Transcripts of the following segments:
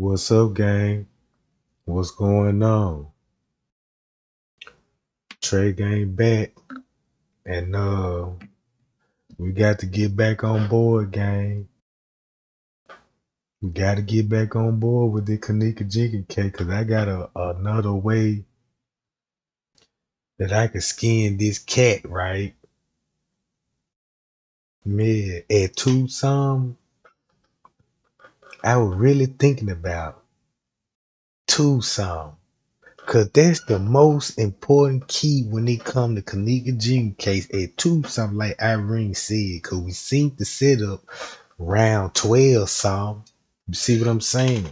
What's up, gang? What's going on? Trey gang back, and we got to get back on board, gang. We got to get back on board with the Kenneka Jenkins case, cause I got another way that I can skin this cat, right? Man, at Tucson, I was really thinking about Tucson. Cause that's the most important key when it come to Kenneka Jenkins case at Tucson, like Irene said, cause we seen the setup round 12 song. You see what I'm saying?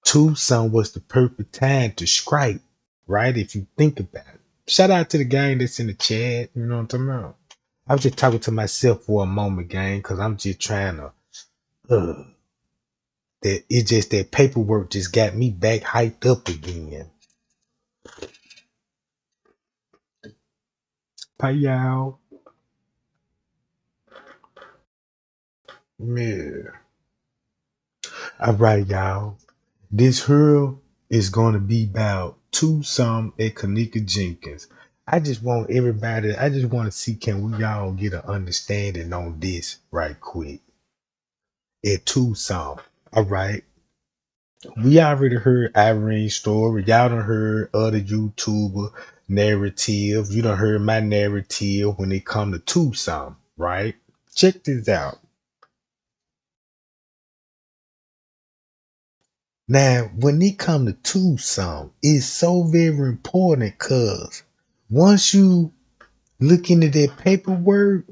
Tucson was the perfect time to strike, right? If you think about it. Shout out to the gang that's in the chat. You know what I'm talking about? I was just talking to myself for a moment, gang, because I'm just trying to that it's just that paperwork just got me back hyped up again. Bye y'all. Yeah. All right, y'all. This hurl is gonna be about Tucson and Kenneka Jenkins. I just want to see can we all get an understanding on this right quick. At Tucson. All right. We already heard Irene's story. Y'all done heard other YouTuber narrative. You done heard my narrative when it come to Tucson, right? Check this out. Now, when it come to Tucson, it's so very important because once you look into that paperwork,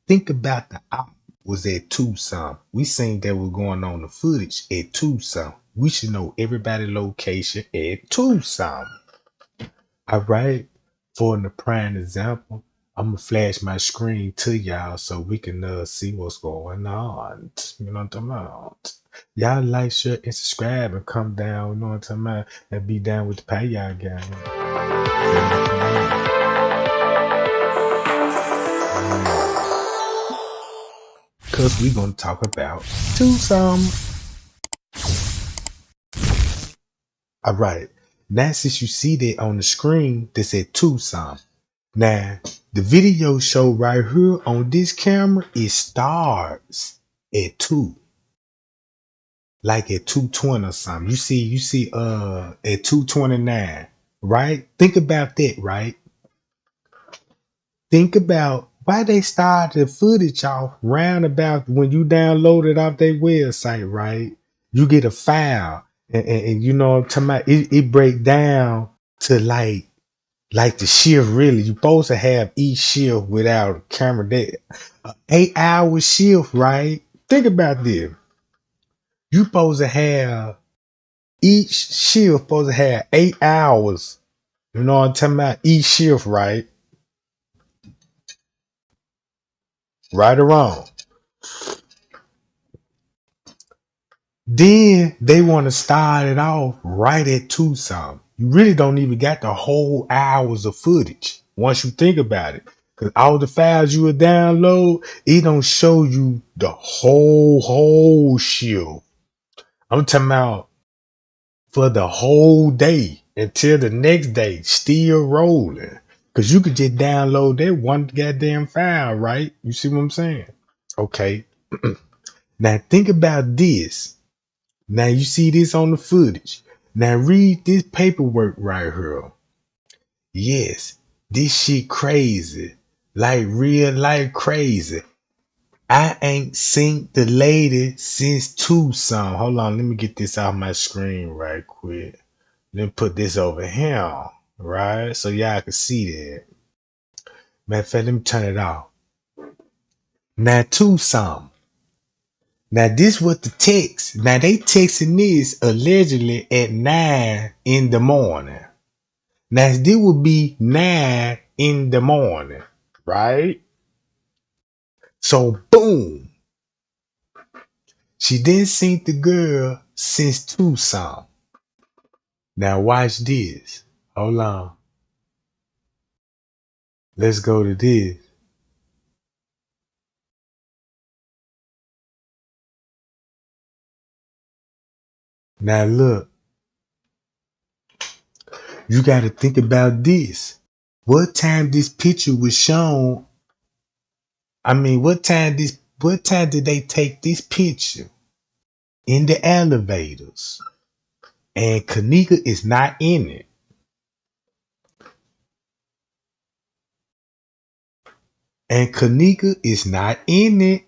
think about the op was at Tucson. We seen that was going on the footage at Tucson. We should know everybody location at Tucson. All right. For the prime example, I'm gonna flash my screen to y'all so we can see what's going on. You know what I'm talking about? Y'all like, share, and subscribe and come down, you know what I'm talking about, and be down with the pay y'all gang. Cause we gonna talk about Tucson. All right. Now since you see that on the screen that said Tucson. Now the video show right here on this camera, it starts at 2. Like at 2:20 or something. You see at 2:29, right? Think about that, right? Think about why they started the footage off round about when you download it off their website, right? You get a file, and you know what I'm talking about. It break down to like the shift. Really, you supposed to have each shift without a camera. There, 8 hour shift, right? Think about this. You supposed to have each shift supposed to have 8 hours. You know what I'm talking about? Each shift, right? Right or wrong. Then they want to start it off right at Tucson. You really don't even got the whole hours of footage once you think about it. Because all the files you will download, it don't show you the whole shift. I'm talking about for the whole day until the next day, still rolling. Because you could just download that one goddamn file, right? You see what I'm saying? Okay. Now think about this. Now you see this on the footage. Now read this paperwork right here. Yes, this shit crazy. Like real life crazy. I ain't seen the lady since Tucson. Hold on, let me get this off my screen right quick. Let me put this over here. Right? So y'all can see that. Matter of fact, let me turn it off. Now Tucson. Now this was the text. Now they texting this allegedly at 9 in the morning. Now this would be 9 in the morning, right? So boom, she didn't see the girl since Tucson. Now watch this. Hold on. Let's go to this. Now look, you got to think about this. What time this picture was shown? I mean, what time did they take this picture? In the elevators. And Kenneka is not in it. And Kenneka is not in it.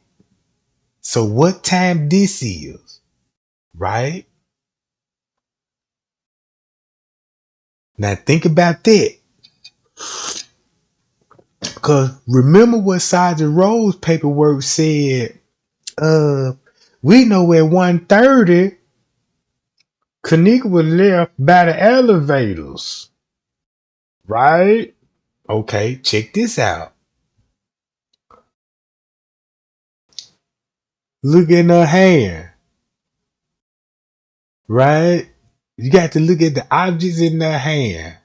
So what time this is? Right? Now think about that. Cause remember what Sergeant Rose paperwork said, uh, we know at 1:30 Kenneka was left by the elevators. Right? Okay, check this out. Look in her hand. Right? You got to look at the objects in her hand.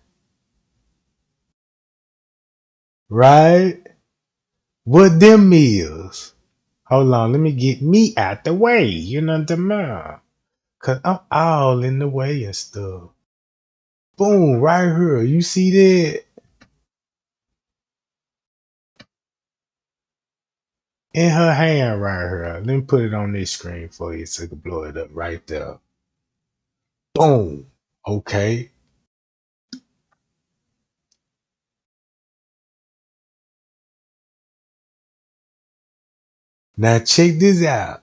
Right? What them is? Hold on, let me get me out the way. You know what I'm saying? Cause I'm all in the way and stuff. Boom, right here. You see that? In her hand right here. Let me put it on this screen for you so you can blow it up right there. Boom. Okay. Now check this out.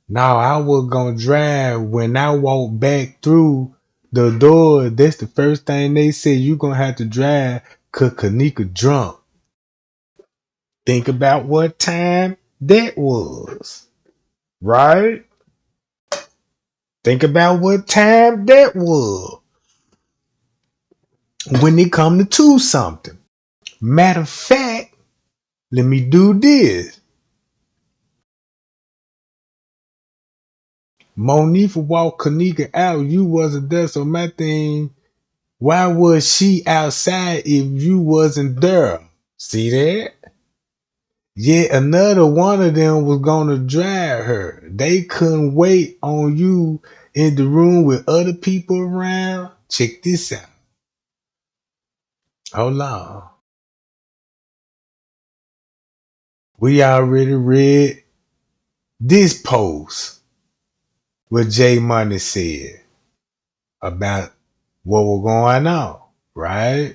Now I was gonna drive when I walked back through the door. That's the first thing they said. You gonna have to drive cause Kenneka drunk. Think about what time that was. Right? Think about what time that was. When it come to something. Matter of fact, let me do this. Monifa walked Kenneka out. You wasn't there, so my thing, why was she outside if you wasn't there? See that? Yet another one of them was gonna drive her. They couldn't wait on you in the room with other people around. Check this out. Hold on. We already read this post what J Money said about what was going on, right?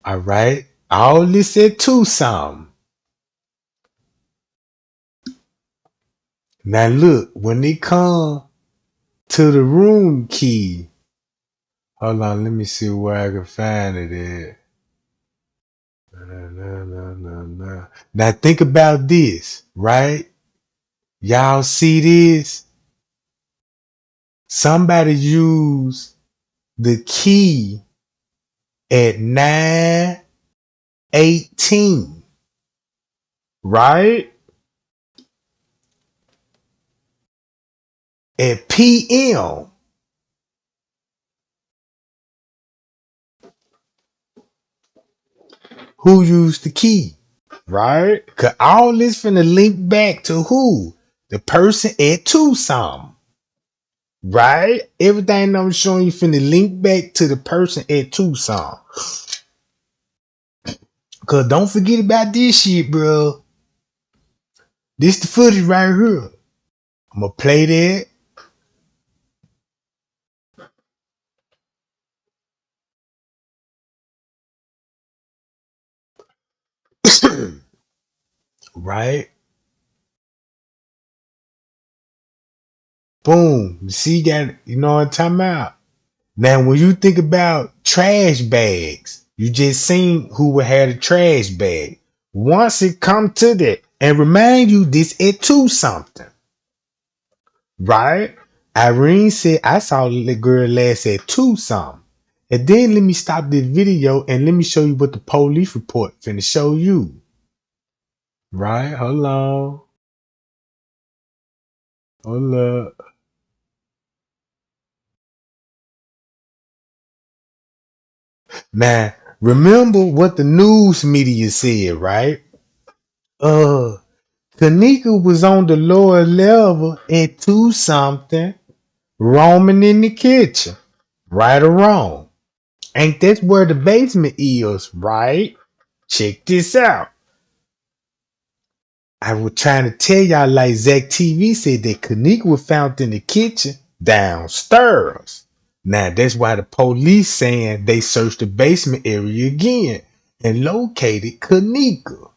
All right. All this at Tucson. Now look, when they come to the room key, hold on, let me see where I can find it at. Now think about this, right? Y'all see this? Somebody used the key at 9:18, right? At PM. Who used the key? Right? Cause all this finna link back to who? The person at Tucson. Right? Everything I'm showing you finna link back to the person at Tucson. Cause don't forget about this shit, bro. This the footage right here. I'm gonna play that. Right? Boom. You see, you know what I'm talking about? Now, when you think about trash bags, you just seen who would have a trash bag. Once it come to that, and remind you, this it too something, right? Irene said, I saw the girl last at 2 something. And then let me stop this video and let me show you what the police report finna show you. Right? Hold on. Hold up. Now, remember what the news media said, right? Uh, Kenneka was on the lower level at 2 something. roaming in the kitchen, right or wrong. Ain't that where the basement is, right? Check this out. I was trying to tell y'all like Zach TV said that Kenneka was found in the kitchen downstairs. Now that's why the police saying they searched the basement area again and located Kenneka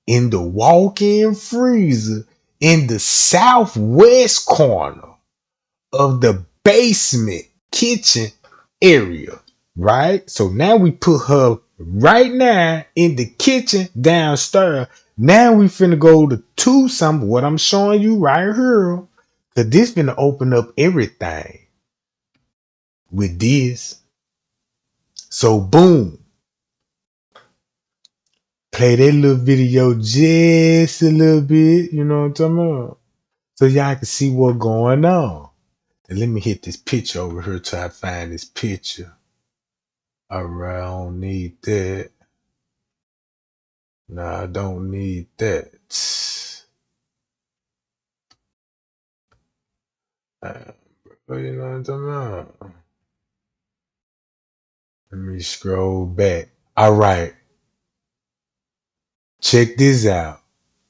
in the walk-in freezer in the southwest corner of the basement kitchen area, right? So now we put her right now in the kitchen downstairs. Now we finna go to Tucson, what I'm showing you right here. Cause this finna open up everything with this. So boom, play that little video just a little bit, you know what I'm talking about? So y'all can see what's going on. And let me hit this picture over here till I find this picture. Alright, I don't need that. No, I don't need that. You know what I'm talking about? Let me scroll back. Alright, check this out.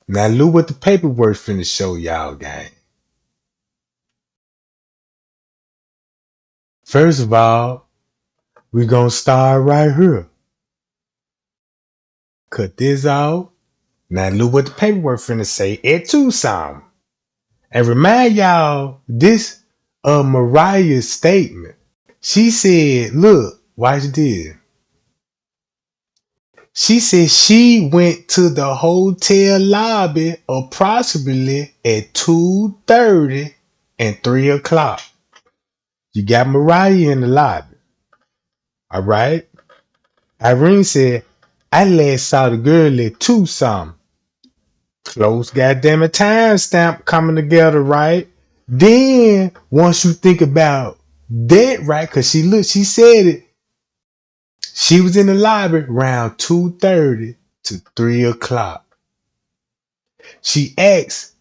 Now look what the paperwork finna show y'all, gang. First of all, we gonna start right here. Cut this off. Now look what the paperwork finna say at Tucson. And remind y'all this Mariah's statement. She said, look, watch this. She said she went to the hotel lobby approximately at 2:30 and 3 o'clock. You got Mariah in the lobby. All right. Irene said, I last saw the girl at Tucson. Close goddamn it timestamp coming together, right? Then once you think about that, right? Cause she said it. She was in the lobby around 2:30 to 3 o'clock. She asked,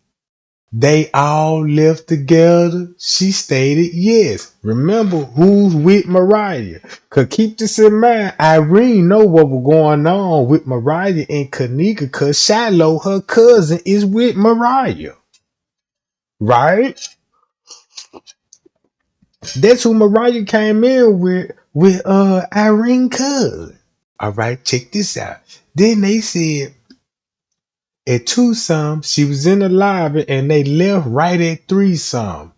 they all left together? She stated yes. Remember who's with Mariah. Cause keep this in mind, Irene know what was going on with Mariah and Kenneka cause Shiloh, her cousin, is with Mariah. Right? That's who Mariah came in with Irene cousin. Alright, check this out. Then they said at 2 some, she was in the lobby and they left right at 3 some.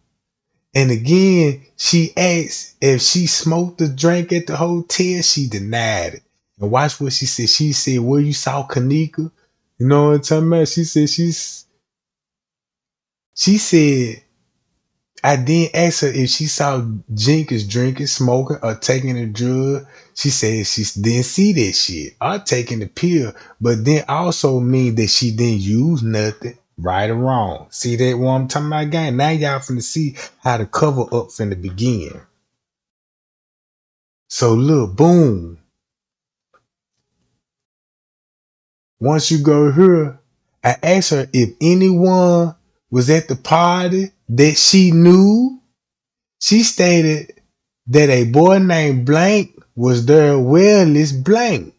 And again, she asked if she smoked a drink at the hotel. She denied it. And watch what she said. She said, well, you saw Kenneka? You know what I'm talking about? She said, I then asked her if she saw Jenkins drinking, smoking, or taking a drug. She said she didn't see that shit or taking the pill, but then also mean that she didn't use nothing, right or wrong. See that what I'm talking about, gang? Now y'all finna see how the cover up finna begin. So look, boom. Once you go here, I asked her if anyone was at the party that she knew. She stated that a boy named Blank was there well as Blank.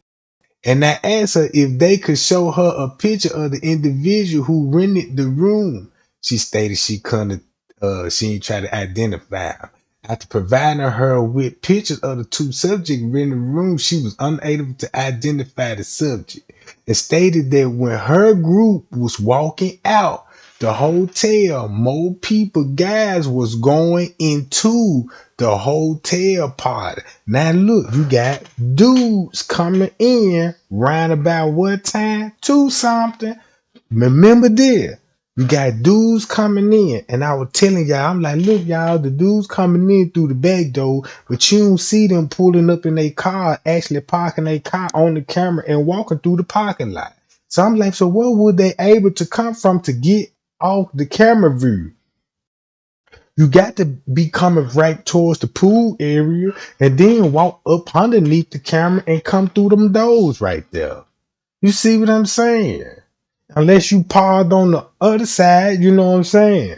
And I asked her if they could show her a picture of the individual who rented the room. She stated she couldn't, she ain't try to identify him. After providing her with pictures of the two subjects in the room, she was unable to identify the subject and stated that when her group was walking out the hotel, more people, guys, was going into the hotel party. Now look, you got dudes coming in round about what time? 2 something. Remember this. You got dudes coming in, and I was telling y'all, I'm like, look, y'all, the dudes coming in through the back door, but you don't see them pulling up in their car, actually parking their car on the camera and walking through the parking lot. So I'm like, so where would they able to come from to get off the camera view? You got to be coming right towards the pool area and then walk up underneath the camera and come through them doors right there. You see what I'm saying? Unless you parked on the other side, you know what I'm saying?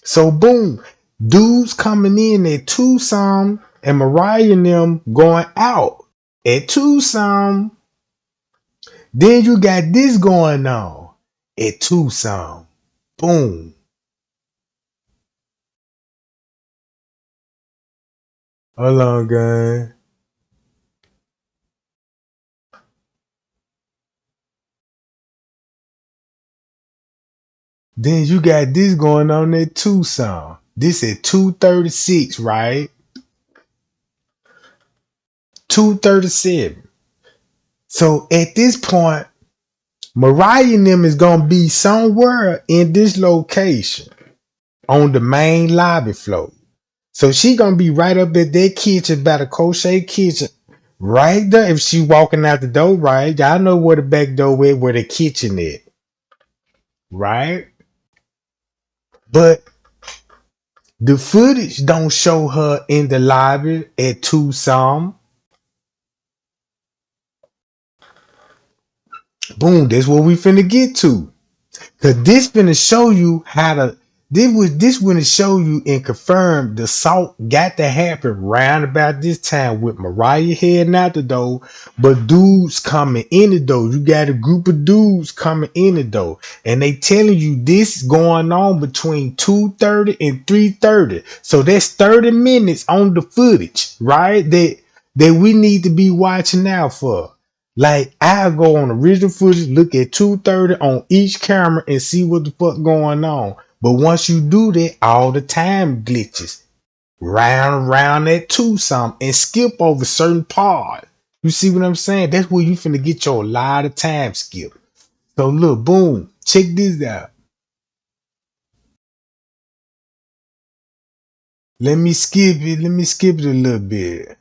So boom, Dudes coming in at Tucson and Mariah and them going out at Tucson. Then you got this going on at Tucson. Boom. Hold on, guys. Then you got this going on at Tucson. This at 236, right? 237. So at this point, Mariah and them is gonna be somewhere in this location on the main lobby floor. So she gonna be right up at that kitchen by the crochet kitchen. Right there. If she walking out the door, right? Y'all know where the back door is, where the kitchen is. Right? But the footage don't show her in the lobby at Tucson. Boom, that's what we finna get to. Cause this finna show you how to this finna show you and confirm the assault got to happen round about this time with Mariah heading out the door, but dudes coming in the door. You got a group of dudes coming in the door, and they telling you this going on between 2:30 and 3:30. So that's 30 minutes on the footage, right? That we need to be watching out for. Like, I'll go on original footage, look at 2:30 on each camera and see what the fuck going on. But once you do that, all the time glitches. Round that Tucson and skip over certain parts. You see what I'm saying? That's where you finna get your lot of time skip. So look, boom, check this out. Let me skip it a little bit.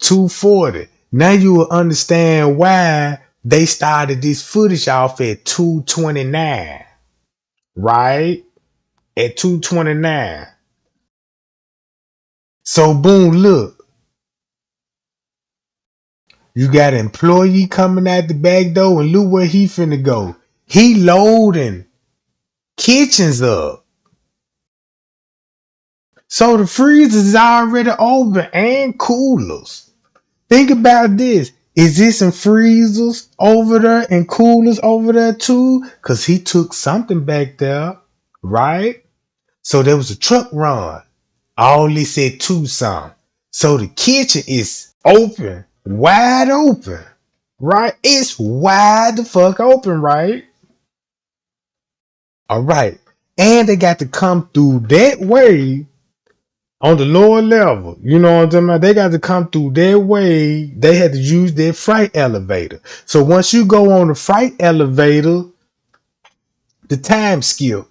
240. Now you will understand why they started this footage off at 229. Right? At 229. So boom, look. You got an employee coming out the back door and look where he finna go. He loading kitchens up. So the freezers is already open and coolers. Think about this. Is there some freezers over there and coolers over there too? Because he took something back there, right? So there was a truck run. All this said Tucson. So the kitchen is open, wide open, right? It's wide the fuck open, right? All right. And they got to come through that way on the lower level. You know what I'm talking about? They got to come through their way. They had to use their freight elevator. So once you go on the freight elevator, the time skip.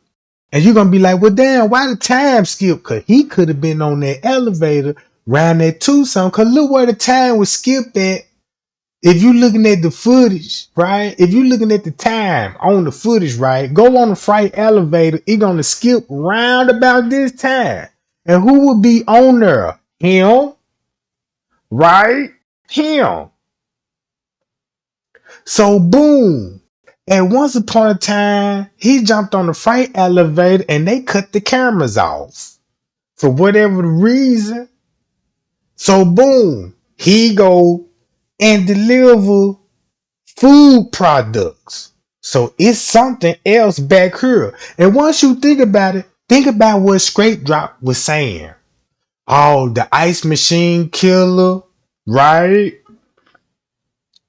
And you're going to be like, well, damn, why the time skip? Because he could have been on that elevator round that Tucson. Because look where the time was skipped at. If you looking at the footage, right? If you looking at the time on the footage, right? Go on the freight elevator. It's going to skip round about this time. And who would be on there? Him, right? Him. So boom. And once upon a time, he jumped on the freight elevator and they cut the cameras off for whatever the reason. So boom, he go and deliver food products. So it's something else back here. And once you think about it, think about what Scrape Drop was saying. Oh, the ice machine killer, right?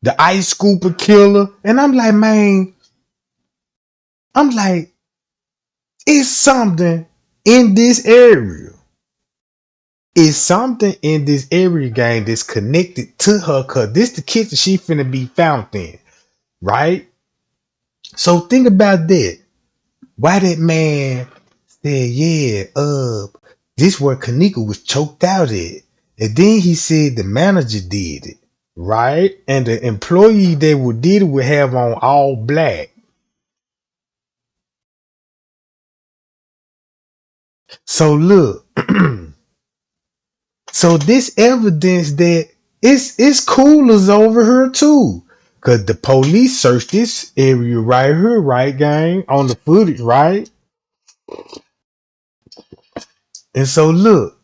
The ice scooper killer. And I'm like, man, it's something in this area. It's something in this area game that's connected to her, cause this the kitchen she finna be found in, right? So think about that. Why that man said, yeah, this where Kenneka was choked out at. And then he said the manager did it, right? And the employee that did it would have on all black. So look, so this evidence that it's coolers over here too. Cause the police searched this area right here, right, gang? On the footage, right? And so look,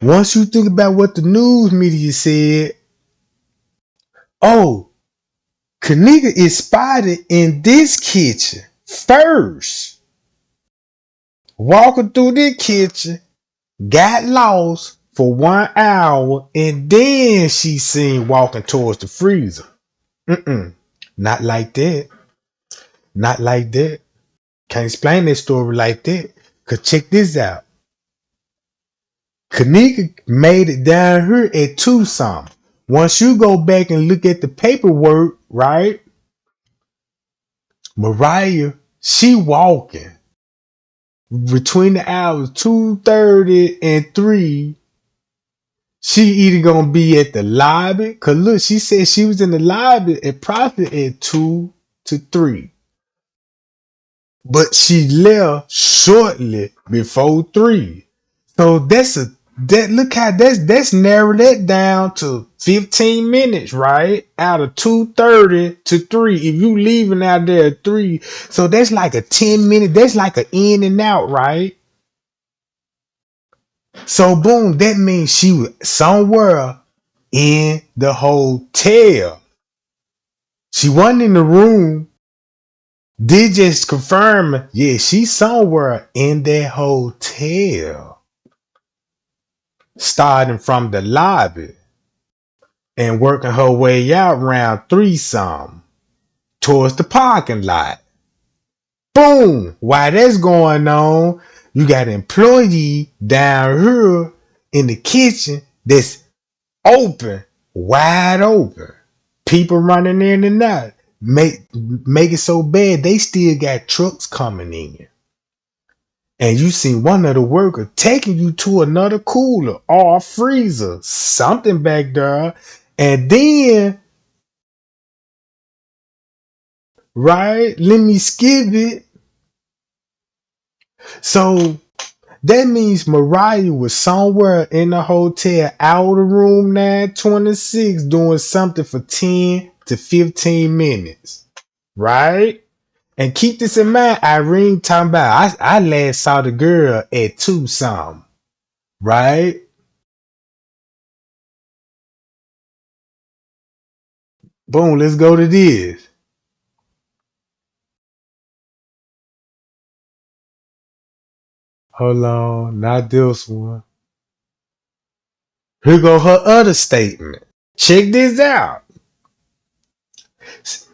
once you think about what the news media said, oh, Kenneka is spotted in this kitchen first. Walking through the kitchen, got lost for 1 hour, and then she seen walking towards the freezer. Not like that. Not like that. Can't explain that story like that. Cause check this out. Kenneka made it down here at Tucson. Once you go back and look at the paperwork, right? Mariah, she walking between the hours 2:30 and 3. She either gonna be at the lobby, cause look, she said she was in the lobby at probably at 2 to 3. But she left shortly before 3. So look how that's narrowed that down to 15 minutes, right? Out of 2:30 to 3. If you leaving out there at 3, so that's like a 10 minute, that's like an in and out, right? So boom, that means she was somewhere in the hotel. She wasn't in the room. Did just confirm, yeah, she's somewhere in that hotel. Starting from the lobby and working her way out around 3 some towards the parking lot. Boom! While that's going on, you got an employee down here in the kitchen that's open, wide open. People running in and out. Make it so bad they still got trucks coming in. And you see one of the workers taking you to another cooler or a freezer, something back there. And then, right, let me skip it. So that means Mariah was somewhere in the hotel out of room 926 doing something for 10 to 15 minutes. Right? And keep this in mind, Irene talking about I last saw the girl at Tucson. Right? Boom, let's go to this. Hold on, not this one. Here go her other statement. Check this out.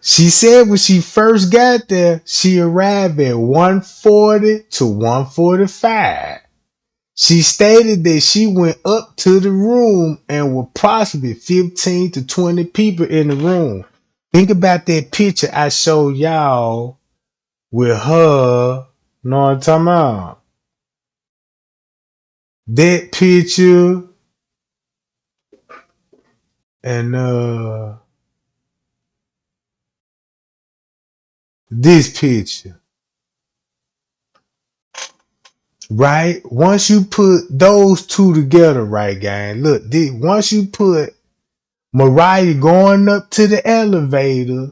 She said when she first got there, she arrived at 1:40 to 1:45. She stated that she went up to the room and were possibly 15 to 20 people in the room. Think about that picture I showed y'all with her. Know what I'm talking about? That picture and this picture. Right? Once you put those two together, right, gang? Look, once you put Mariah going up to the elevator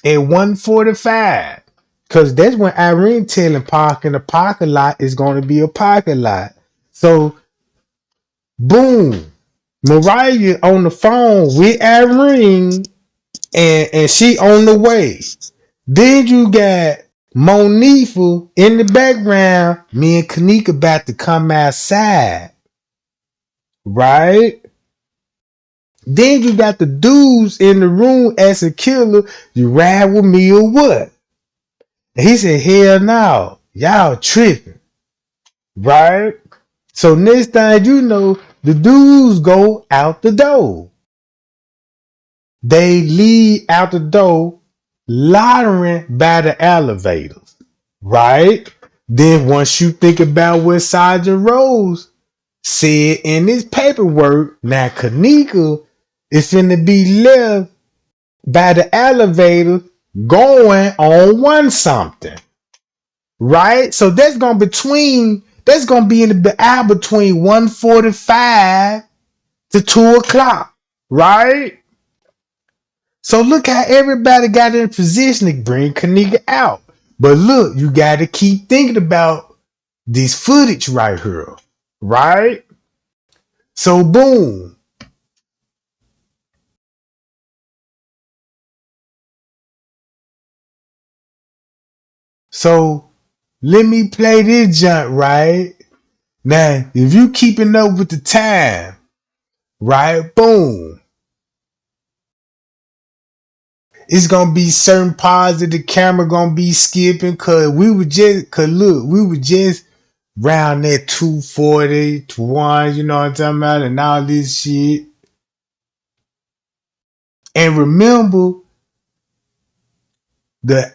at 1:45, because that's when Irene telling parking the parking lot is going to be a parking lot. So, boom, Mariah on the phone with Irene, and she on the way. Then you got Monifa in the background. Me and Kenneka about to come outside. Right? Then you got the dudes in the room asking Killer, you ride with me or what? And he said, hell no. Y'all tripping. Right? So next time you know, the dudes go out the door. They leave out the door, loitering by the elevators. Right? Then once you think about what Sergeant Rose said in his paperwork, now Kenneka is finna be left by the elevator going on one something. Right? So that's gonna be in the hour between 1:45 to 2 o'clock. Right? So look how everybody got in position to bring Kenneka out. But look, you got to keep thinking about this footage right here, right? So boom. So let me play this junk, right? Now, if you keeping up with the time, right? Boom. It's gonna be certain parts of the camera gonna be skipping cause we were just round that 240 to 1, you know what I'm talking about, and all this shit. And remember the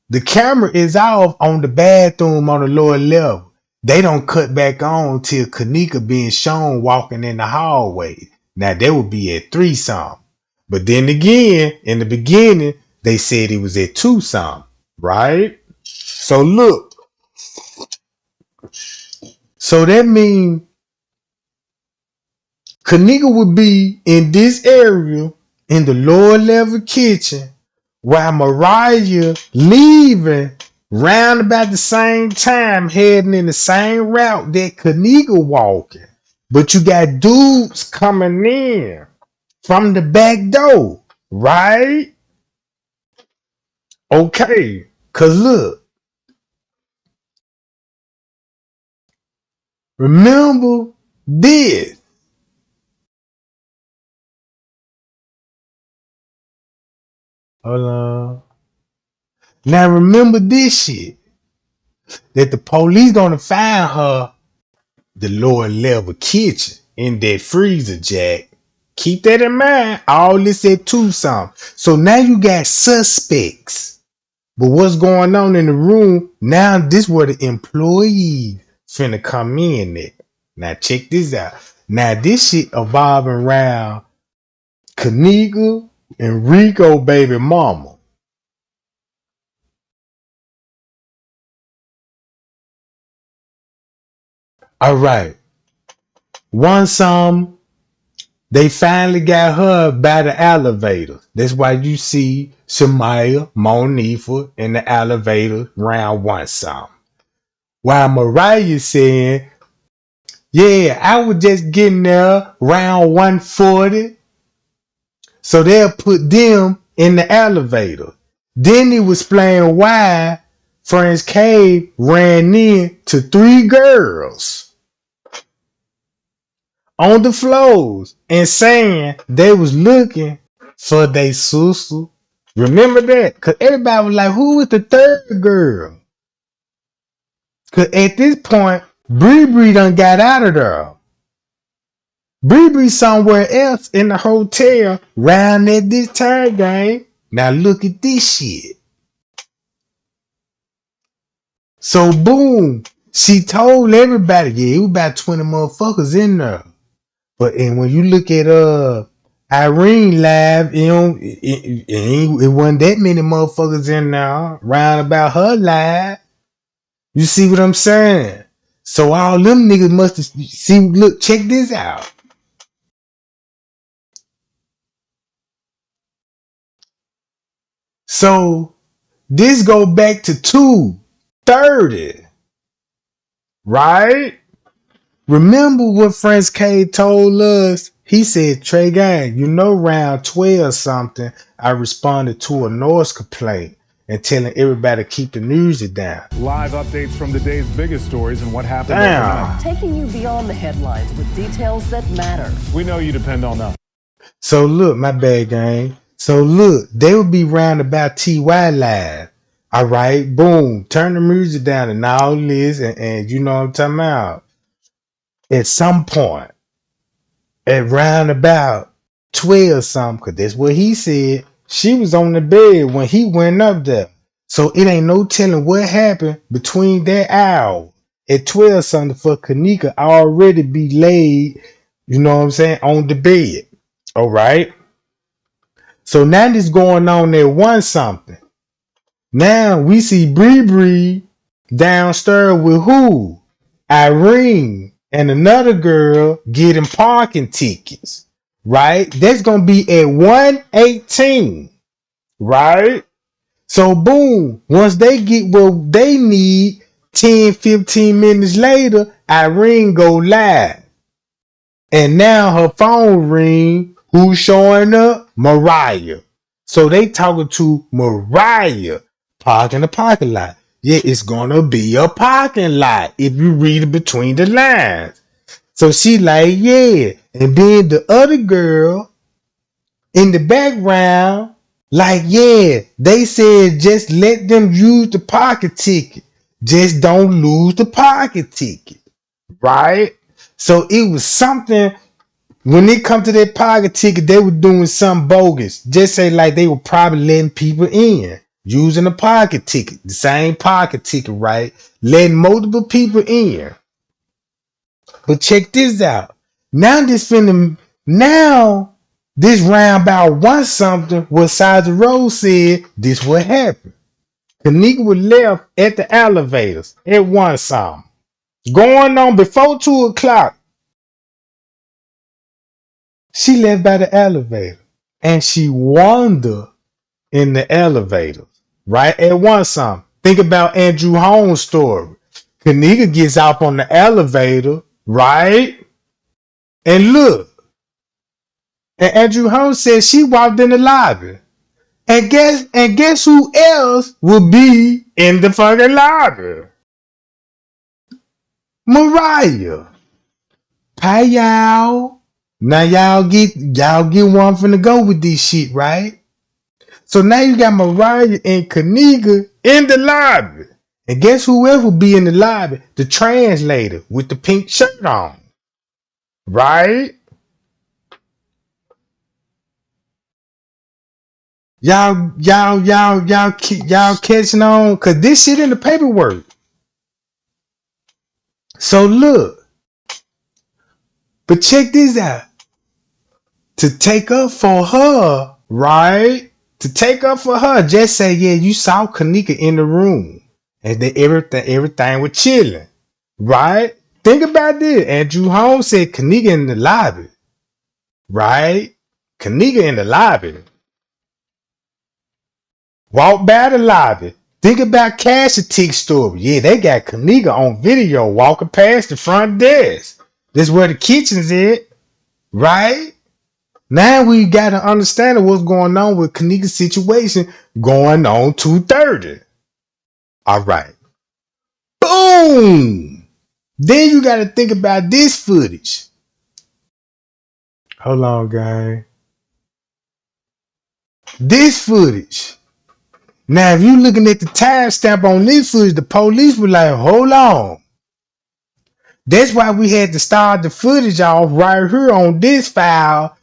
the camera is off on the bathroom on the lower level. They don't cut back on till Kenneka being shown walking in the hallway. Now they would be at 3 some. But then again, in the beginning, they said it was at 2 some, right? So look, so that means Kenneka would be in this area in the lower level kitchen while Mariah leaving round about the same time, heading in the same route that Kenneka walking. But you got dudes coming in from the back door, right? Okay, cause look, remember this. Hold on. Now remember this shit. That the police gonna find her the lower level kitchen in that freezer, Jack. Keep that in mind. All this at Tucson. So now you got suspects. But what's going on in the room? Now this where the employees finna come in at. Now check this out. Now this shit evolving around Kenneka and Rico baby mama. All right. Once they finally got her by the elevator. That's why you see Shemaya, Monifa in the elevator round 1 some. While Mariah saying, yeah, I was just getting there round 140. So they'll put them in the elevator. Then he was explain why Friends Cave ran in to 3 girls on the floors and saying they was looking for their sister. Remember that? Because everybody was like, who was the third girl? Because at this point, Bree done got out of there. Bree somewhere else in the hotel round at this time game. Now look at this shit. So boom, she told everybody, yeah, it was about 20 motherfuckers in there. But and when you look at Irene live, you know, it wasn't that many motherfuckers in there round about her live. You see what I'm saying? So all them niggas must have see. Look, check this out. So this go back to 2:30, right? Remember what Friends K told us? He said, Trey Gang, you know, round 12 something, I responded to a noise complaint and telling everybody to keep the music down. Live updates from the day's biggest stories and what happened overnight. Taking you beyond the headlines with details that matter. We know you depend on us. So look, my bad gang. So look, they would be round about TY live. All right, boom, turn the music down and all this, and you know what I'm talking about. At some point, at round about 12 something, because that's what he said, she was on the bed when he went up there. So it ain't no telling what happened between that hour at 12 something for Kenneka already be laid, you know what I'm saying, on the bed. All right. So now this going on at 1 something. Now we see Bree downstairs with who? Irene and another girl getting parking tickets, right? That's gonna be at 1:18, right? So boom, once they get what they need, 10, 15 minutes later, Irene go live. And now her phone ring. Who's showing up? Mariah. So they talking to Mariah. Parking the parking lot. Yeah, it's gonna be a parking lot if you read it between the lines. So she like, yeah. And then the other girl in the background, like, yeah, they said just let them use the pocket ticket. Just don't lose the pocket ticket. Right? So it was something when it come to that pocket ticket, they were doing something bogus. Just say like they were probably letting people in. Using a pocket ticket. The same pocket ticket, right? Letting multiple people in. But check this out. Now this roundabout wants something what Side the Road said this what happened. Kenneka was left at the elevators at one something. Going on before 2 o'clock. She left by the elevator. And she wandered in the elevators. Right at one something. Think about Andrew Holmes' story. Kenneka gets out on the elevator, right? And look. And Andrew Holmes said she walked in the lobby. And guess who else will be in the fucking lobby? Mariah. Pay y'all. Now y'all get one finna go with this shit, right? So now you got Mariah and Kenneka in the lobby. And guess who else will be in the lobby? The translator with the pink shirt on. Right? Y'all catching on? Cause this shit in the paperwork. So look. But check this out. To take up for her, right? To take up for her, just say, yeah, you saw Kenneka in the room. And everything was chilling. Right? Think about this. Andrew Holmes said Kenneka in the lobby. Right? Kenneka in the lobby. Walk by the lobby. Think about Cash a Tick story. Yeah, they got Kenneka on video walking past the front desk. This is where the kitchen's at. Right? Now we got to understand what's going on with Kenneka's situation going on 2:30. All right. Boom. Then you got to think about this footage. Hold on, guys. This footage. Now, if you looking at the timestamp on this footage, the police were like, hold on. That's why we had to start the footage off right here on this file.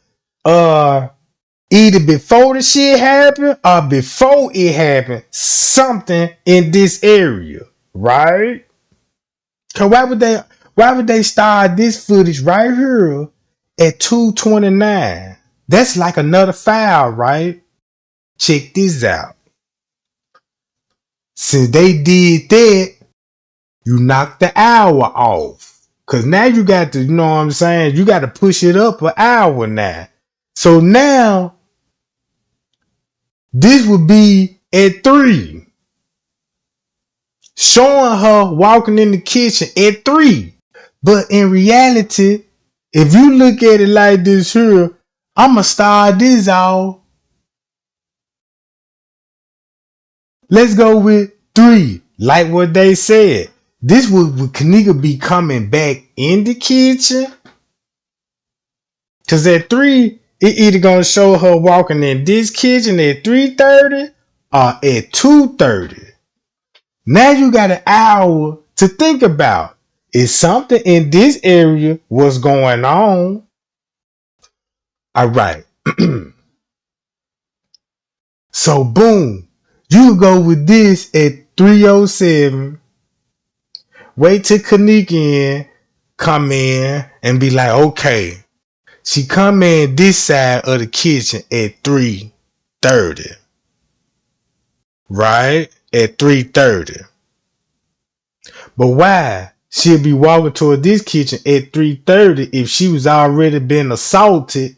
Either before the shit happened or before it happened. Something in this area. Right? Cause why would they start this footage right here at 2:29? That's like another file, right? Check this out. Since they did that, you knock the hour off. Cause now you got to, you know what I'm saying? You got to push it up an hour now. So now, this would be at 3. Showing her walking in the kitchen at 3. But in reality, if you look at it like this here, I'ma start this off. Let's go with 3. Like what they said. This would Kenneka be coming back in the kitchen. Cause at 3, it either gonna show her walking in this kitchen at 3:30 or at 2:30. Now you got an hour to think about. Is something in this area what's going on? All right. So boom. You go with this at 3:07. Wait till Kenneka come in and be like, okay. She come in this side of the kitchen at 3:30. Right? At 3:30. But why? She'll be walking toward this kitchen at 3:30 if she was already been assaulted,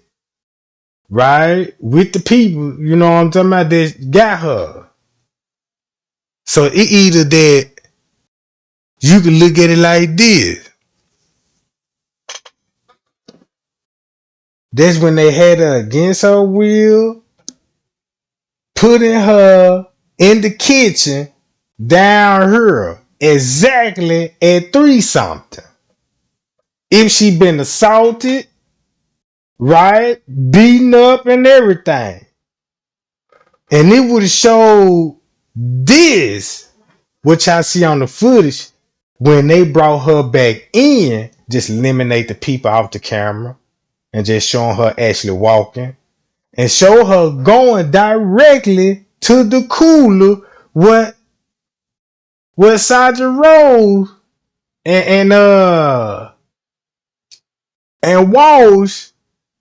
right? With the people, you know what I'm talking about, that got her. So it either that you can look at it like this. That's when they had her against her will, putting her in the kitchen down here exactly at 3 something. If she been assaulted, right, beaten up and everything. And it would have showed this, which I see on the footage, when they brought her back in, just eliminate the people off the camera and just showing her actually walking and show her going directly to the cooler what Sergeant Rose and Walsh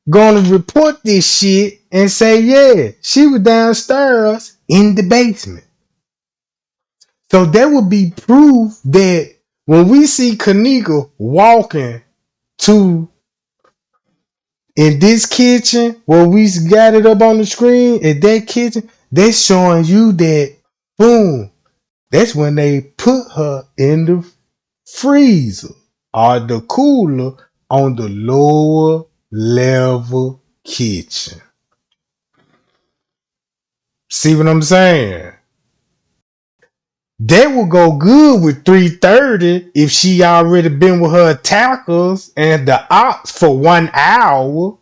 gonna report this shit and say, yeah, she was downstairs in the basement. So there would be proof that when we see Kenneka walking to in this kitchen where we got it up on the screen at that kitchen, they're showing you that boom, that's when they put her in the freezer or the cooler on the lower level kitchen. See what I'm saying? That would go good with 330 if she already been with her attackers and the ops for 1 hour.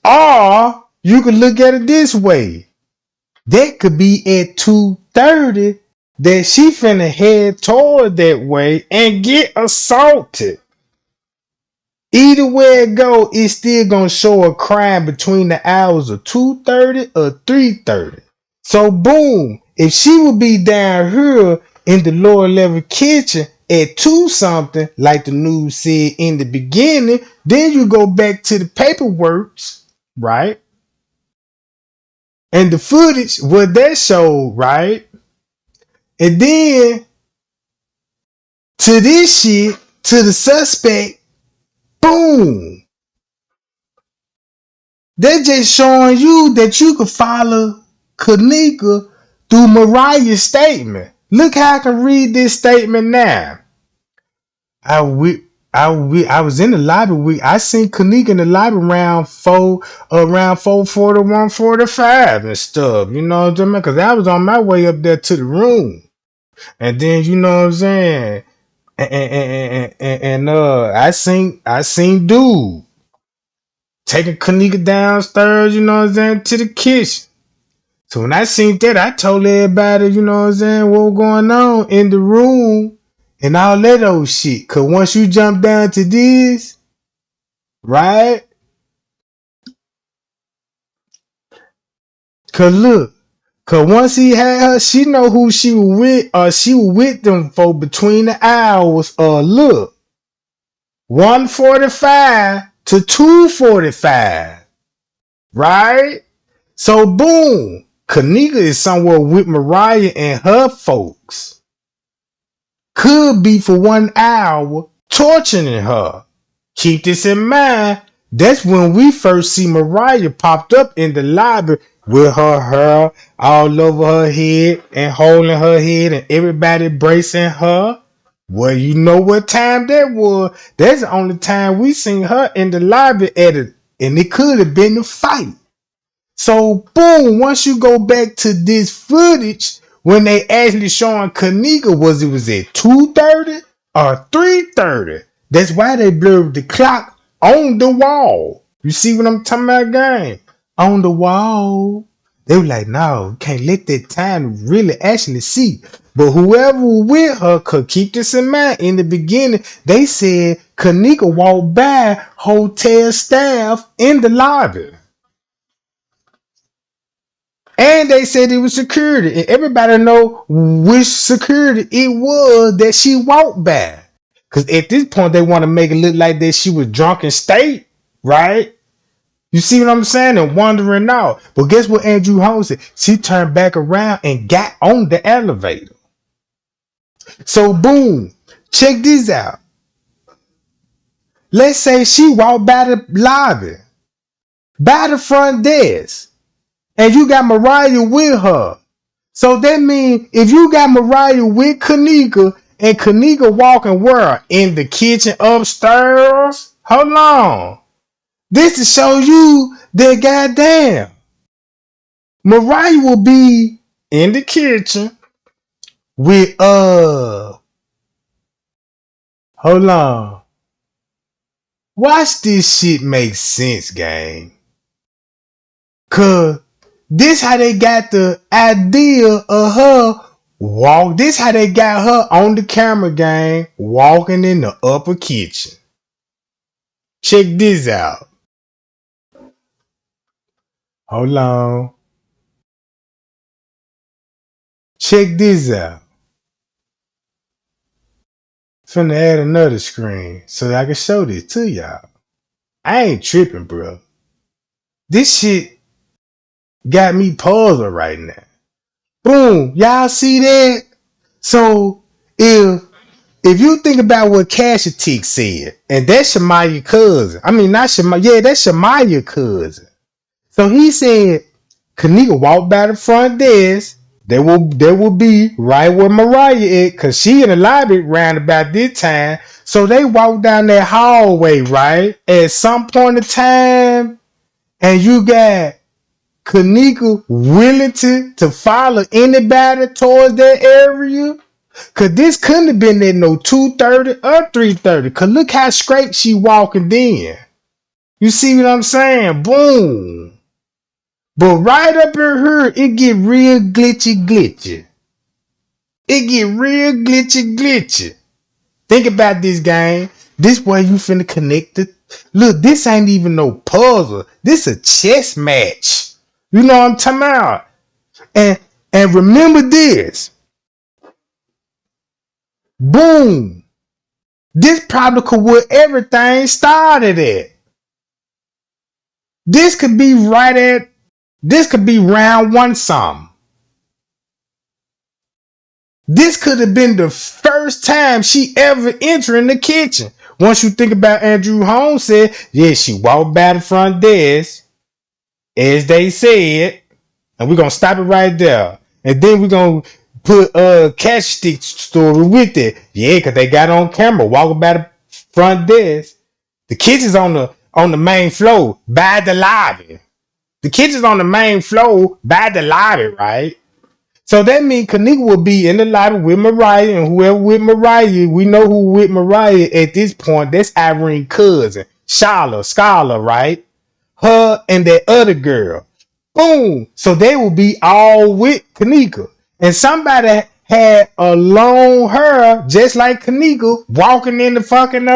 Or you could look at it this way. That could be at 2:30 that she finna head toward that way and get assaulted. Either way it go, it's still gonna show a crime between the hours of 2:30 or 3:30. So boom, if she would be down here in the lower level kitchen at 2 something, like the news said in the beginning, then you go back to the paperwork, right? And the footage what that showed, right? And then to this shit, to the suspect, boom. They're just showing you that you could follow Kenneka through Mariah's statement. Look how I can read this statement now. I was in the library. I seen Kenneka in the library around 4:40, 1:45 and stuff. You know what I mean? Because I was on my way up there to the room. And then you know what I'm saying? And I seen dude taking Kenneka downstairs, you know what I'm saying, to the kitchen. So when I seen that, I told everybody, you know what I'm saying, what was going on in the room and all that old shit. Cause once you jump down to this, right? Cause look, cause once he had her, she know who she was with, or she was with them for between the hours of look, 1:45 to 2:45, right? So boom, Kenneka is somewhere with Mariah and her folks. Could be for 1 hour torturing her. Keep this in mind. That's when we first see Mariah popped up in the lobby with her hair all over her head and holding her head and everybody bracing her. Well, you know what time that was. That's the only time we seen her in the lobby at it. And it could have been a fight. So boom, once you go back to this footage, when they actually showing Kenneka, was at 2:30 or 3:30? That's why they blurred the clock on the wall. You see what I'm talking about, gang? On the wall. They were like, no, can't let that time really actually see. But whoever was with her could keep this in mind. In the beginning, they said Kenneka walked by hotel staff in the lobby. And they said it was security. And everybody know which security it was that she walked by. Because at this point, they want to make it look like that she was drunk in state, right? You see what I'm saying? And wandering out. But guess what Andrew Holmes said? She turned back around and got on the elevator. So boom, check this out. Let's say she walked by the lobby, by the front desk, and you got Mariah with her. So that means if you got Mariah with Kenneka and Kenneka walking where? In the kitchen upstairs? Hold on. This to show you that goddamn Mariah will be in the kitchen with hold on. Watch this shit make sense, gang. Cause this how they got the idea of her walk. This how they got her on the camera, gang, walking in the upper kitchen. Check this out. Hold on. Check this out. Finna add another screen so that I can show this to y'all. I ain't tripping, bro. This shit got me puzzled right now. Boom. Y'all see that? So if you think about what Cashatik said, and that's Shemaya cousin. I mean, not Shemaya. Yeah, that's Shemaya cousin. So he said, Kenneka walked by the front desk. There will be right where Mariah at, cause she in the lobby round about this time. So they walk down that hallway, right? At some point in time, and you got Kenneka willing to follow anybody towards that area. Cause this couldn't have been at no 2:30 or 3:30. Cause look how straight she walking in. You see what I'm saying? Boom. But right up in here, it get real glitchy. It get real glitchy. Think about this, game. This way you finna connect it. Look, this ain't even no puzzle. This a chess match. You know what I'm talking about? And remember this. Boom. This probably could where everything started at. This could be round one something. This could have been the first time she ever entered in the kitchen. Once you think about Andrew Holmes said, yeah, she walked by the front desk, as they said, and we're going to stop it right there. And then we're going to put Cash Stick story with it. Yeah, because they got on camera walking by the front desk. The kitchen's on the main floor by the lobby. The kitchen's on the main floor by the lobby, right? So that means Kenneka will be in the lobby with Mariah, and whoever with Mariah, we know who with Mariah at this point. That's Irene's cousin, Skylar, right? Her and that other girl. Boom. So they will be all with Kenneka. And somebody had a long hair, just like Kenneka, walking in the fucking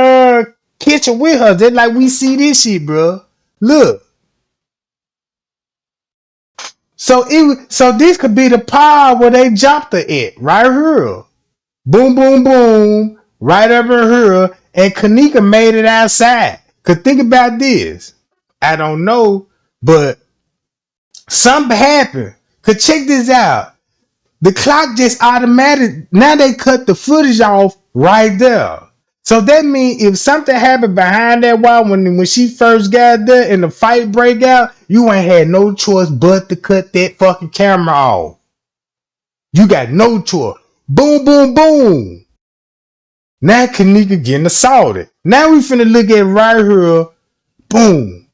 kitchen with her. Just like we see this shit, bro. Look. So this could be the pod where they jumped her at, right here. Boom, boom, boom, right over here, and Kenneka made it outside. Cause think about this. I don't know, but something happened. Cause check this out. The clock just automatic. Now they cut the footage off right there. So that means if something happened behind that wall when she first got there and the fight break out, you ain't had no choice but to cut that fucking camera off. You got no choice. Boom, boom, boom. Now Kenneka getting assaulted. Now we finna look at right here. Boom.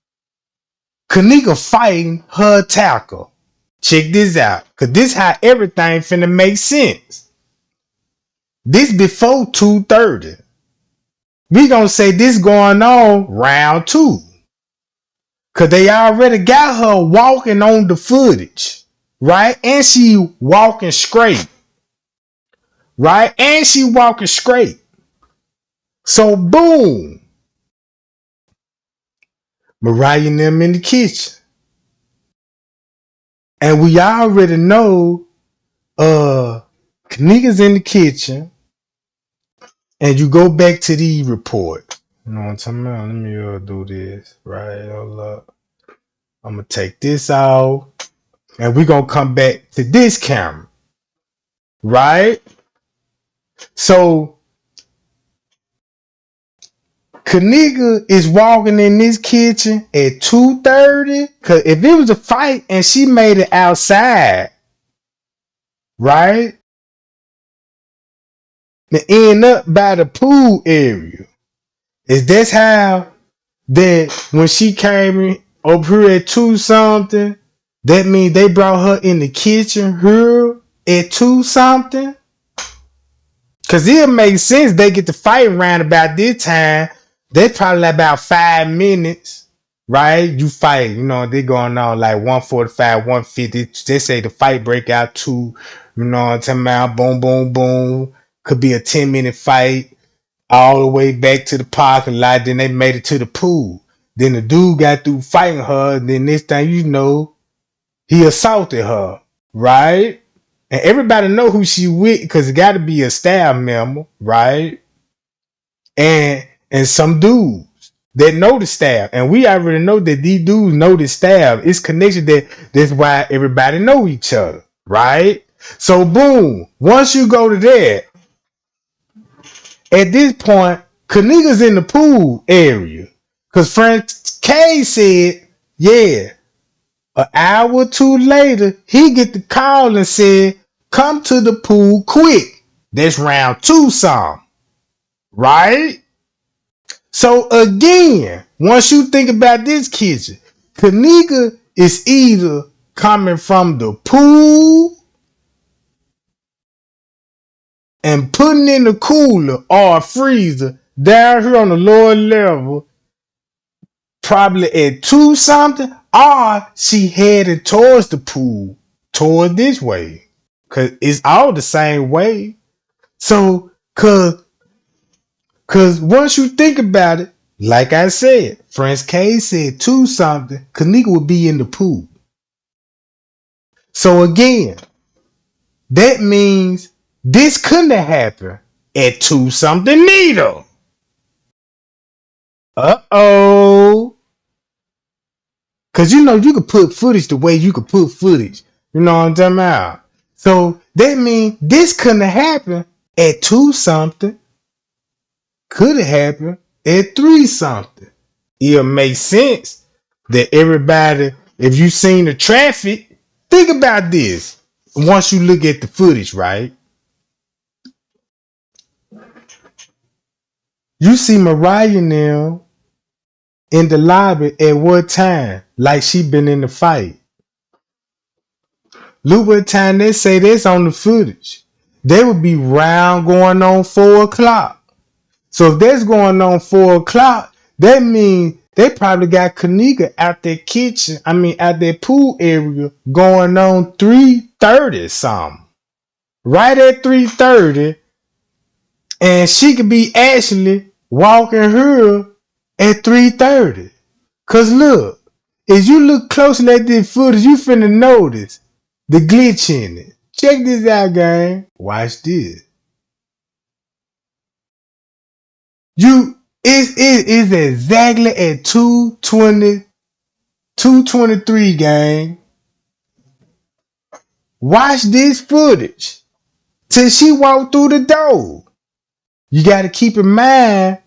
Kenneka fighting her attacker. Check this out. Cause this how everything finna make sense. This before 2:30. We gonna say this going on round 2. Cause they already got her walking on the footage. Right? And she walking straight. Right? And she walking straight. So boom. Mariah and them in the kitchen. And we already know Kenneka's in the kitchen. And you go back to the report. You know what I'm talking about? Let me do this. Right, hold up. I'm going to take this out. And we're going to come back to this camera. Right? So, Kenneka is walking in this kitchen at 2:30. Because if it was a fight and she made it outside, right? And end up by the pool area. Is this how that when she came in over here at 2 something, that means they brought her in the kitchen here at 2 something? Cause it makes sense they get to fight around about this time. They probably like about 5 minutes, right? You fight, they going on like 145, 150. They say the fight break out 2, what I'm talking about, boom, boom, boom. Could be a 10-minute fight all the way back to the parking lot. Then they made it to the pool. Then the dude got through fighting her. And then next thing you know, he assaulted her, right? And everybody know who she with because it got to be a staff member, right? And some dudes that know the staff. And we already know that these dudes know the staff. It's connection that's why everybody know each other, right? So boom, once you go to that, at this point, Kenneka's in the pool area. Because Frank K said, yeah, an hour or 2 later, he get the call and said, come to the pool quick. That's round 2 song. Right? So again, once you think about this kitchen, Kenneka is either coming from the pool and putting in the cooler or a freezer down here on the lower level, probably at 2 something, or she headed towards the pool, toward this way. Cause it's all the same way. So, cause once you think about it, like I said, Friends K said 2 something, Kenneka would be in the pool. So again, that means this couldn't have happened at 2 something neither. Uh-oh. Cause you could put footage the way you could put footage. You know what I'm talking about? So that means this couldn't have happened at 2 something. Could have happened at 3 something. It'll make sense that everybody, if you seen the traffic, think about this. Once you look at the footage, right? You see Mariah now in the lobby at what time? Like she been in the fight. Look what time they say that's on the footage. They would be round going on 4 o'clock. So if that's going on 4 o'clock, that means they probably got Kenneka out their kitchen, out their pool area going on 3:30 something. Right at 3:30, and she could be actually walking her at 3:30. Cause look, if you look closely at this footage, you finna notice the glitch in it. Check this out, gang. Watch this. It is exactly at 2:20, 2:23, gang. Watch this footage till she walked through the door. You got to keep in mind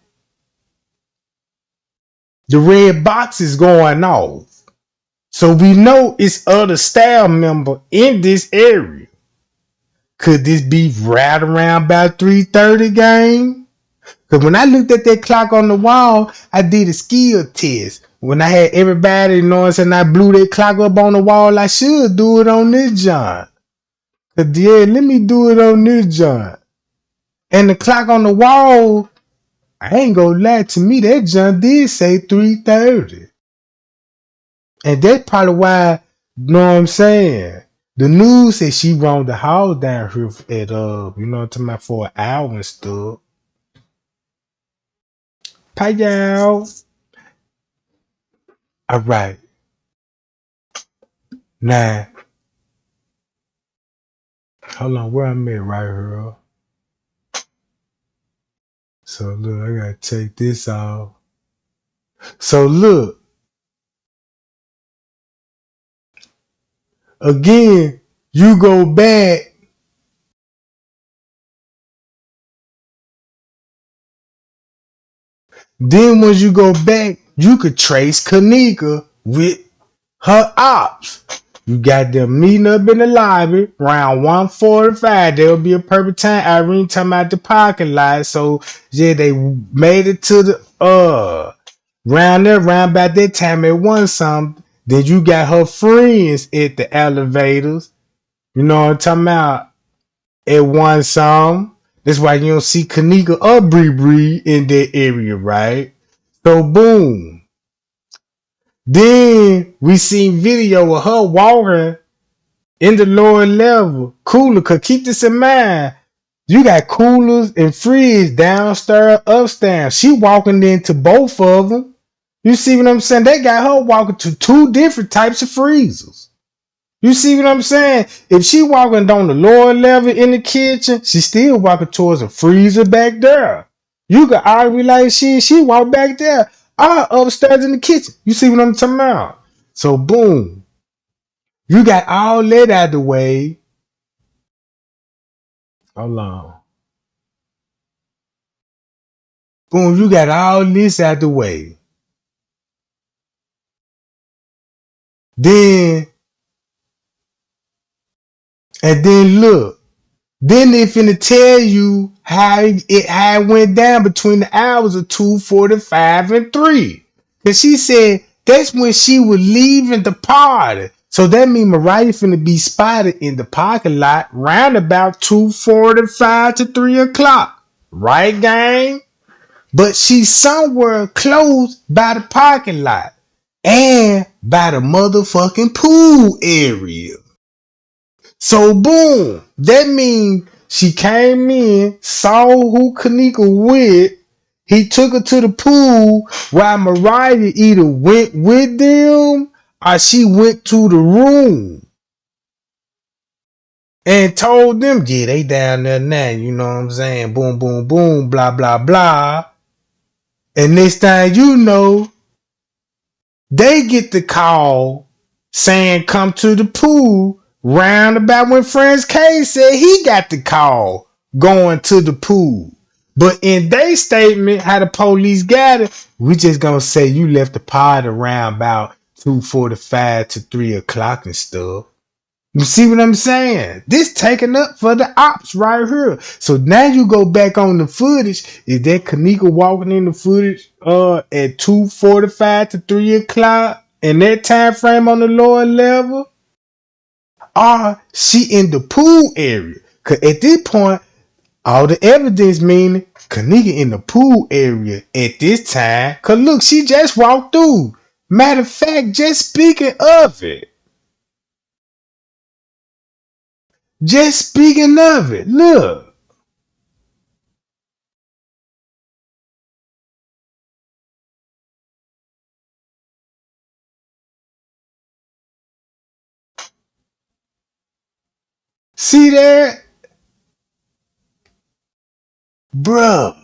the red box is going off. So we know it's other staff member in this area. Could this be right around about 3:30, gang? Because when I looked at that clock on the wall, I did a skill test. When I had everybody, I blew that clock up on the wall, I should do it on this joint. Cause yeah, let me do it on this joint. And the clock on the wall, I ain't gonna lie, to me, that joint did say 3:30. And that's probably why, you know what I'm saying? The news said she roamed the house down here at, for an hour and stuff. Y'all. All right. Now, hold on, where I'm at right here. So look, I gotta take this off. So look. Again, you go back. Then once you go back, you could trace Kenneka with her ops. You got them meeting up in the lobby around 1:45. There'll be a perfect time. Irene talking about the parking lot. So yeah, they made it to the round there, round about that time at one something. Then you got her friends at the elevators. You know what I'm talking about? At one some. That's why you don't see Kenneka or Bree in that area, right? So boom. Then we seen video of her walking in the lower level. Cooler, cause keep this in mind. You got coolers and fridge downstairs, upstairs. She walking into both of them. You see what I'm saying? They got her walking to two different types of freezers. You see what I'm saying? If she walking down the lower level in the kitchen, she still walking towards a freezer back there. You can argue like she walked back there. Upstairs in the kitchen. You see what I'm talking about? So boom. You got all that out of the way. Hold on. Boom, you got all this out the way. Then, and then look. Then they finna tell you how it went down between the hours of 2:45 and 3. Cause she said that's when she was leaving the party. So that means Mariah finna be spotted in the parking lot round about 2:45 to 3 o'clock. Right, gang? But she's somewhere close by the parking lot and by the motherfucking pool area. So boom, that means she came in, saw who Kenneka with. He took her to the pool while Mariah either went with them or she went to the room and told them, yeah, they down there now, you know what I'm saying? Boom, boom, boom, blah, blah, blah. And next time you know, they get the call saying come to the pool round about when Friends K said he got the call going to the pool. But in their statement, how the police got it, we just gonna say you left the party around about 2:45 to 3 o'clock and stuff. You see what I'm saying? This taking up for the ops right here. So now you go back on the footage. Is that Kenneka walking in the footage at 2:45 to 3 o'clock in that time frame on the lower level? Or she in the pool area? Cause at this point, all the evidence meaning Kenneka in the pool area at this time. Cause look, she just walked through. Matter of fact, just speaking of it. Just speaking of it, look. See that? Bruh.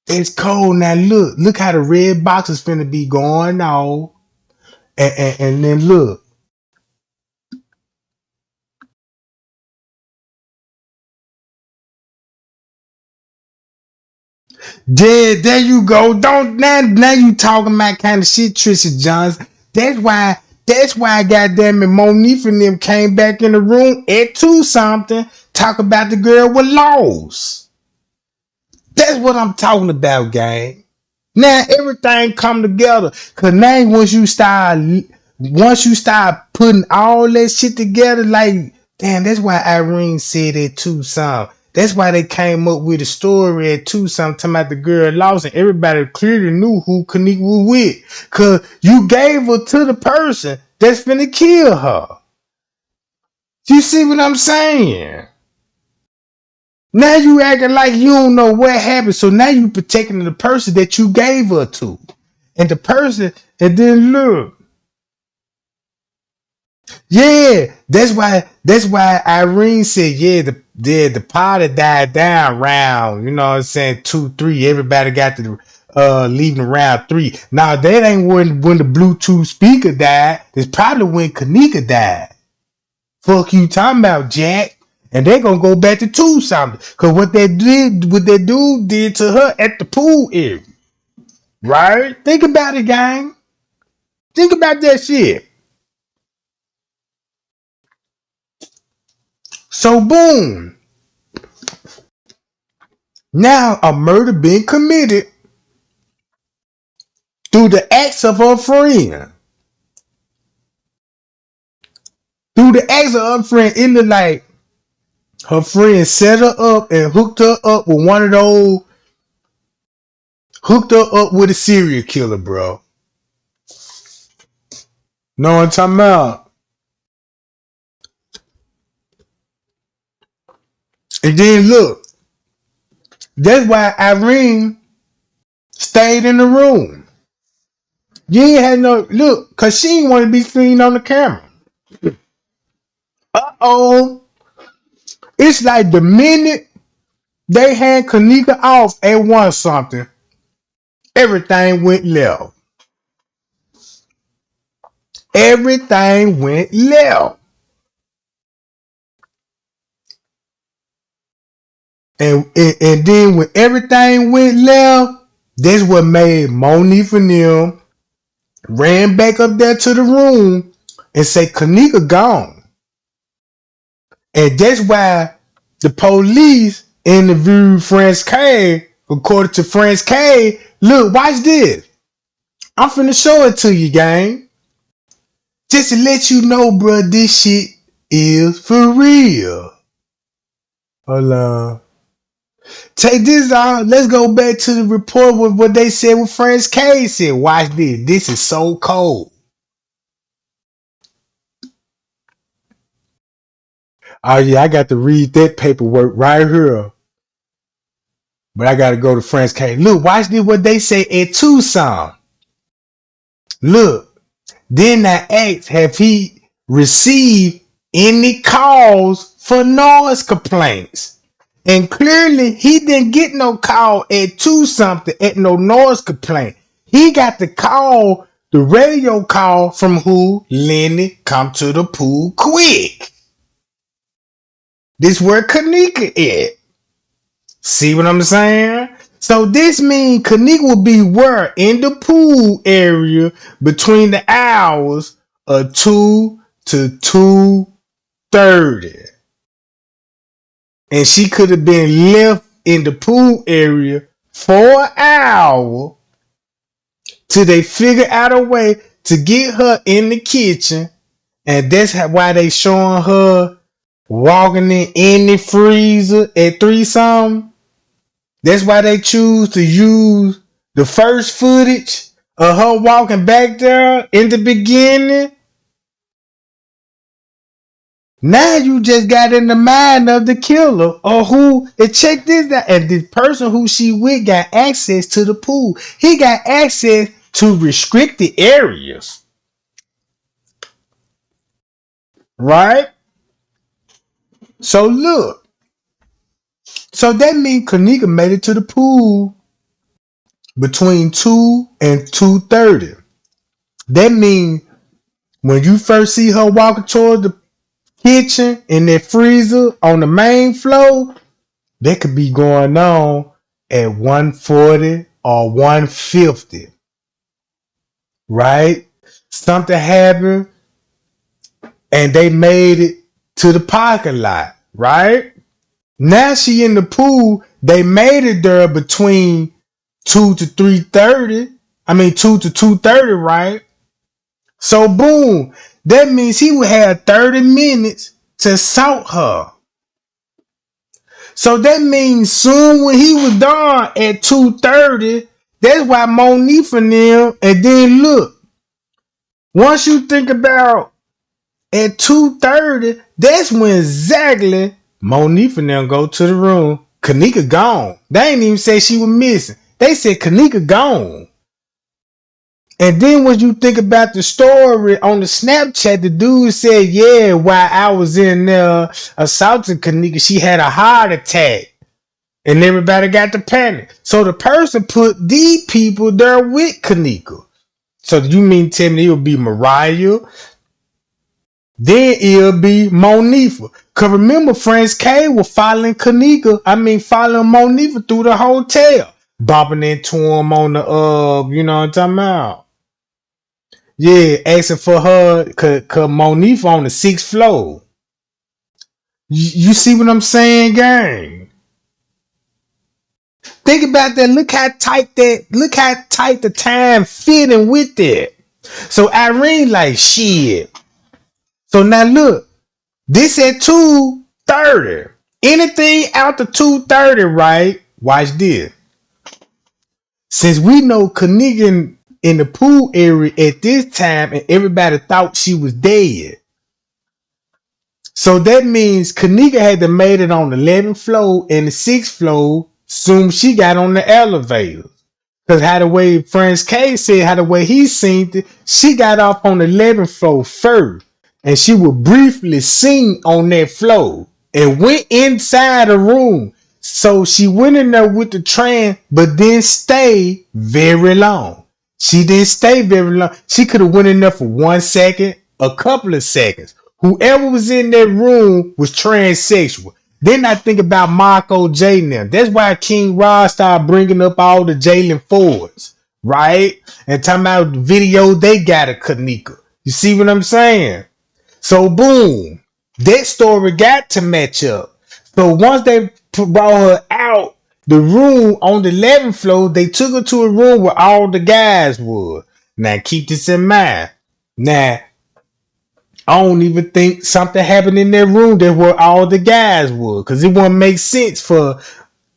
It's cold now. Look how the red box is finna be going on. And then look. There you go. Don't now you talking about kind of shit, Trisha Johns. That's why goddamn it, Monique and them came back in the room at 2 something. Talk about the girl with laws. That's what I'm talking about, gang. Now everything come together. Cause now once you start putting all that shit together, like damn, that's why Irene said at Tucson. That's why they came up with a story at Tucson talking about the girl lost, and everybody clearly knew who Kenneka was with. Cause you gave her to the person that's finna kill her. You see what I'm saying? Now you acting like you don't know what happened. So now you protecting the person that you gave her to. And the person, and then look. Yeah, that's why Irene said, yeah, the party died down round, you know what I'm saying, 2, 3. Everybody got to leaving around 3. Now that ain't when the Bluetooth speaker died. It's probably when Kenneka died. Fuck you talking about, Jack. And they're gonna go back to 2 something. Cause what that dude did to her at the pool area. Right? Think about it, gang. Think about that shit. So boom, now a murder being committed through the acts of her friend. Through the acts of her friend, it looked like her friend set her up and hooked her up with one of those, hooked her up with a serial killer, bro. Know what I'm talking about? And then look, that's why Irene stayed in the room. You ain't had no look, cause she didn't want to be seen on the camera. Uh-oh. It's like the minute they had Kenneka off and won something, everything went left. Everything went left. And then when everything went left, that's what made Monique and them ran back up there to the room and say Kenneka gone. And that's why the police interviewed France K. According to France K, look, watch this. I'm finna show it to you, gang. Just to let you know, bro, this shit is for real. Hold on. Take this out. Let's go back to the report with what they said with France K said. Watch this. This is so cold. Oh yeah, I got to read that paperwork right here. But I gotta go to France K. Look, watch this what they say at Tucson. Look, then I asked, have he received any calls for noise complaints? And clearly he didn't get no call at Tucson at no noise complaint. He got the call, the radio call from who? Lenny, come to the pool quick. This where Kenneka is. See what I'm saying? So this means Kenneka will be where? In the pool area between the hours of 2 to 2:30. And she could have been left in the pool area for an hour till they figure out a way to get her in the kitchen. And that's why they showing her walking in the freezer at 3 something. That's why they choose to use the first footage of her walking back there in the beginning. Now you just got in the mind of the killer or who, and check this out, and the person who she with got access to the pool. He got access to restricted areas. Right? So look. So that means Kenneka made it to the pool between 2 and 2:30. That means when you first see her walking toward the kitchen in that freezer on the main floor, that could be going on at 1:40 or 1:50. Right? Something happened and they made it to the parking lot. Right? Now she in the pool. They made it there between 2 to 3:30. I mean 2 to 2:30, right? So boom, that means he would have 30 minutes to assault her. So that means soon when he was done at 2:30, that's why Monique and them, and then look, once you think about at 2:30, that's when exactly Monique and them go to the room. Kenneka gone. They ain't even say she was missing. They said Kenneka gone. And then when you think about the story on the Snapchat, the dude said, yeah, while I was in there assaulting Kenneka, she had a heart attack. And everybody got to panic. So the person put these people there with Kenneka. So you mean tell me it would be Mariah? Then it'll be Monique. Cause remember, France K was following following Monique through the hotel. Bumping into him on the you know what I'm talking about? Yeah, asking for her, cause Monique on the 6th floor. You see what I'm saying, gang? Think about that. Look how tight the time fitting with that. So Irene like shit. So now look, this at 2:30. Anything after 2:30, right? Watch this. Since we know Kenneka in the pool area at this time and everybody thought she was dead. So that means Kenneka had to made it on the 11th floor and the 6th floor soon she got on the elevator. Because how the way Franz K said, how the way he seen it, she got off on the 11th floor first. And she would briefly sing on that floor and went inside the room. So she went in there with the train, but didn't stay very long. She didn't stay very long. She could have went in there for 1 second, a couple of seconds. Whoever was in that room was transsexual. Then I think about Marco J now. That's why King Rod started bringing up all the Jalen Fords, right? And talking about the video they got of Kenneka. You see what I'm saying? So boom, that story got to match up. So once they brought her out the room on the 11th floor, they took her to a room where all the guys were. Now keep this in mind. Now, I don't even think something happened in that room that where all the guys were. Because it wouldn't make sense for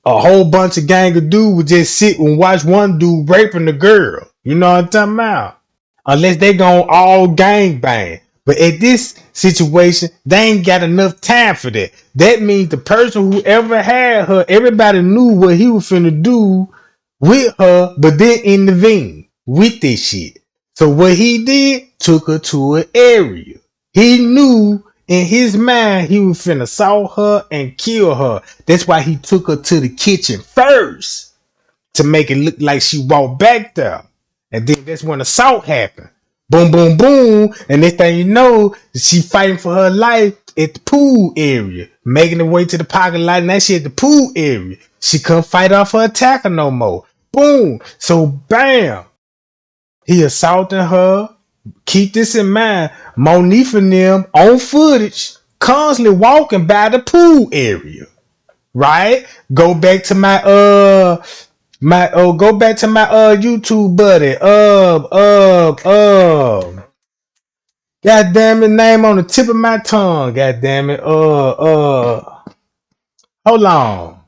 a whole bunch of gang of dudes would just sit and watch one dude raping the girl. You know what I'm talking about? Unless they gon' all gang bang. But at this situation, they ain't got enough time for that. That means the person who ever had her, everybody knew what he was finna do with her, but then intervene with this shit. So what he did, took her to an area. He knew in his mind he was finna assault her and kill her. That's why he took her to the kitchen first to make it look like she walked back there. And then that's when assault happened. Boom, boom, boom. And next thing you know, she fighting for her life at the pool area. Making her way to the parking lot. And that shit at the pool area. She couldn't fight off her attacker no more. Boom. So bam. He assaulting her. Keep this in mind. Monique and them on footage constantly walking by the pool area. Right? Go back to my YouTube buddy. God damn it, name on the tip of my tongue. God damn it. Hold on.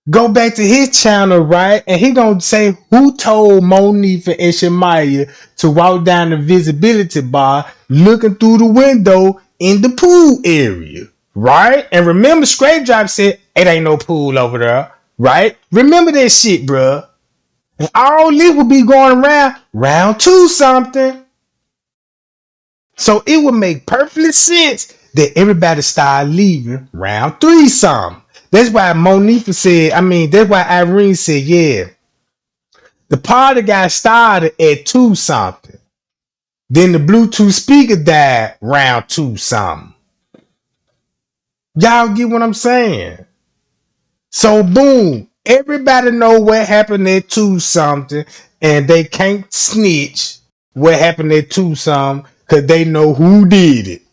Go back to his channel, right? And he gonna say who told Monifa and Shemaya to walk down the visibility bar looking through the window in the pool area, right? And remember, Scrape Drop said it ain't no pool over there, right? Remember that shit, bruh. And all this will be going around round 2 something. So it would make perfect sense that everybody started leaving round 3 something. That's why Monifa said, that's why Irene said, yeah, the party got started at 2 something. Then the Bluetooth speaker died round 2 something. Y'all get what I'm saying? So boom, everybody know what happened at 2 something, and they can't snitch what happened at 2 something because they know who did it.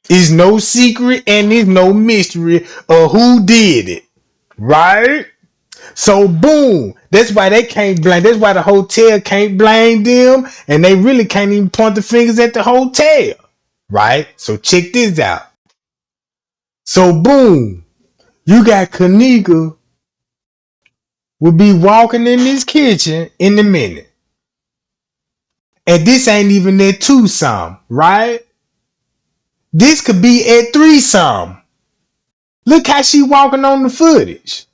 It's no secret and there's no mystery of who did it. Right? So boom. That's why they can't blame. That's why the hotel can't blame them. And they really can't even point the fingers at the hotel. Right? So check this out. So boom. You got Kenneka will be walking in this kitchen in a minute. And this ain't even at 2 something. Right? This could be at 3 something. Look how she walking on the footage.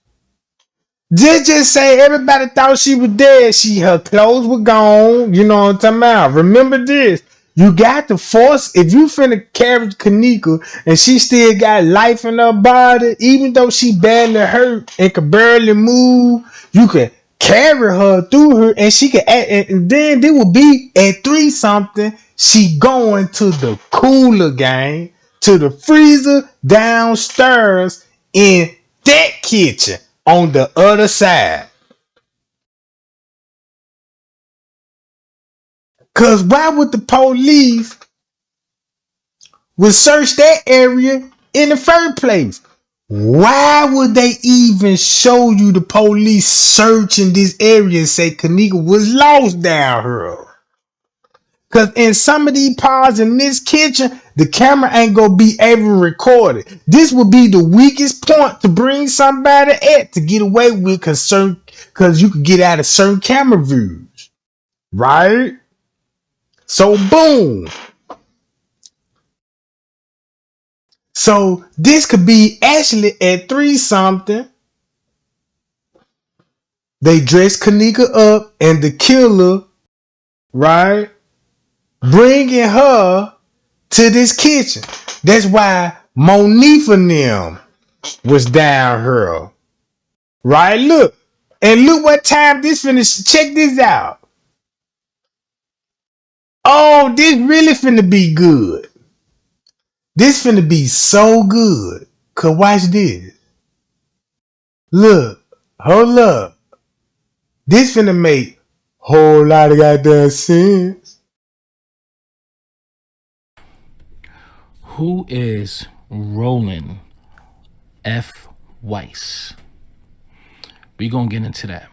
Just say everybody thought she was dead. Her clothes were gone. You know what I'm talking about. Remember this. You got to force, if you finna carry Kenneka and she still got life in her body, even though she badly hurt and could barely move, you can carry her through her and she can act, and then there will be at 3 something, she going to the cooler game, to the freezer downstairs in that kitchen on the other side. Cause why would the police would search that area in the first place? Why would they even show you the police searching this area and say Kenneka was lost down here? Because in some of these parts in this kitchen, the camera ain't going to be able to record it. This would be the weakest point to bring somebody at to get away with because you could get out of certain camera views. Right? So, boom. So, this could be actually at 3-something. They dress Kenneka up and the killer, right? Bringing her to this kitchen. That's why Monifa and them was down here. Right? Look. And look what time this finished. Check this out. Oh, this really finna be good. This finna be so good. Cause watch this. Look. Hold up. This finna make whole lot of goddamn sense. Who is Roland F. Weiss? We gonna get into that.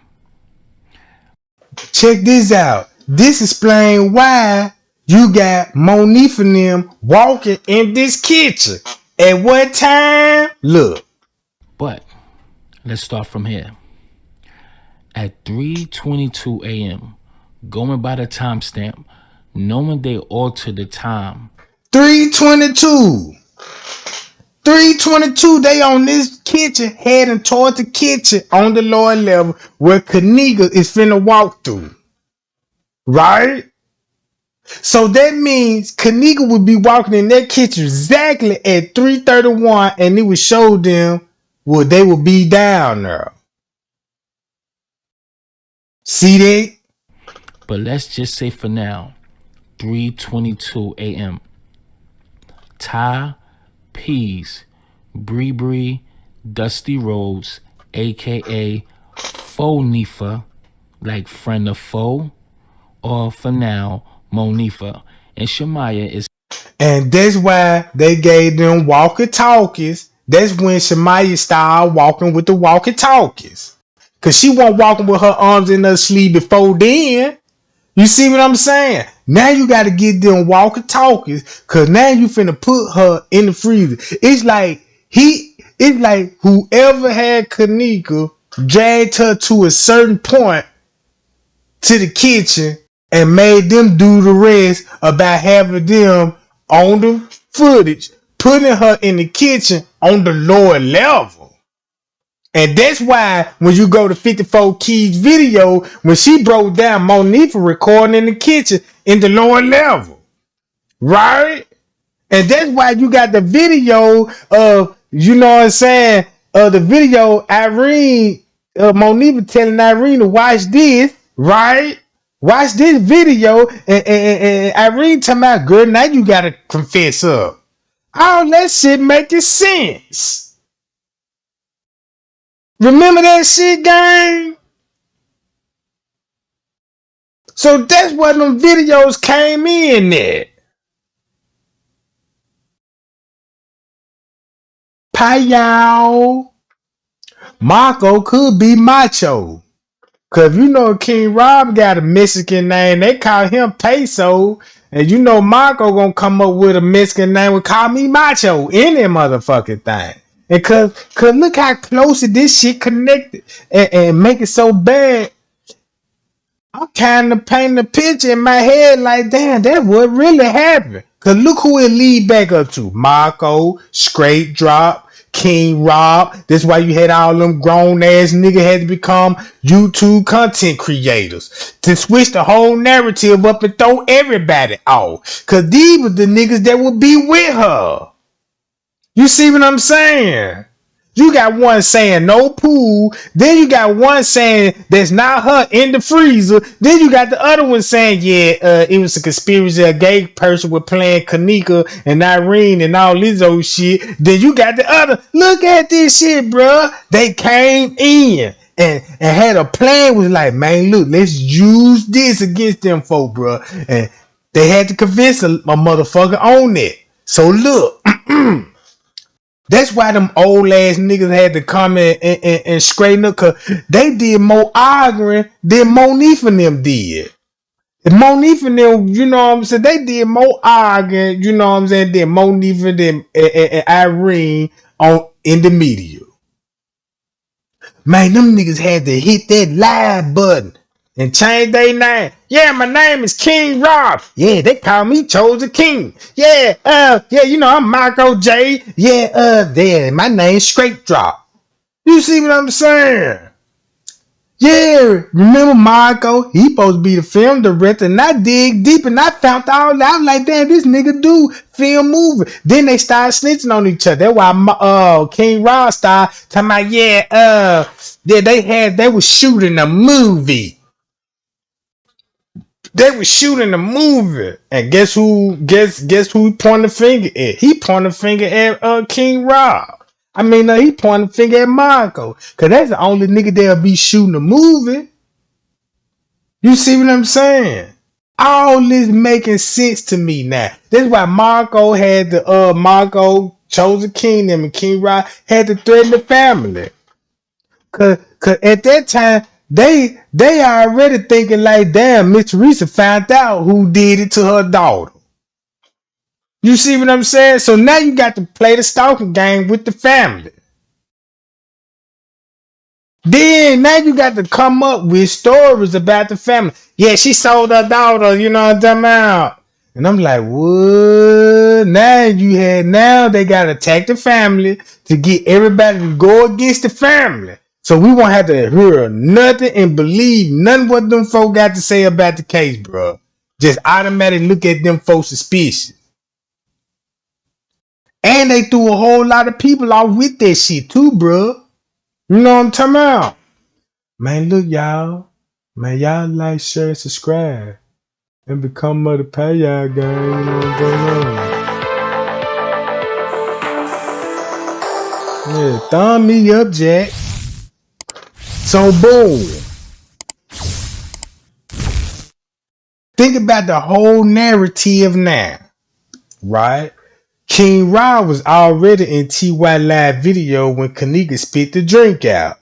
Check this out. This explains why you got Monifa and them walking in this kitchen. At what time? Look. But let's start from here. At 3:22 a.m., going by the timestamp, knowing they altered the time. 3:22. 3:22, they on this kitchen, heading toward the kitchen on the lower level where Kenneka is finna walk through. Right? So that means Kenneka would be walking in that kitchen exactly at 3:31 and it would show them where they would be down there. See that? But let's just say for now, 3:22 a.m. Ty Pease, Bree, Dusty Rhodes, aka Fonifa, like friend of foe, or for now, Monifa, and Shamaya is. And that's why they gave them walkie-talkies. That's when Shamaya started walking with the walkie-talkies. Because she wasn't walking with her arms in her sleeve before then. You see what I'm saying? Now you got to get them walkie-talkies because now you finna put her in the freezer. It's like whoever had Kenneka dragged her to a certain point to the kitchen and made them do the rest about having them on the footage, putting her in the kitchen on the lower level. And that's why when you go to 54 Keys video, when she broke down Monifa recording in the kitchen in the lower level. Right? And that's why you got the video of, you know what I'm saying, the video Irene, Monifa telling Irene to watch this, right? Watch this video and Irene talking about, girl, now you gotta confess up. All that shit making sense. Remember that shit, gang? So that's where them videos came in at. Payao. Marco could be Macho. Cause you know King Rob got a Mexican name. They call him Peso. And you know Marco gonna come up with a Mexican name and call me Macho. Any motherfucking thing. And cause look how close this shit connected and make it so bad. I'm kind of painting a picture in my head like, damn, that what really happened. Cause look who it lead back up to. Marco, Straight Drop, King Rob. That's why you had all them grown ass niggas had to become YouTube content creators. To switch the whole narrative up and throw everybody off. Cause these were the niggas that would be with her. You see what I'm saying? You got one saying no pool. Then you got one saying that's not her in the freezer. Then you got the other one saying, yeah, it was a conspiracy. A gay person was playing Kenneka and Irene and all this old shit. Then you got the other. Look at this shit, bruh. They came in and had a plan. Was like, man, look, let's use this against them folk, bruh. And they had to convince a motherfucker on it. So look. That's why them old ass niggas had to come and straighten up, cause they did more arguing than Monique and them did. And Monique and them, you know what I'm saying, they did more arguing, you know what I'm saying, than Monique and them and Irene in the media. Man, them niggas had to hit that live button and change their name. Yeah, my name is King Rob. Yeah, they call me Chosen King. Yeah, you know, I'm Michael J. Yeah, my name's Straight Drop. You see what I'm saying? Yeah, remember Marco? He supposed to be the film director, and I dig deep and I found all that. I was like, damn, this nigga do film movie. Then they started snitching on each other. That's why King Ross started talking about, they was shooting a movie. They was shooting a movie. And guess who he pointed the finger at? He pointed the finger at King Rob. He pointed the finger at Marco. Cause that's the only nigga that'll be shooting a movie. You see what I'm saying? All this making sense to me now. That's why Marco had the Marco Chosen King and King Rob had to threaten the family. Cause at that time they already thinking like, damn, Miss Teresa found out who did it to her daughter. You see what I'm saying? So now you got to play the stalking game with the family. Then now you got to come up with stories about the family. Yeah, she sold her daughter, you know what I'm talking about? And I'm like, what? Now they gotta attack the family to get everybody to go against the family. So we won't have to hear nothing and believe nothing what them folk got to say about the case, bro. Just automatically look at them folks suspicious. And they threw a whole lot of people off with that shit too, bro. You know what I'm talking about? Man, look, y'all. Man, y'all like, share, and subscribe. And become Mother Pay y'all, guys. You know what's going on? Yeah, thumb me up, Jack. So, boom. Think about the whole narrative now. Right? King Rob was already in TY live video when Kenneka spit the drink out.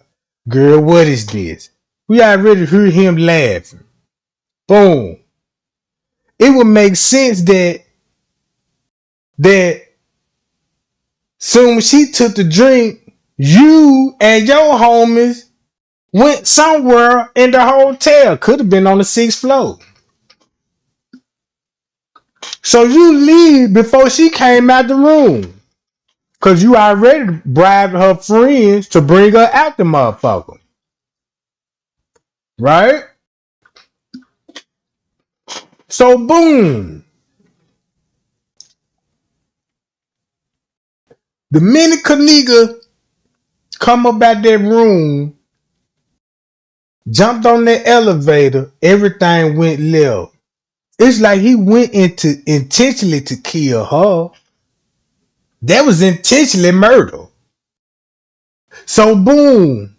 Girl, what is this? We already heard him laughing. Boom. It would make sense that soon as she took the drink, you and your homies went somewhere in the hotel. Could have been on the 6th floor. So you leave before she came out the room. Because you already bribed her friends to bring her out the motherfucker. Right? So boom. The minute Kenneka come up out that room, jumped on that elevator, everything went left. It's like he went into intentionally to kill her. That was intentionally murder. So boom.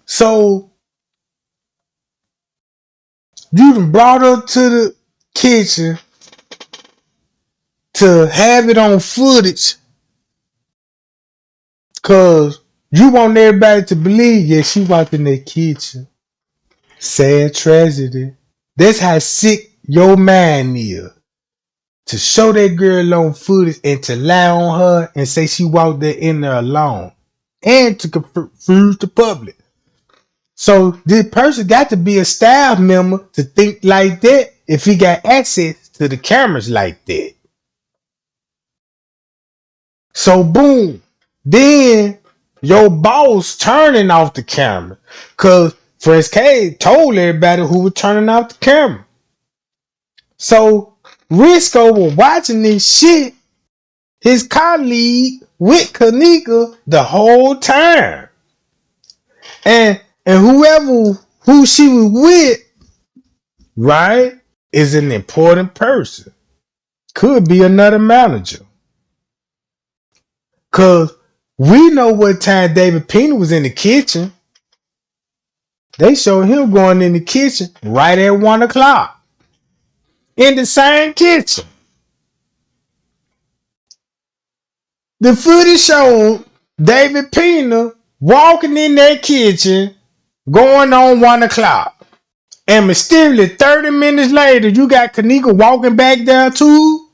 So you done brought her to the kitchen to have it on footage because you want everybody to believe, yeah, she walked in that kitchen. Sad tragedy. That's how sick your mind is. To show that girl on footage and to lie on her and say she walked there in there alone. And to confuse the public. So this person got to be a staff member to think like that if he got access to the cameras like that. So boom. Then your boss turning off the camera. Cause Fresh K told everybody who was turning off the camera. So Risco was watching this shit, his colleague with Kenneka the whole time. And who she was with, right, is an important person. Could be another manager. Cause we know what time David Pena was in the kitchen. They showed him going in the kitchen right at 1 o'clock. In the same kitchen. The footage showed David Pena walking in that kitchen going on 1 o'clock. And mysteriously 30 minutes later, you got Kenneka walking back there too.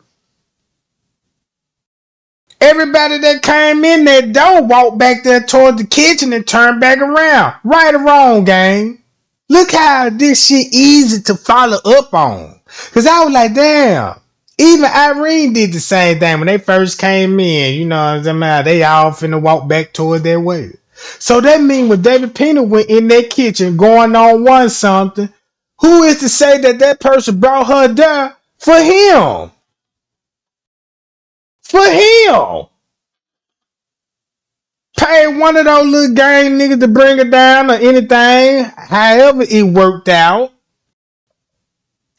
Everybody that came in that door walked back there toward the kitchen and turned back around. Right or wrong, gang? Look how this shit easy to follow up on. Cause I was like, damn. Even Irene did the same thing when they first came in. You know what I'm saying? They all finna walk back toward their way. So that means when David Pena went in that kitchen going on one something, who is to say that that person brought her there for him? For him. Paid one of those little gang niggas to bring her down or anything. However it worked out.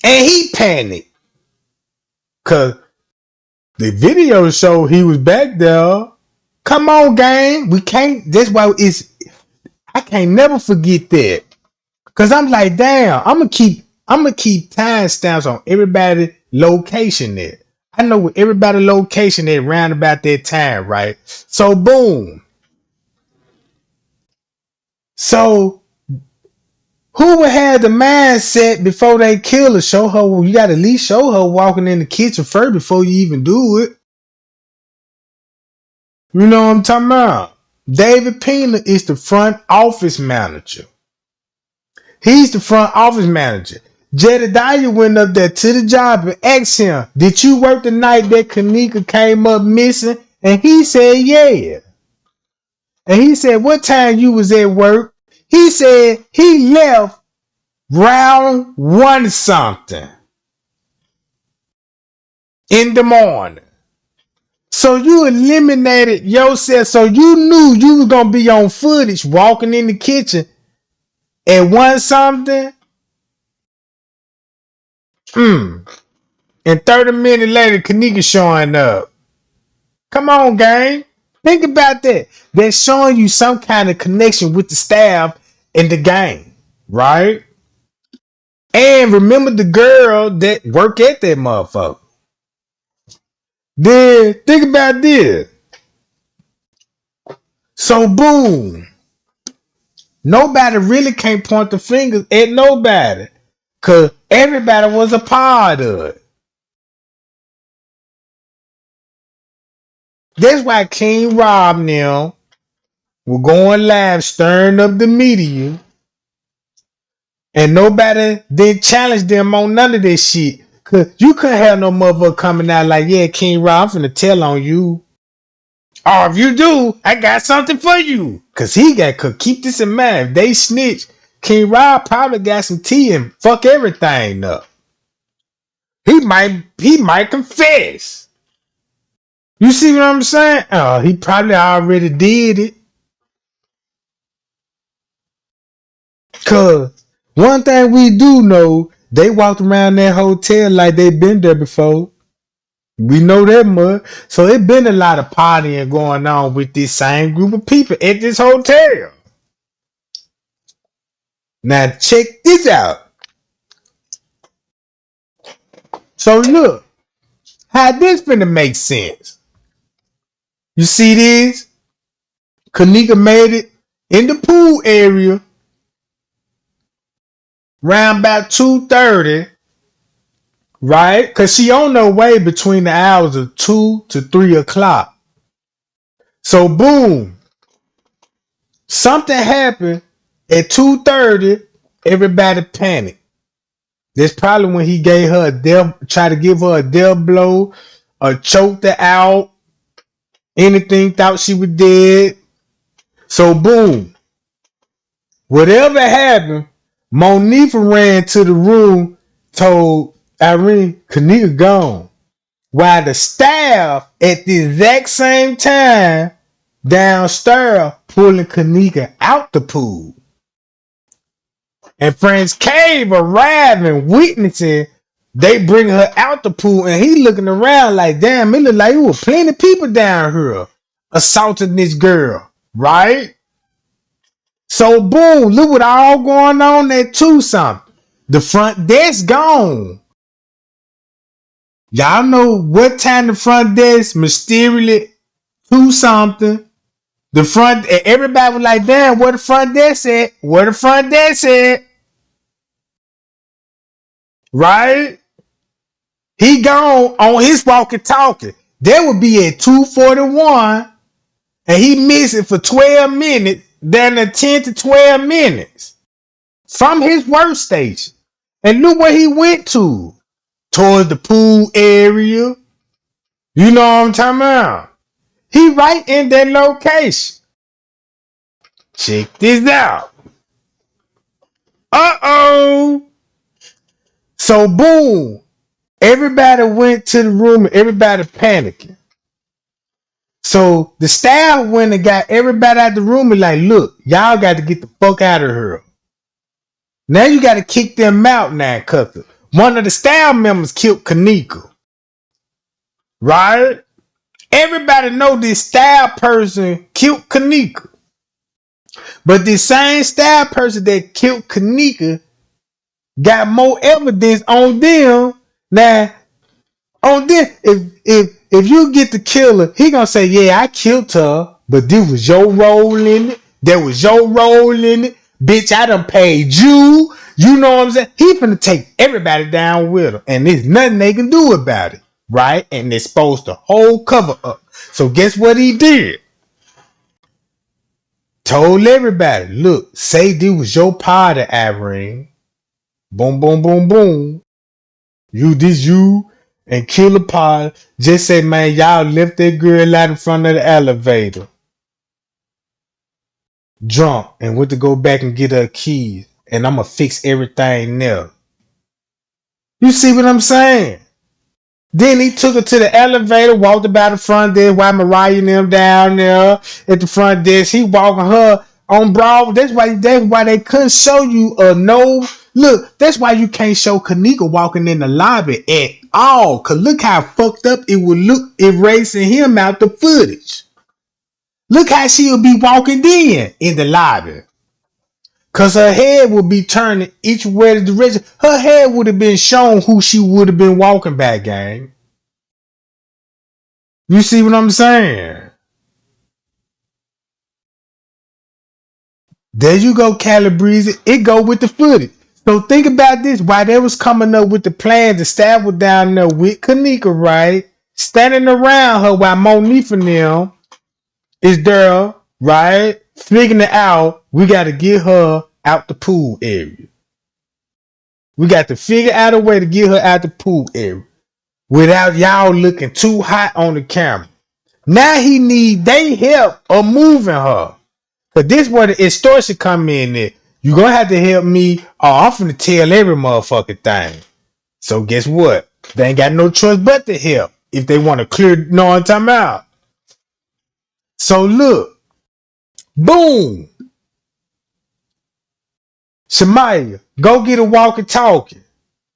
And he panicked. Cause the video showed he was back there. Come on, gang. We can't. That's why I can't never forget that. Cause I'm like, damn. I'm gonna keep timestamps on everybody's location there. I know where everybody's location at round about that time, right? So boom. So who would have the mindset before they kill her? Show her. You gotta at least show her walking in the kitchen first before you even do it. You know what I'm talking about? David Pena is the front office manager. He's the front office manager. Jedediah went up there to the job and asked him, did you work the night that Kenneka came up missing? And he said, yeah. And he said, what time you was at work? He said he left round 1 something in the morning. So you eliminated yourself. So you knew you was going to be on footage walking in the kitchen at 1 something. And 30 minutes later, Kenneka showing up. Come on, gang. Think about that. They're showing you some kind of connection with the staff and the gang, right? And remember the girl that worked at that motherfucker. Then think about this. So boom. Nobody really can't point the fingers at nobody. Cause everybody was a part of it. That's why King Rob now were going live stirring up the media. And nobody did challenge them on none of this shit. Cause you couldn't have no motherfucker coming out like, yeah, King Rob, I'm finna tell on you. Or if you do, I got something for you. Cause could keep this in mind. If they snitch, King Rob probably got some tea and fuck everything up. He might confess. You see what I'm saying? Oh, he probably already did it. Cause one thing we do know, they walked around that hotel like they been there before. We know that much. So it been a lot of partying going on with this same group of people at this hotel. Now check this out. So look, how this finna make sense? You see this? Kenneka made it in the pool area round about 2:30, right? Because she on her way between the hours of 2 to 3 o'clock. So boom, something happened at 2:30. Everybody panicked. That's probably when he gave her tried to give her a death blow or choked her out. Anything, thought she was dead. So boom, whatever happened, Monifa ran to the room, told Irene, Kenneka gone. While the staff at the exact same time downstairs pulling Kenneka out the pool. And Friends Cave arriving, witnessing, they bring her out the pool, and he looking around like, damn, it look like there were plenty of people down here assaulting this girl, right? So boom, look what all going on at Tucson. The front desk gone. Y'all know what time the front desk mysteriously 2 something. The front, everybody was like, damn, where the front desk at? Where the front desk at? Right? He gone on his walkie talkie. That would be at 2:41, and he missed it for 12 minutes, then the 10 to 12 minutes from his workstation. And look where he went to. Towards the pool area. You know what I'm talking about? He right in that location. Check this out. Uh-oh. So boom. Everybody went to the room and everybody panicking. So the staff went and got everybody out the room and like, look, y'all got to get the fuck out of here. Now you got to kick them out now, cuz one of the staff members killed Kenneka. Right? Everybody know this staff person killed Kenneka. But this same staff person that killed Kenneka got more evidence on them. Now, on them, if you get the killer, he gonna say, yeah, I killed her, but this was your role in it. There was your role in it. Bitch, I done paid you. You know what I'm saying? He finna take everybody down with him. And there's nothing they can do about it. Right? And they're supposed to hold cover up. So guess what he did? Told everybody, look, say this was your party, Irene. Boom, boom, boom, boom. You and kill a party. Just say, man, y'all left that girl out in front of the elevator. Drunk and went to go back and get her keys. And I'm going to fix everything there. You see what I'm saying? Then he took her to the elevator, walked about the front desk while Mariah and them down there at the front desk. He walking her on Broadway. That's why they couldn't show you no. Look, that's why you can't show Kenneka walking in the lobby at all. Cause look how fucked up it would look erasing him out the footage. Look how she'll be walking in the lobby. Cause her head would be turning each way the direction. Her head would have been shown who she would have been walking back, gang. You see what I'm saying? There you go, Calabrese. It go with the footage. So think about this. While they was coming up with the plan, the staff was down there with Kenneka, right? Standing around her while Monique and them is there, right? Figuring it out. We got to get her out the pool area. We got to figure out a way to get her out the pool area without y'all looking too hot on the camera. Now he need they help of moving her. Cause this where the extortion come in there. You gonna have to help me or I'm finna tell every motherfucking thing. So guess what? They ain't got no choice but to help if they want to clear no one time out. So look. Boom. Shemaya, go get a walkie-talkie.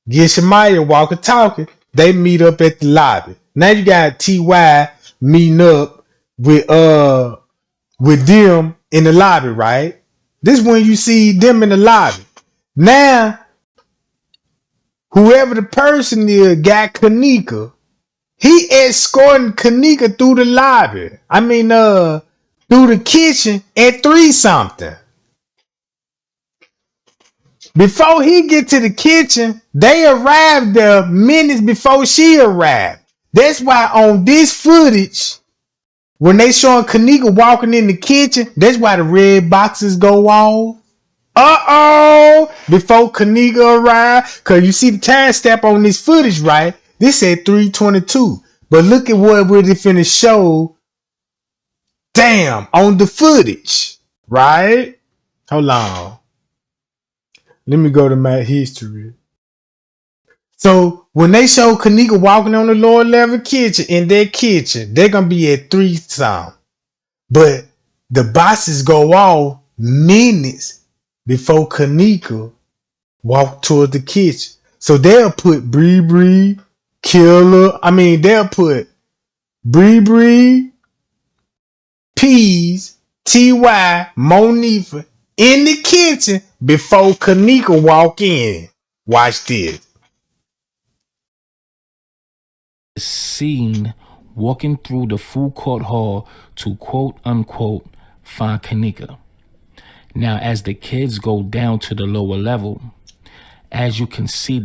Get Shemaya a walkie-talkie. They meet up at the lobby. Now you got T.Y. meeting up with them in the lobby, right? This when you see them in the lobby. Now, whoever the person is got Kenneka. He escorting Kenneka through the lobby. Through the kitchen at 3 something. Before he get to the kitchen, they arrived there minutes before she arrived. That's why on this footage, when they showing Kenneka walking in the kitchen, that's why the red boxes go off. Uh-oh! Before Kenneka arrived, because you see the time stamp on this footage, right? This said 3:22. But look at what we're finna show. Damn, on the footage, right? Hold on. Let me go to my history. So when they show Kenneka walking on the lower level kitchen, in their kitchen, they're gonna be at 3 something. But the boxes go off minutes before Kenneka walked toward the kitchen. So they'll put Bree, Killer. They'll put Bree, Peas, T.Y., Monifa in the kitchen before Kenneka walk in. Watch this. Scene walking through the food court hall to quote unquote find Kenneka. Now, as the kids go down to the lower level, as you can see,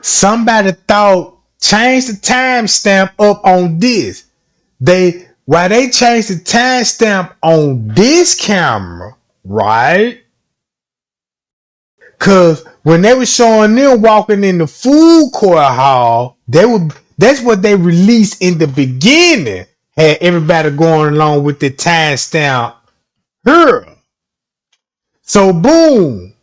somebody thought change the timestamp up on this. Why they changed the timestamp on this camera, right? Cause when they were showing them walking in the food court hall, that's what they released in the beginning. Had everybody going along with the timestamp here. So boom.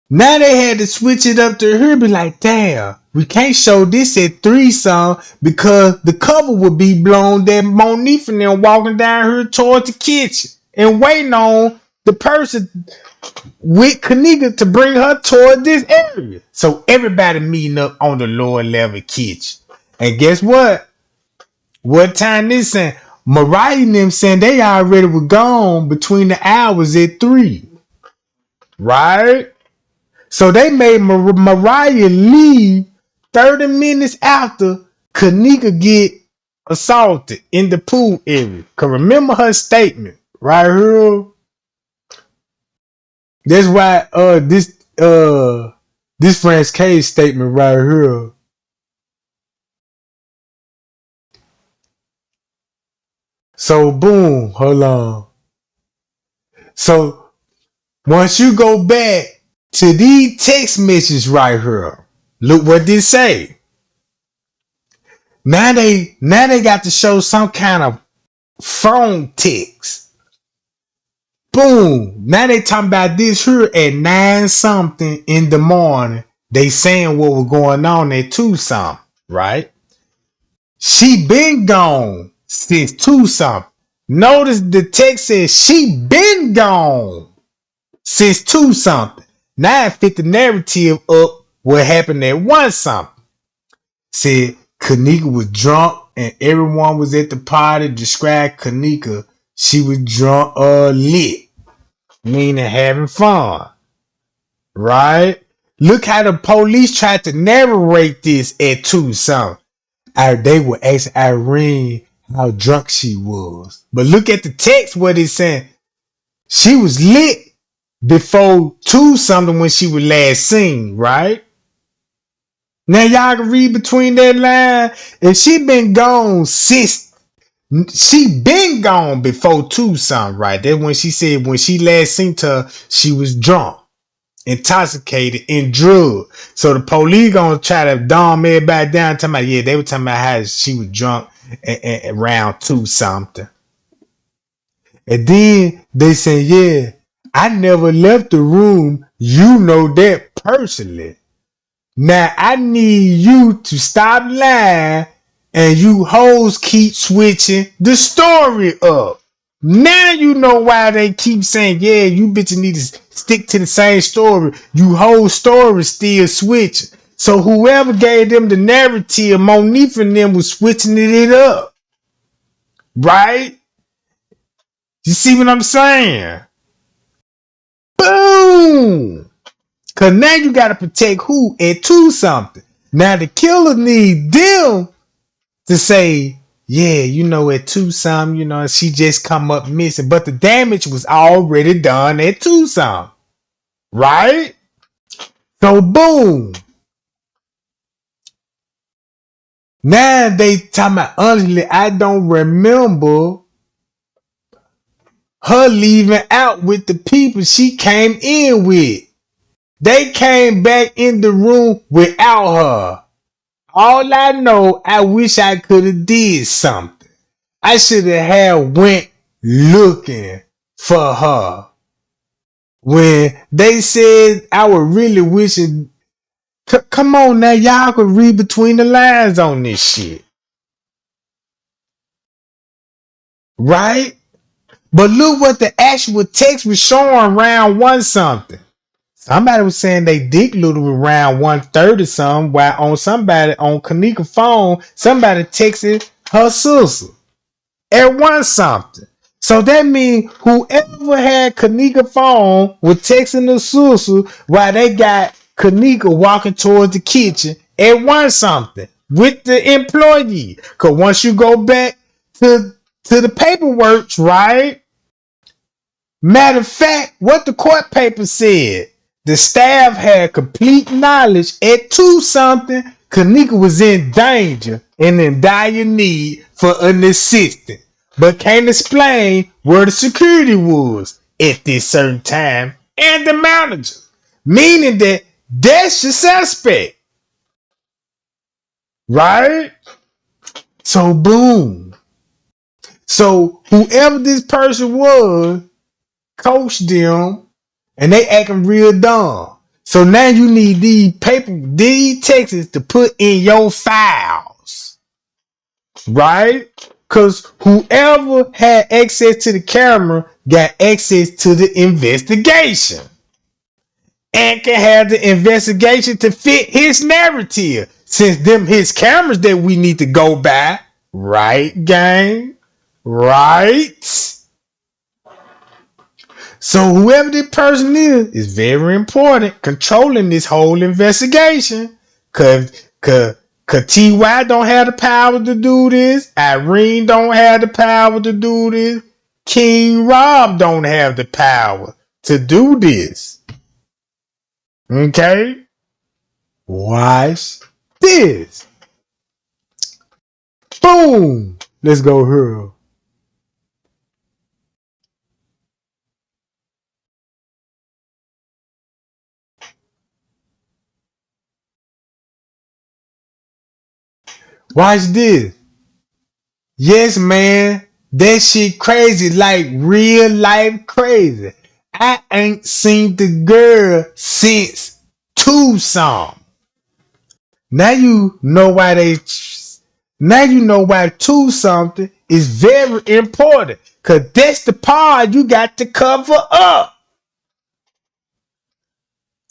Now they had to switch it up to here, be like, damn, we can't show this at 3 some because the cover would be blown that Monique and them walking down here toward the kitchen and waiting on the person with Kenneka to bring her toward this area. So everybody meeting up on the lower level kitchen. And guess what? What time this saying? Mariah and them saying they already were gone between the hours at 3. Right? So they made Mariah leave 30 minutes after Kenneka get assaulted in the pool area. Cause remember her statement right here. That's why this French K statement right here. So boom, hold on. So once you go back to these text messages right here, look what they say. Now they got to show some kind of phone text. Boom. Now they talking about this here at 9 something in the morning. They saying what was going on at Tucson, right? She been gone since Tucson. Notice the text says she been gone since 2 something. Now it fit the narrative up what happened at 1 something. Said Kenneka was drunk and everyone was at the party. Described Kenneka. She was drunk lit. Meaning having fun. Right? Look how the police tried to narrate this at 2 something. They were asking Irene how drunk she was. But look at the text what it's saying. She was lit before 2 something when she was last seen, right? Now y'all can read between that line. And she been gone since she been gone before 2 something, right? That's when she said when she last seen her, she was drunk, intoxicated, and drugged. So the police gonna try to dumb everybody down, talking about, yeah, they were talking about how she was drunk around 2 something. And then they say, yeah, I never left the room. You know that personally. Now I need you to stop lying and you hoes keep switching the story up. Now you know why they keep saying, yeah, you bitches need to stick to the same story. You whole story still switching. So whoever gave them the narrative, Monique and them was switching it up. Right? You see what I'm saying? Boom! Cause now you gotta protect who at 2 something. Now the killer need them to say, yeah, you know, at 2 something, you know, she just come up missing. But the damage was already done at 2 something. Right? So boom. Now they talking about, honestly, I don't remember her leaving out with the people she came in with. They came back in the room without her. All I know, I wish I could have did something. I should have went looking for her. When they said I was really wishing, come on now, y'all could read between the lines on this shit. Right? But look what the actual text was showing around 1 something. Somebody was saying they dick little around 1:30 something, while on somebody on Kenneka phone, somebody texted her sister at 1 something. So that means whoever had Kenneka phone was texting the sister while they got Kenneka walking towards the kitchen at one something with the employee. Cause once you go back to the paperwork, right? Matter of fact, what the court paper said, the staff had complete knowledge at 2 something. Kenneka was in danger and in dire need for an assistant, but can't explain where the security was at this certain time and the manager, meaning that that's your suspect, right? So boom. So whoever this person was coached them and they acting real dumb. So now you need these texts to put in your files, right? Because whoever had access to the camera got access to the investigation and can have the investigation to fit his narrative. Since them his cameras that we need to go by, right, gang? Right? So whoever this person is very important controlling this whole investigation. Cause TY don't have the power to do this. Irene don't have the power to do this. King Rob don't have the power to do this. Okay? Watch this. Boom. Let's go here. Watch this. Yes, man. That shit crazy, like real life crazy. I ain't seen the girl since Tucson. Now you know why now you know why 2 something is very important. Cause that's the part you got to cover up.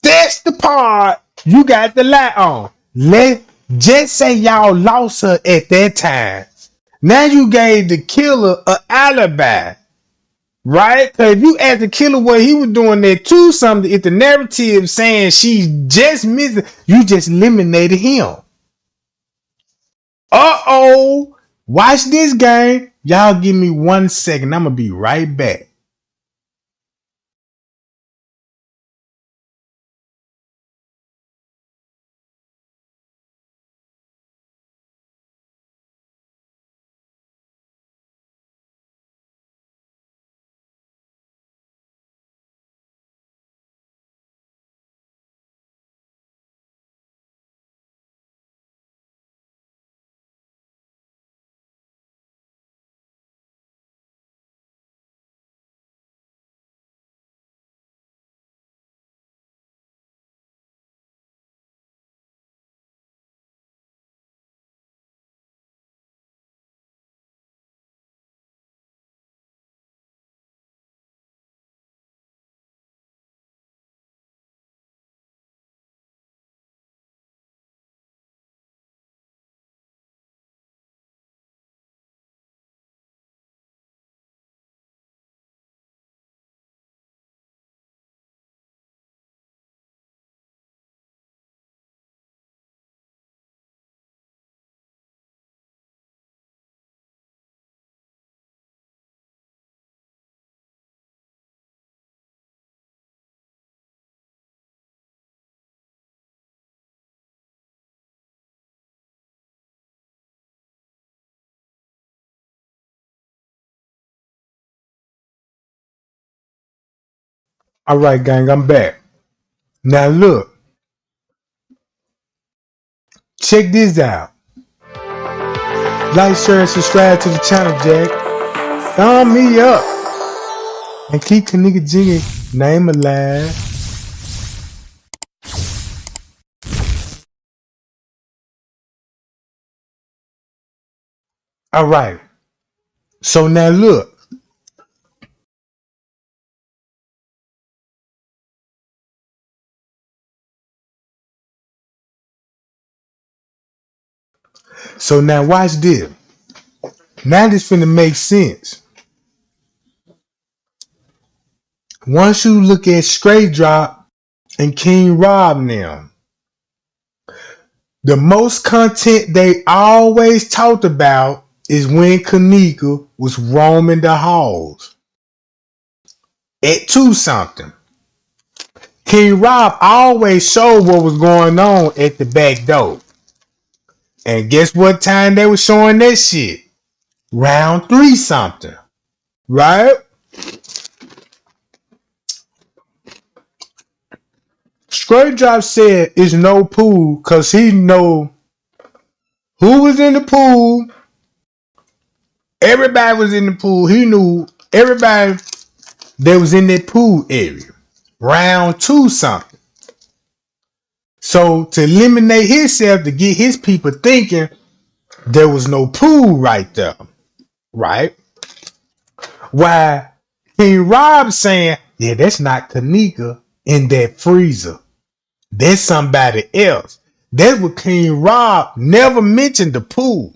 That's the part you got to lie on. Let just say y'all lost her at that time. Now you gave the killer an alibi, right? Because if you ask the killer what he was doing there too, something, if the narrative saying she's just missing, you just eliminated him. Uh-oh. Watch this game. Y'all give me 1 second. I'm going to be right back. All right, gang, I'm back. Now look, check this out. Like, share, and subscribe to the channel, Jack. Thumb me up. And keep Kenneka Jenkins' name alive. All right. So now look. So now watch this. Now this finna make sense. Once you look at Straight Drop and King Rob now, The most content they always talked about is when Kenneka was roaming the halls at 2 something. King Rob always showed what was going on at the back door. And guess what time they were showing that shit? Round 3 something. Right? Straight Drop said it's no pool because he know who was in the pool. Everybody was in the pool. He knew everybody that was in that pool area. Round 2 something. So to eliminate himself, to get his people thinking there was no pool right there. Right? Why King Rob saying, yeah, that's not Kenneka in that freezer. That's somebody else. That's what King Rob never mentioned the pool.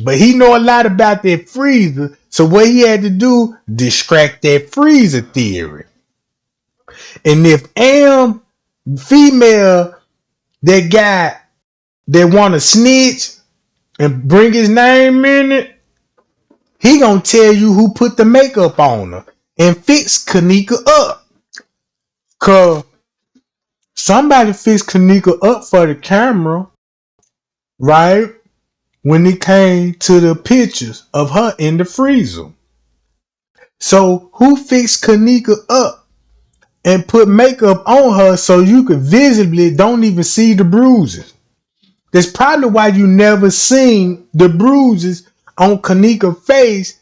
But he know a lot about that freezer. So what he had to do, distract that freezer theory. And if female, that guy that want to snitch and bring his name in it, he gonna tell you who put the makeup on her and fix Kenneka up. Cause somebody fixed Kenneka up for the camera, right? When it came to the pictures of her in the freezer. So who fixed Kenneka up and put makeup on her so you could visibly don't even see the bruises? That's probably why you never seen the bruises on Kenneka's face.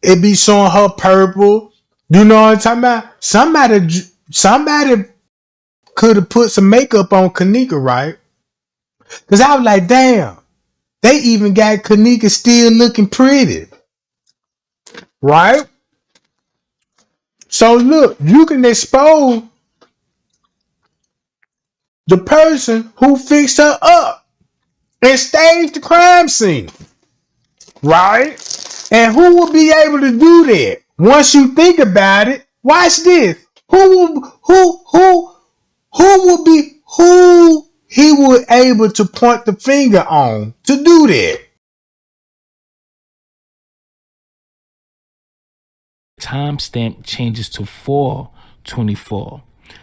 It be showing her purple. You know what I'm talking about? Somebody could have put some makeup on Kenneka, right? Because I was like, damn, they even got Kenneka still looking pretty. Right? So look, you can expose the person who fixed her up and staged the crime scene. Right? And who will be able to do that? Once you think about it, watch this. Who he was able to point the finger on to do that? Timestamp changes to 4/24.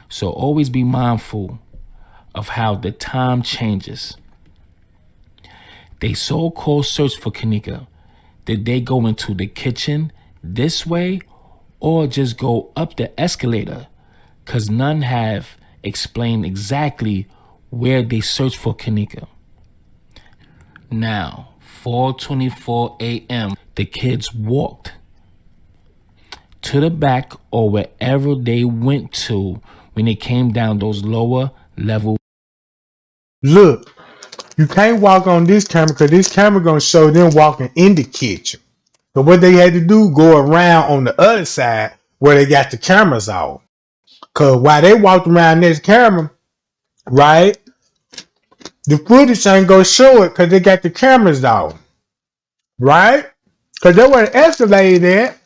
So always be mindful of how the time changes. They so-called search for Kenneka. Did they go into the kitchen this way or just go up the escalator? Because none have explained exactly where they searched for Kenneka. Now, 4:24 a.m., the kids walked to the back or wherever they went to when they came down those lower level. Look, you can't walk on this camera because this camera gonna show them walking in the kitchen. So what they had to do, go around on the other side where they got the cameras off. Cause while they walked around this camera, right, the footage ain't gonna show it because they got the cameras off. Right? Because they were escalated at.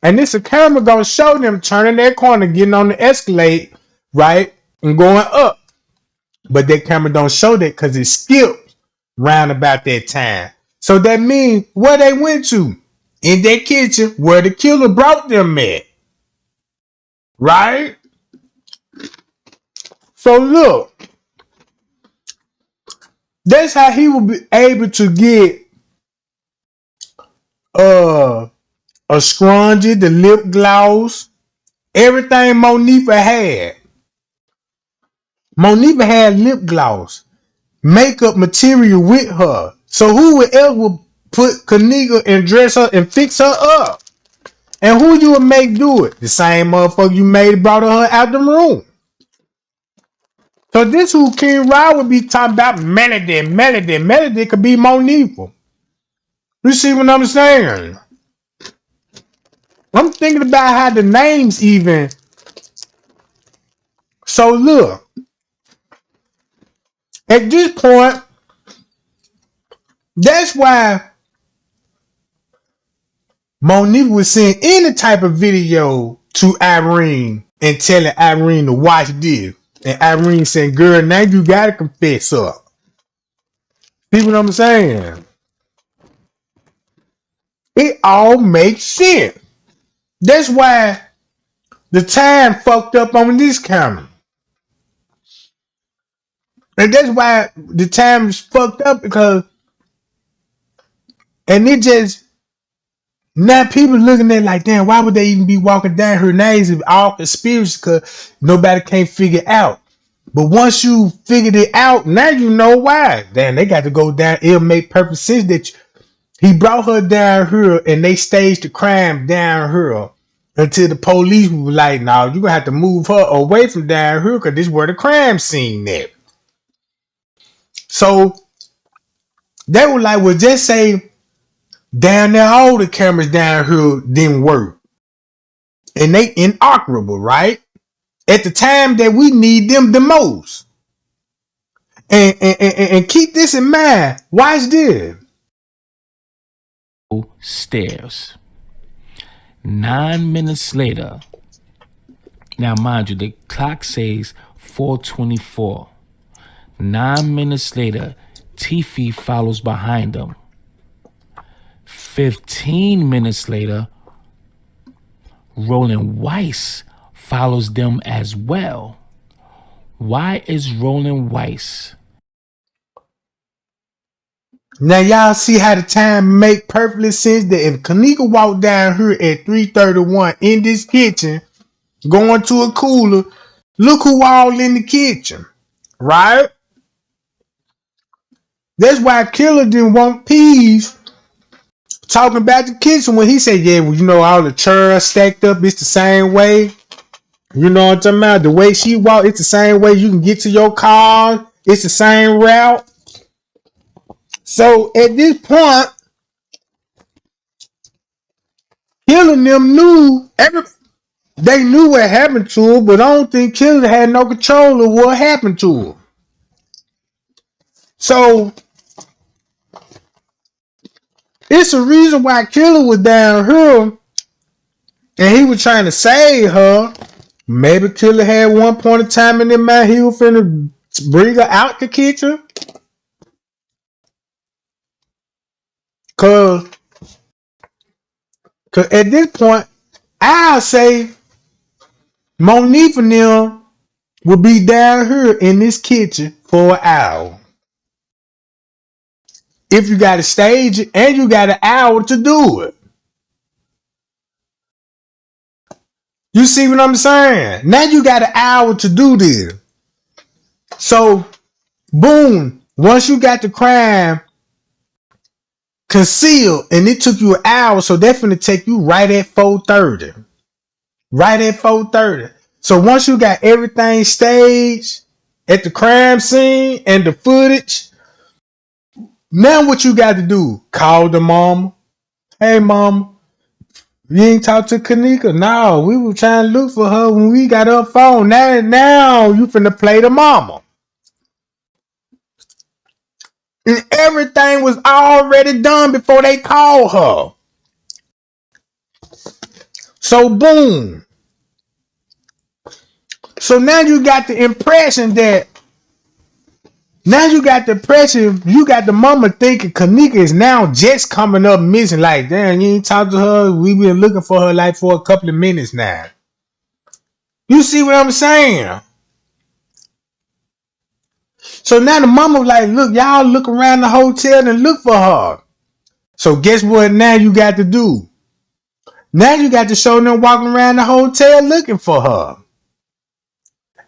And this a camera gonna show them turning their corner, getting on the escalade, right, and going up. But that camera don't show that because it skipped round about that time. So that means where they went to in that kitchen where the killer brought them at, right? So look, that's how he will be able to get a scrunchie, the lip gloss, everything Monifa had. Monifa had lip gloss, makeup material with her. So who else would put Kenneka and dress her and fix her up? And who you would make do it? The same motherfucker you made brought her out the room. So this who King Rod would be talking about Melody. Melody could be Monifa. You see what I'm saying? I'm thinking about how the names even. So look, at this point, that's why Monique was sending any type of video to Irene and telling Irene to watch this. And Irene saying, girl, now you gotta confess up. See what I'm saying? It all makes sense. That's why the time fucked up on this camera. And that's why the time is fucked up because, and it just, now people looking at it like, damn, why would they even be walking down her names if all conspiracy because nobody can't figure it out. But once you figured it out, now you know why. Damn, they got to go down. It'll make perfect sense that he brought her down here and they staged the crime down here until the police were like, no, you're going to have to move her away from down here because this is where the crime scene at. So they were like, well, just say down there, all the cameras down here didn't work. And they inoperable, right? At the time that we need them the most. And keep this in mind. Watch this. Stairs. 9 minutes later. Now, mind you, the clock says 4:24. 9 minutes later, Tiffy follows behind them. 15 minutes later, Roland Weiss follows them as well. Why is Roland Weiss? Now y'all see how the time make perfectly sense that if Kenneka walked down here at 3:31 in this kitchen, going to a cooler, look who all in the kitchen, right? That's why Killer didn't want peas talking about the kitchen when he said, yeah, well, you know, all the chairs stacked up, it's the same way. You know what I'm talking about? The way she walked, it's the same way you can get to your car. It's the same route. So at this point, Killer and them knew, they knew what happened to her, but I don't think Killer had no control of what happened to her. So it's a reason why Killer was down here and he was trying to save her. Maybe Killer had one point of time in his mind he was finna bring her out the kitchen. Cause at this point, I'll say Monique and them will be down here in this kitchen for an hour. If you got to stage it and you got an hour to do it. You see what I'm saying? Now you got an hour to do this. So, boom. Once you got the crime concealed and it took you an hour, so that's going to take you right at 4:30. Right at 4:30. So once you got everything staged at the crime scene and the footage, now what you got to do? Call the mama. Hey, mama. You ain't talk to Kenneka? No, we were trying to look for her when we got her phone. Now you finna play the mama. And everything was already done before they called her. So boom. So now you got the impression that you got the mama thinking Kenneka is now just coming up missing. Like, damn, you ain't talked to her. We been looking for her like for a couple of minutes now. You see what I'm saying? So now the mama like, look, y'all look around the hotel and look for her. So guess what now you got to do? Now you got to show them walking around the hotel looking for her.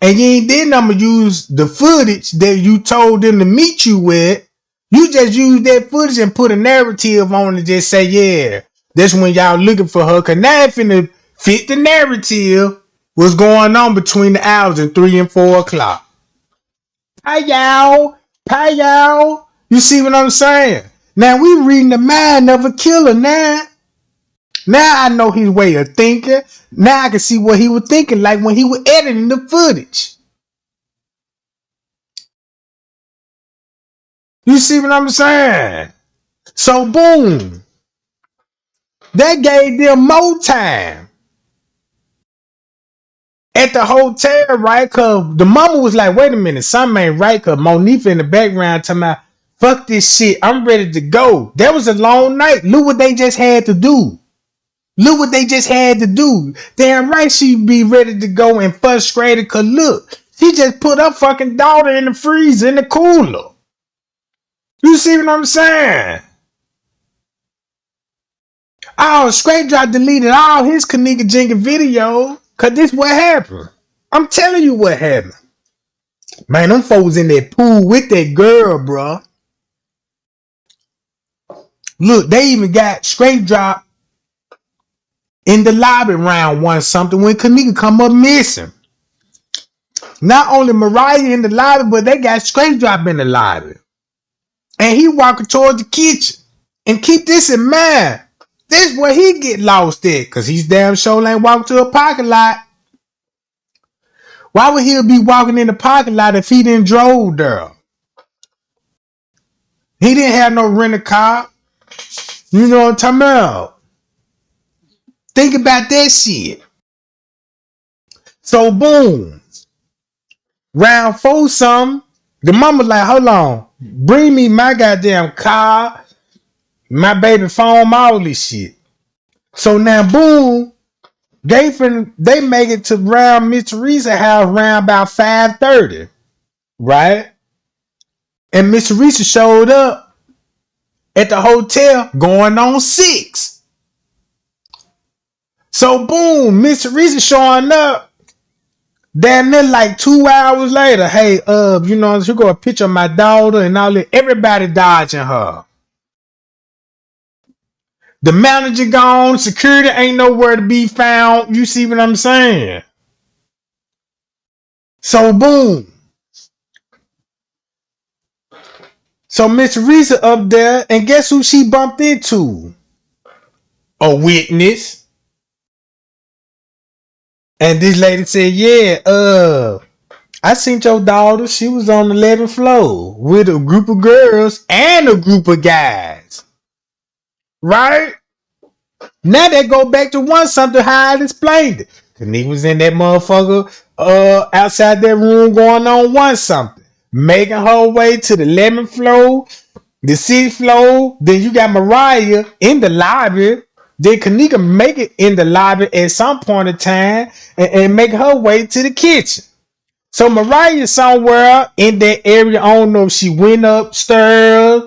And you ain't did nothing but use the footage that you told them to meet you with. You just use that footage and put a narrative on it. Just say, yeah, that's when y'all looking for her. Cause now it finna fit the narrative what's going on between the hours of 3 and 4 o'clock. Hi y'all. You see what I'm saying? Now we reading the mind of a killer now. Now I know his way of thinking. Now I can see what he was thinking like when he was editing the footage. You see what I'm saying? So boom. That gave them more time at the hotel, right? Cause the mama was like, wait a minute, something ain't right. Cause Monique in the background talking about, Fuck this shit. I'm ready to go. That was a long night. Look what they just had to do. Look what they just had to do. Damn right she be ready to go and frustrated. Cause look, she just put her fucking daughter in the freezer, in the cooler. You see what I'm saying? Oh, Straight Drop deleted all his Kenneka Jenkins videos. Cause this what happened. I'm telling you what happened. Man, them folks in that pool with that girl, bro. Look, they even got Straight Drop in the lobby round one something when Kenneka come up missing. Not only Mariah in the lobby, but they got Straight Drop in the lobby. And he walking towards the kitchen. And keep this in mind. This is where he get lost at. Because he's damn sure ain't walking to a parking lot. Why would he be walking in the parking lot if he didn't drove there? He didn't have no rental car. You know what I'm talking about? Think about that shit. So boom. Round 4 something. The mama like, hold on. Bring me my goddamn car, my baby phone, all this shit. So now boom. They make it to round Miss Teresa's house round about 5:30. Right? And Miss Teresa showed up at the hotel going on 6. So boom, Miss Teresa showing up. Damn near like 2 hours later. Hey, you know, she got a picture of my daughter and all that. Everybody dodging her. The manager gone. Security ain't nowhere to be found. You see what I'm saying? So boom. So Miss Teresa up there, and guess who she bumped into? A witness. And this lady said, yeah, I seen your daughter. She was on the 11th floor with a group of girls and a group of guys. Right? Now they go back to one something how I explained it. Kenneka was in that motherfucker outside that room going on one something. Making her way to the 11th floor, the 6th floor. Then you got Mariah in the lobby. Then Kenneka make it in the lobby at some point in time and make her way to the kitchen. So Mariah somewhere in that area. I don't know if she went upstairs,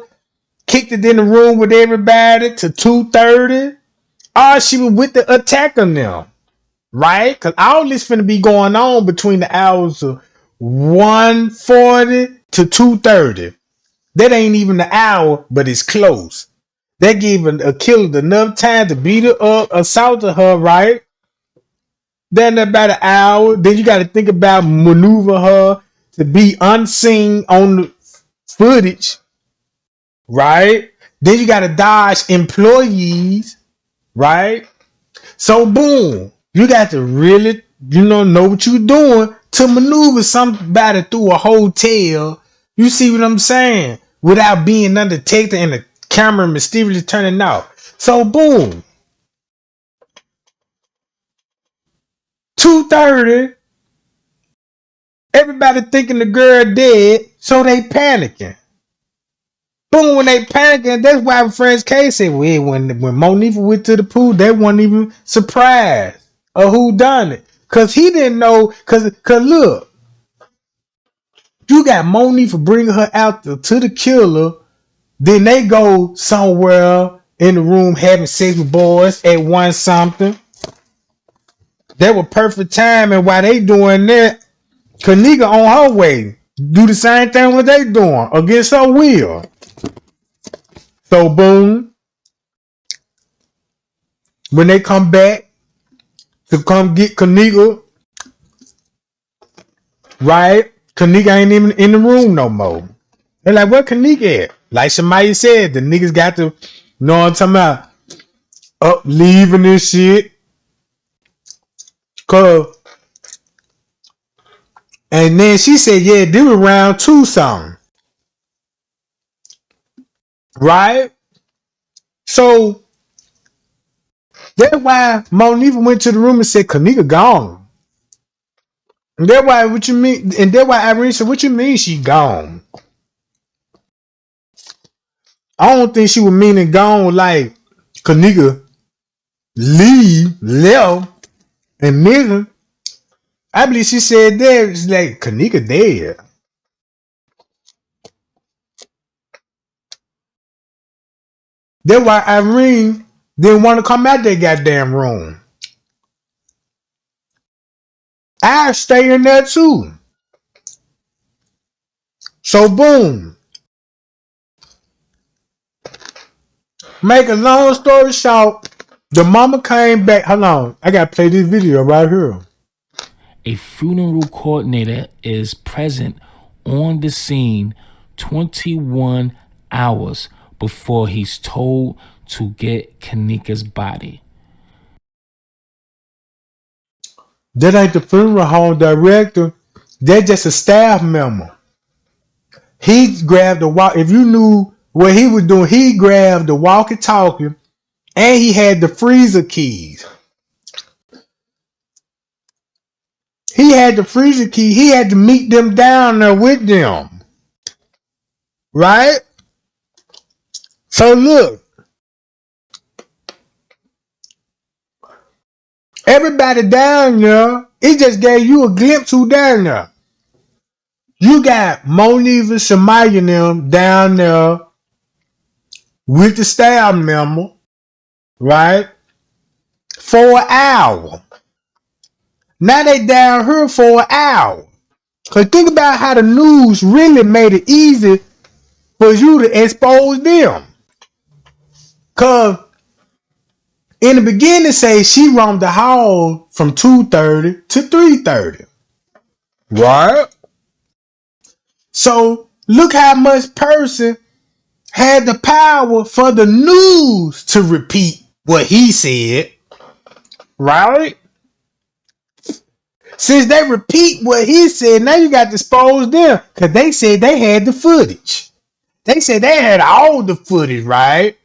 kicked it in the room with everybody to 2:30. Or she was with the attacker now. Right? Because all this finna be going on between the hours of 1:40 to 2:30. That ain't even an hour, but it's close. They gave a killer enough time to beat her up, assault her, right? Then about an hour. Then you got to think about maneuver her to be unseen on the footage, right? Then you got to dodge employees, right? So boom, you got to really, know what you're doing to maneuver somebody through a hotel. You see what I'm saying? Without being undetected and the camera mysteriously turning off. So boom, 2:30. Everybody thinking the girl dead, so they panicking. Boom, when they panicking, that's why friends K said, well, when Monifa went to the pool, they weren't even surprised of who done it. Cause he didn't know, cause look, you got Monifa bringing her out to the killer, then they go somewhere in the room having sex with boys at one something. That was perfect timing while they doing that. Kenneka on her way. Do the same thing what they doing against her will. So boom. When they come back to come get Kenneka, right? Kenneka ain't even in the room no more. They're like, where Kenneka at? Like somebody said, the niggas got to, know what I'm talking about, up leaving this shit. Cause, and then she said, yeah, they were around Tucson. Right? So, that's why Monifa went to the room and said, Kenneka gone. And that's why, what you mean? And that's why Irene said, what you mean she gone? I don't think she was meaning gone like Kenneka left, and nigga. I believe she said that it's like Kenneka dead. That's why Irene didn't want to come out that goddamn room. I stay in there too. So boom. Make a long story short, the mama came back. Hold on, I gotta play this video right here. A funeral coordinator is present on the scene 21 hours before he's told to get Kenneka's body. That ain't the funeral home director. That's just a staff member. He grabbed the walk. If you knew what he was doing, he grabbed the walkie-talkie and he had the freezer keys. He had the freezer key. He had to meet them down there with them. Right? So look. Everybody down there, it just gave you a glimpse who down there. You got Monifa, Shemaya and them down there with the staff member, right? For an hour. Now they down here for an hour. Cause think about how the news really made it easy for you to expose them. Cause in the beginning, say she roamed the hall from 2:30 to 3:30. Right? So look how much person had the power for the news to repeat what he said. Right? Since they repeat what he said, now you got to expose them. Because they said they had the footage. They said they had all the footage, right?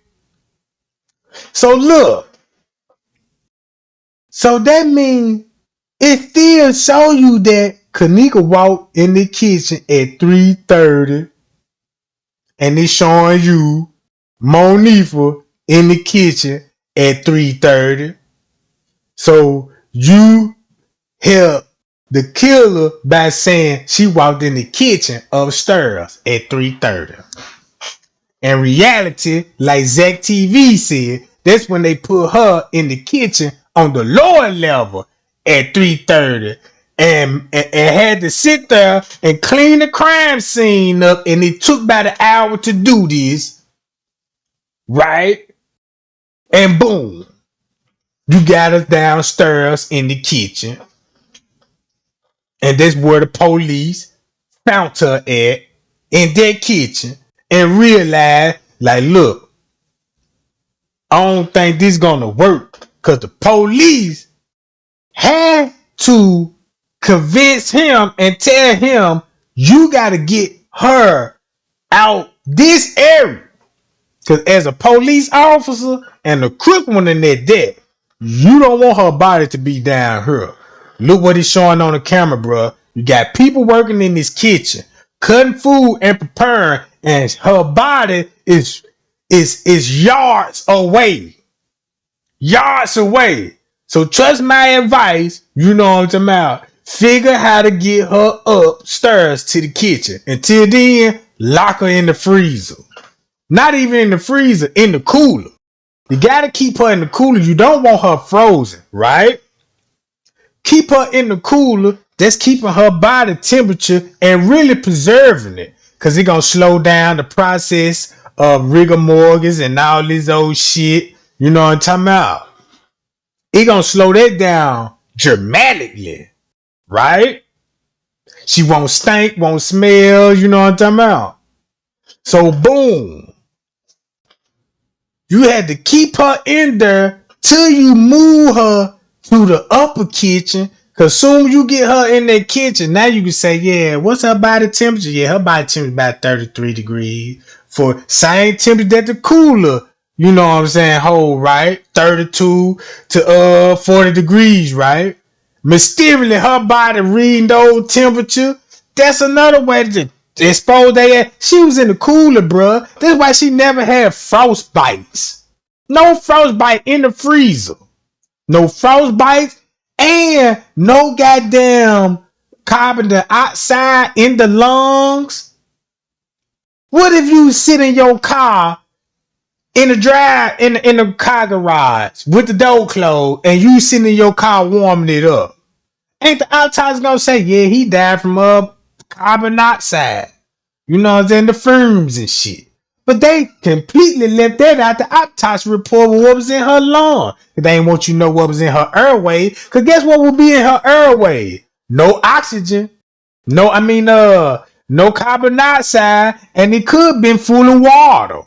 So look. So that means it still show you that Kenneka walked in the kitchen at 3:30. And it's showing you Monifa in the kitchen at 3:30. So you help the killer by saying she walked in the kitchen upstairs at 3:30. In reality, like Zach TV said, that's when they put her in the kitchen on the lower level at 3:30 and had to sit there and clean the crime scene up, and it took about an hour to do this, right? And boom, you got us downstairs in the kitchen. And that's where the police found her at, in that kitchen, and realized, like, look, I don't think this is gonna work, because the police had to convince him and tell him, you gotta get her out this area. Because as a police officer and a crook one in that deck, you don't want her body to be down here. Look what he's showing on the camera, bro. You got people working in this kitchen, cutting food and preparing, and her body is yards away. Yards away. So trust my advice, you know what I'm talking about. Figure how to get her upstairs to the kitchen. Until then, lock her in the freezer. Not even in the freezer, in the cooler. You gotta keep her in the cooler. You don't want her frozen, right? Keep her in the cooler. That's keeping her body temperature and really preserving it. Because it's gonna slow down the process of rigor mortis and all this old shit. You know what I'm talking about? It's gonna slow that down dramatically. Right? She won't stink, won't smell, you know what I'm talking about? So boom. You had to keep her in there till you move her to the upper kitchen. Cause soon you get her in that kitchen, now you can say, yeah, what's her body temperature? Yeah, her body temperature about 33 degrees. For same temperature that the cooler, you know what I'm saying, hold, right? 32 to 40 degrees, right? Mysteriously, her body reading those temperature. That's another way to Exposed they ass. She was in the cooler, bruh. That's why she never had frostbites. No frostbite in the freezer. No frostbites and no goddamn carbon dioxide in the lungs. What if you sit in your car in the car garage with the door closed and you sitting in your car warming it up? Ain't the autopsy gonna say, yeah, he died from carbon dioxide? You know what I'm saying? The fumes and shit. But they completely left that out the autopsy report with what was in her lung. They ain't want you to know what was in her airway. Cause guess what will be in her airway? No oxygen. No carbon dioxide. And it could have been full of water.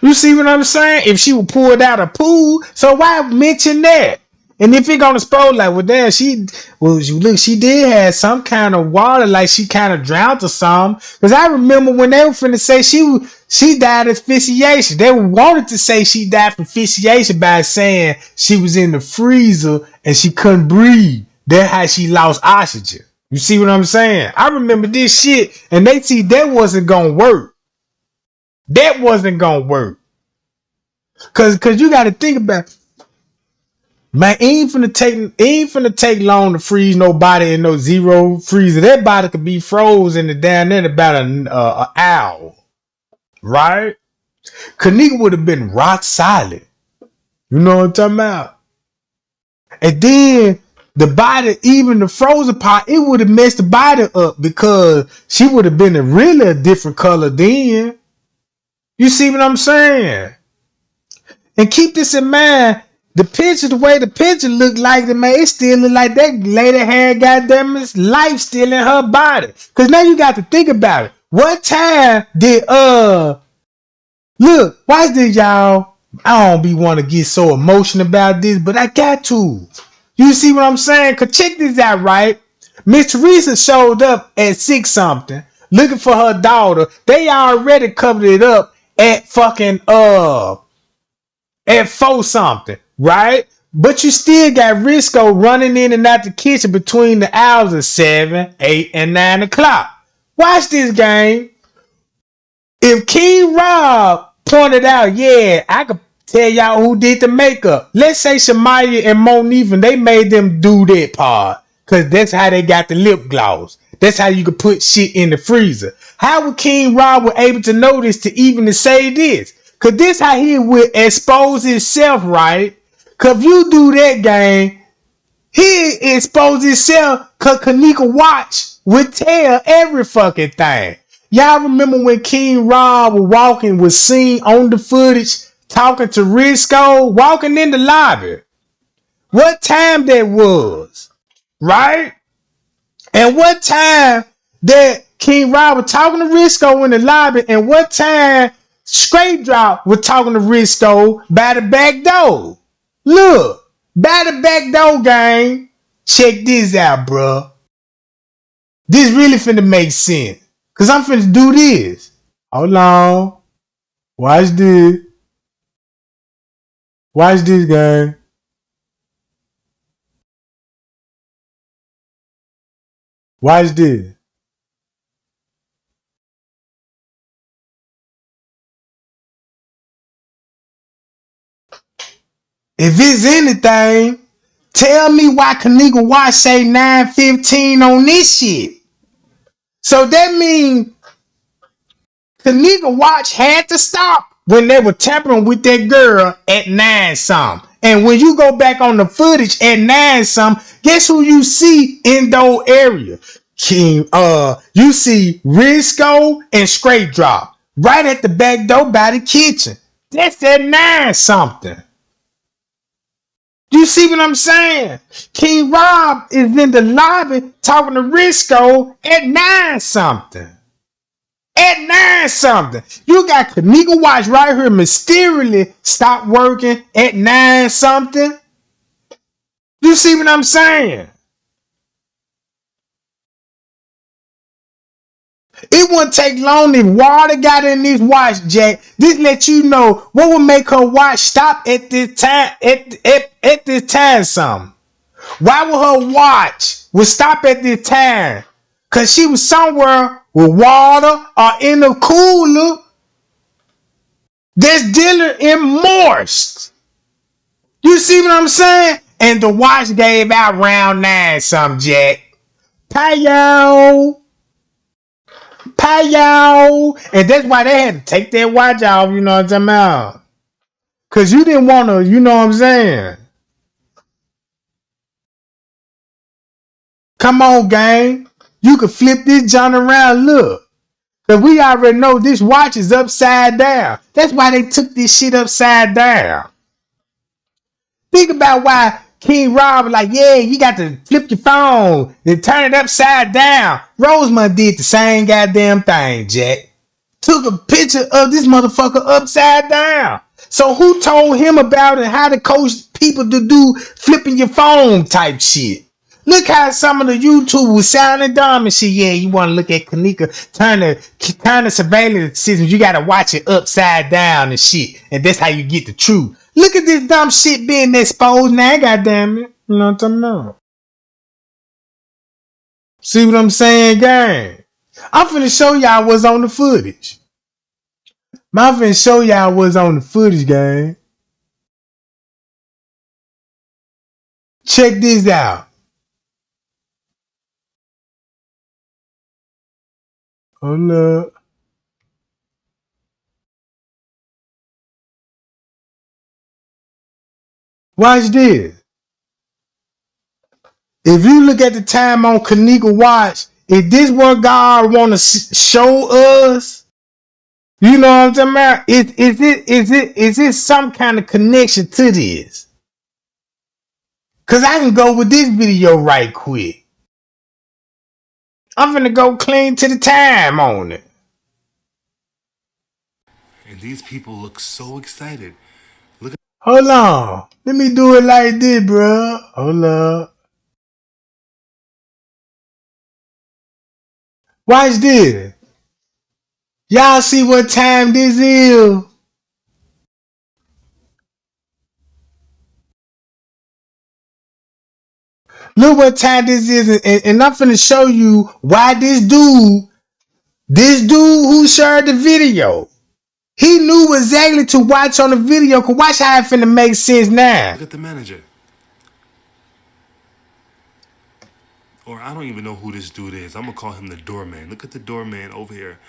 You see what I'm saying? If she was pulled out of pool, so why mention that? And if it gonna expose like, well, damn, she did have some kind of water, like she kind of drowned or something. Because I remember when they were finna say she died of asphyxiation. They wanted to say she died from asphyxiation by saying she was in the freezer and she couldn't breathe. That's how she lost oxygen. You see what I'm saying? I remember this shit, and they see that wasn't gonna work. That wasn't gonna work. Cause you gotta think about it. Man, ain't finna take long to freeze nobody in no zero freezer. That body could be frozen down there in about an hour, right? Kenneka would have been rock solid. You know what I'm talking about? And then the body, even the frozen part, it would have messed the body up because she would have been really a different color then. You see what I'm saying? And keep this in mind. The way the picture looked like, man, it still look like that lady had goddamn life still in her body. Cause now you got to think about it. What time did look? Watch this, y'all. I don't be want to get so emotional about this, but I got to. You see what I'm saying? Cause check this out, right? Miss Teresa showed up at 6 something, looking for her daughter. They already covered it up at fucking at 4 something, right? But you still got Risco running in and out the kitchen between the hours of 7, 8, and 9 o'clock. Watch this game. If King Rob pointed out, yeah, I could tell y'all who did the makeup. Let's say Shamaya and Monique, and they made them do that part. Because that's how they got the lip gloss. That's how you could put shit in the freezer. How would King Rob were able to know this to even to say this? Cause this how he would expose himself, right? Cause if you do that game, he expose himself cause Kenneka Watch would tell every fucking thing. Y'all remember when King Rob was seen on the footage talking to Risco, walking in the lobby? What time that was, right? And what time that King Rob was talking to Risco in the lobby, and what time Straight Drop was talking to Risco by the back door. Look, by the back door, gang. Check this out, bro. This really finna make sense. Cause I'm finna do this. Hold on. Watch this. Watch this, gang. Watch this. If it's anything, tell me why Kenneka Watch say 9:15 on this shit. So that means Kenneka Watch had to stop when they were tampering with that girl at 9 something. And when you go back on the footage at 9 something, guess who you see in those areas? You see Risco and Straight Drop right at the back door by the kitchen. That's at 9 something. You see what I'm saying? King Rob is in the lobby talking to Risco at 9 something. At 9 something. You got Kenneka Watch right here mysteriously stop working at 9 something. You see what I'm saying? It wouldn't take long if water got in this watch, Jack. This let you know what would make her watch stop at this time. At this time, something. Why would her watch would stop at this time? Cause she was somewhere with water or in a cooler that's dealing in moist. You see what I'm saying? And the watch gave out round 9 some, Jack. Payo. And that's why they had to take that watch off, you know what I'm talking about? Cause you didn't want to, you know what I'm saying? Come on, gang. You could flip this John around, look. Cause we already know this watch is upside down. That's why they took this shit upside down. Think about why King Rob was like, yeah, you got to flip your phone and turn it upside down. Rosemont did the same goddamn thing, Jack. Took a picture of this motherfucker upside down. So who told him about it, how to coach people to do flipping your phone type shit? Look how some of the YouTube was sounding dumb and shit. Yeah, you want to look at Kenneka, turn the surveillance systems. You got to watch it upside down and shit. And that's how you get the truth. Look at this dumb shit being exposed now, goddamn it. You know what I'm talking about? See what I'm saying, gang? I'm finna show y'all what's on the footage. I'm finna show y'all what's on the footage, gang. Check this out. Hold up. Watch this. If you look at the time on Kenneka watch, if this what God want to show us, you know what I'm talking about? Is it some kind of connection to this? Cause I can go with this video right quick. I'm finna go clean to the time on it. And these people look so excited. Look at Hold on. Let me do it like this, bro. Hold up. Watch this. Y'all see what time this is? Look what time this is. And I'm finna show you why this dude who shared the video, he knew exactly to watch on the video. Cause watch how it finna make sense now. the manager. Or I don't even know who this dude is. I'm gonna call him the doorman. Look at the doorman over here.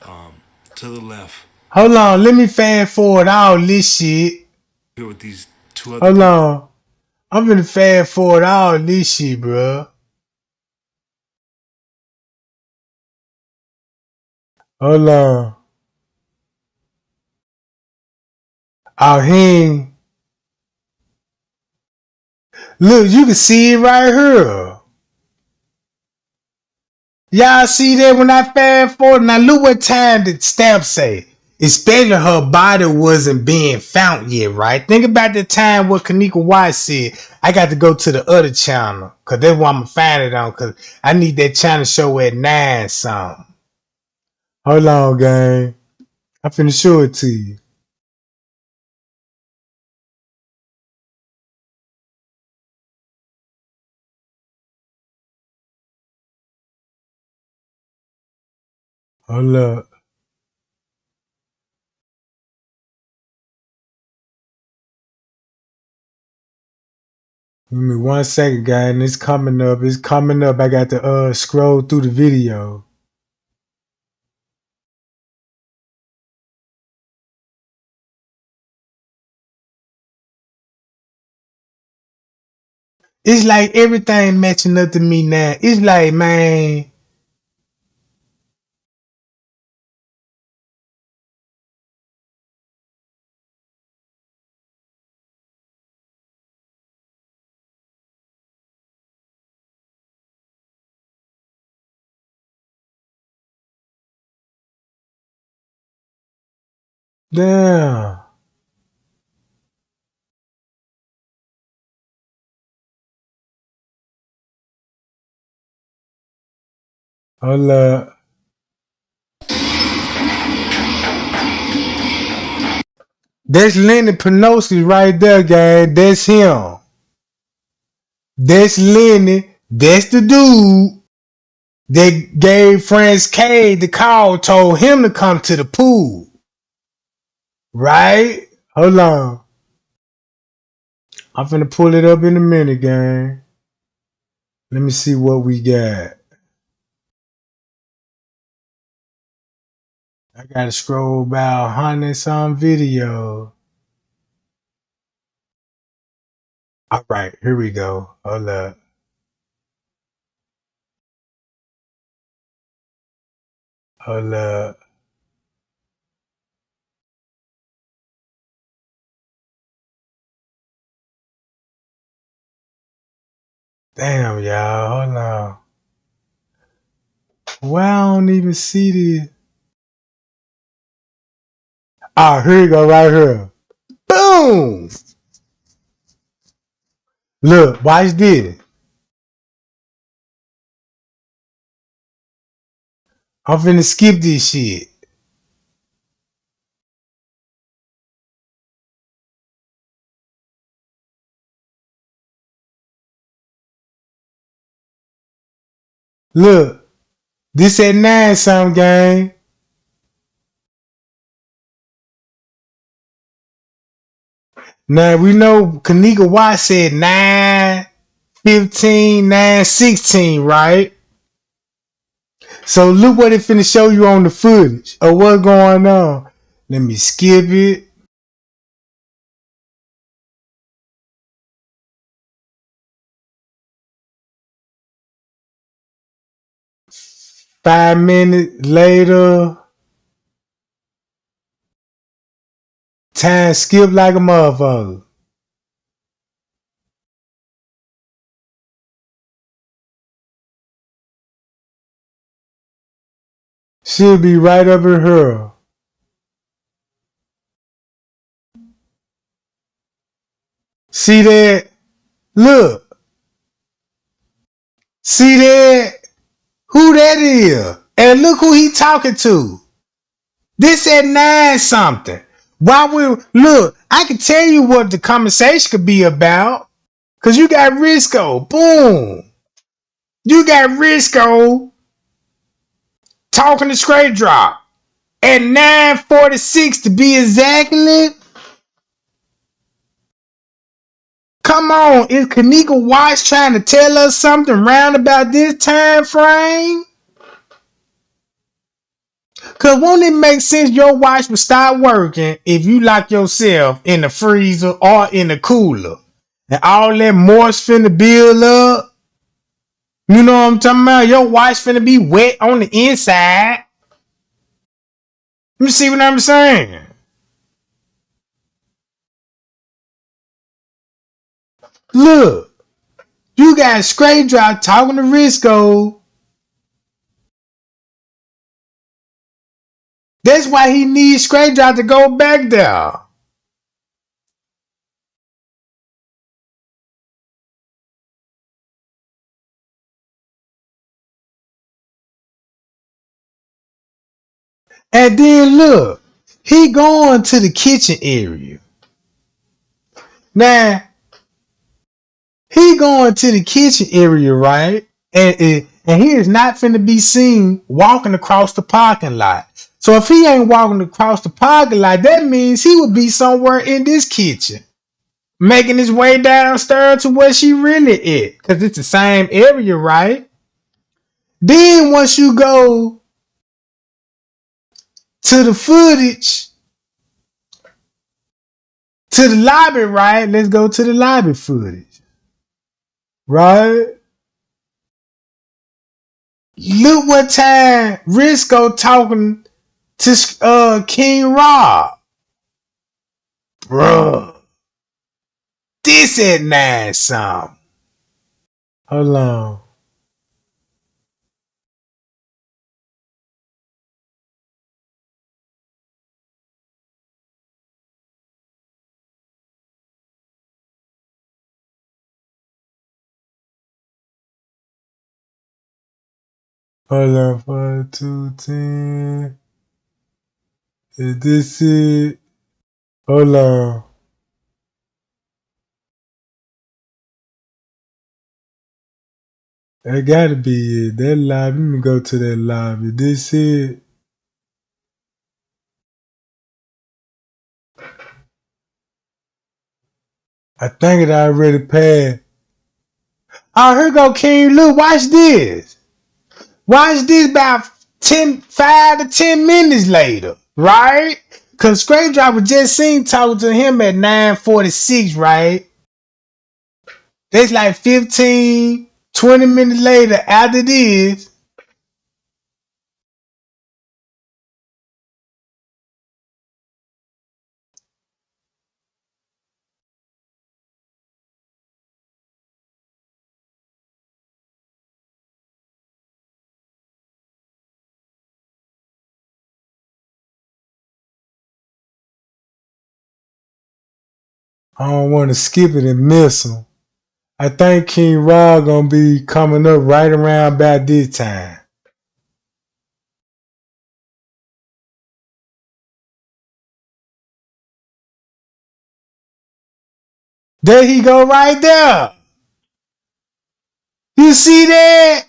To the left. Hold on, let me fast forward all this shit. Here with these two other Hold people. on. I'm gonna fast forward all this shit, bro. Hold on. Oh, he. Look, you can see it right here. Y'all see that when I fast forward? Now look what time the stamp say. Especially her body wasn't being found yet, right? Think about the time what Kenneka White said. I got to go to the other channel. Cause that's what I'm gonna find it on. Cause I need that channel show at 9 something. Hold on, gang. I'm finna show it to you. Hold up. Give me 1 second, guys. And it's coming up. It's coming up. I got to scroll through the video. It's like everything matching up to me now. It's like, man. Damn. Hold up. That's Lenny Penoski right there, guys. That's him. That's Lenny. That's the dude. They gave Franz K the call, told him to come to the pool. Right? Hold on. I'm finna pull it up in a minute, gang. Let me see what we got. I gotta scroll about 100 some video. All right, here we go. Hold up. Hold up. Damn, y'all. Hold on. Why I don't even see this? Oh, here you go, right here. Boom! Look, watch this. I'm finna skip this shit. Look, this at 9 some gang. Now we know Kenneka Watt said 9:15, 9:16, right? So look what it finna show you on the footage of what's going on. Let me skip it. Five minutes later, time skip like a motherfucker. She'll be right up in here. See that? Look. See that? Who that is? And look who he talking to. This at 9 something. Why we look, I can tell you what the conversation could be about. Cause you got Risco. Boom. You got Risco talking to Straight Drop at 9:46 to be exactly. Come on, is Kenneka Watts trying to tell us something round about this time frame? Cause won't it make sense your watch would start working if you lock yourself in the freezer or in the cooler and all that moist finna build up? You know what I'm talking about? Your watch finna be wet on the inside. You see what I'm saying? Look, you got Straight Drop talking to Risco. That's why he needs Straight Drop to go back there. And then look, he going to the kitchen area. Now, he going to the kitchen area, right? And he is not finna be seen walking across the parking lot. So if he ain't walking across the parking lot, that means he would be somewhere in this kitchen, making his way downstairs to where she really is. Because it's the same area, right? Then once you go to the footage, to the lobby, right? Let's go to the lobby footage, right? Look what time Risco talking to King Rob. Bruh. This at 9 something. Hold on. Hold on. 5, 2, 10. Is this it? Hold on. That gotta be it. That lobby. Let me go to that lobby. This it. I think it already passed. Oh, here go King Luke. Watch this. Watch this about 5 to 10 minutes later, right? Cause Scrape Driver just seen talking to him at 9:46, right? That's like 15, 20 minutes later after this. I don't want to skip it and miss him. I think King Rod gonna be coming up right around about this time. There he go right there. You see that?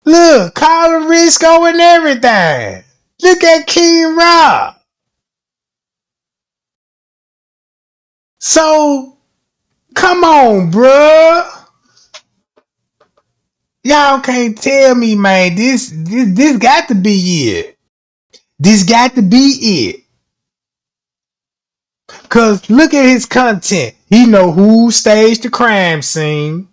Look, Colin Risco and everything. Look at King Rob. So, come on, bruh. Y'all can't tell me, man. This got to be it. This got to be it. Cause look at his content. He know who staged the crime scene.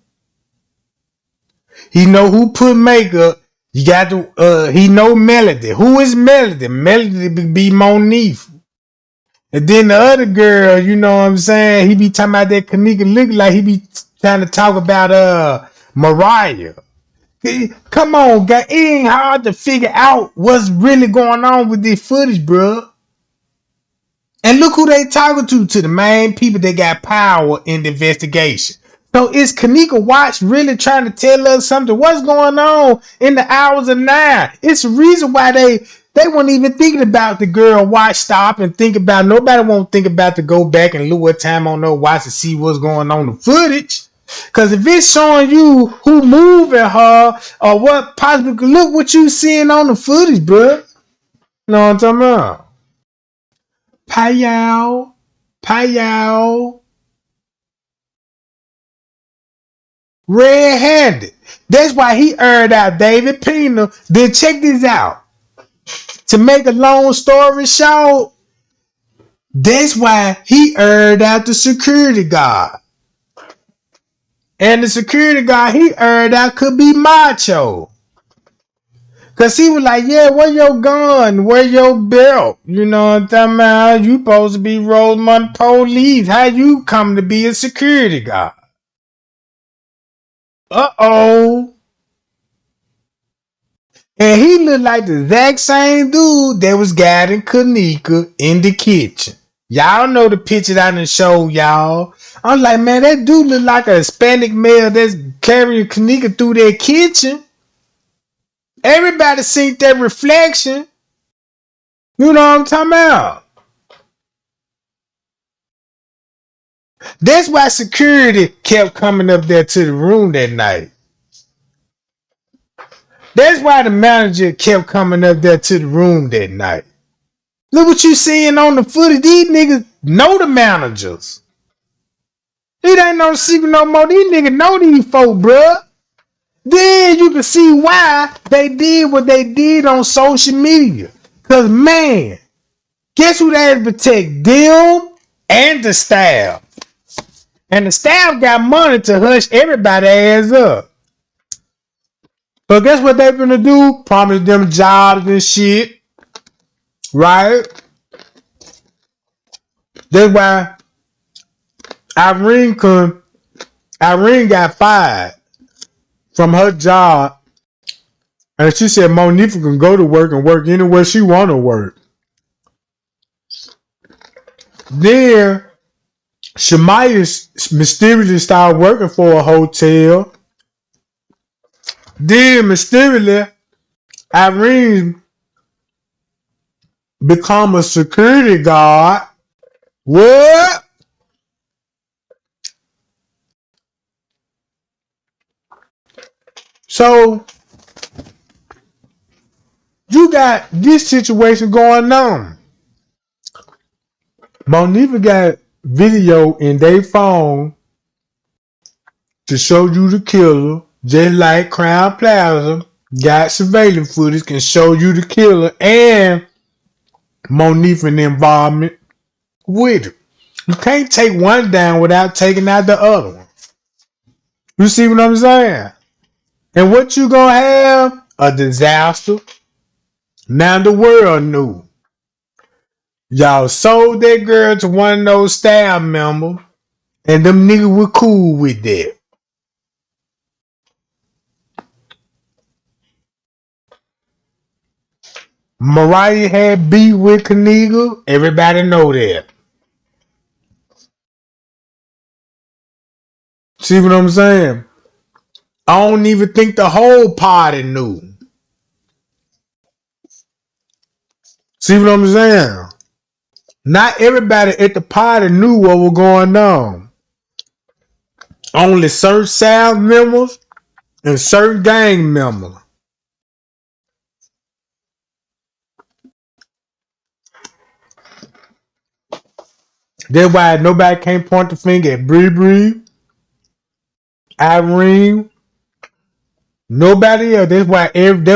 He know who put makeup. You got to. He know Melody. Who is Melody? Melody be Monique. And then the other girl, you know what I'm saying? He be talking about that Kenneka look like he be trying to talk about Mariah. Come on, guy. It ain't hard to figure out what's really going on with this footage, bro. And look who they talking to the main people that got power in the investigation. So is Kenneka Watts really trying to tell us something? What's going on in the hours of 9? It's the reason why they weren't even thinking about the girl Watts stop and think about. Nobody won't think about to go back and look what time on no Watts to see what's going on in the footage. Because if it's showing you who moving her or what possibly, look what you seeing on the footage, bro. You know what I'm talking about? Payal. Red-handed. That's why he earned out David Pena. Then check this out. To make a long story short, that's why he earned out the security guard. And the security guard he earned out could be Macho. Cause he was like, yeah, where your gun? Where your belt? You know what I'm talking about? You supposed to be Rosemont police. How you come to be a security guard? Uh-oh. And he looked like the exact same dude that was guiding Kenneka in the kitchen. Y'all know the picture I done showed y'all. I'm like, man, that dude look like a Hispanic male that's carrying Kenneka through their kitchen. Everybody seen that reflection. You know what I'm talking about? That's why security kept coming up there to the room that night. That's why the manager kept coming up there to the room that night. Look what you seeing on the footage. These niggas know the managers. It ain't no secret no more. These niggas know these folk, bruh. Then you can see why they did what they did on social media. Cause man, guess who they had to protect? Them and the staff. And the staff got money to hush everybody ass up. So guess what they gonna do? Promise them jobs and shit. Right? That's why Irene got fired from her job. And she said Monifa can go to work and work anywhere she want to work. Then Shemaya mysteriously started working for a hotel. Then mysteriously Irene become a security guard. What? So you got this situation going on. Monifa got video in their phone to show you the killer, just like Crown Plaza got surveillance footage can show you the killer and Monifa's involvement with it. You can't take one down without taking out the other one. You see what I'm saying? And what you gonna have? A disaster. Now the world knew. Y'all sold that girl to one of those staff members, and them niggas were cool with that. Mariah had beef with Kenneka. Everybody know that. See what I'm saying? I don't even think the whole party knew. See what I'm saying? Not everybody at the party knew what was going on. Only certain sound members and certain gang members. That's why nobody can't point the finger at Bree, Irene, nobody else. That's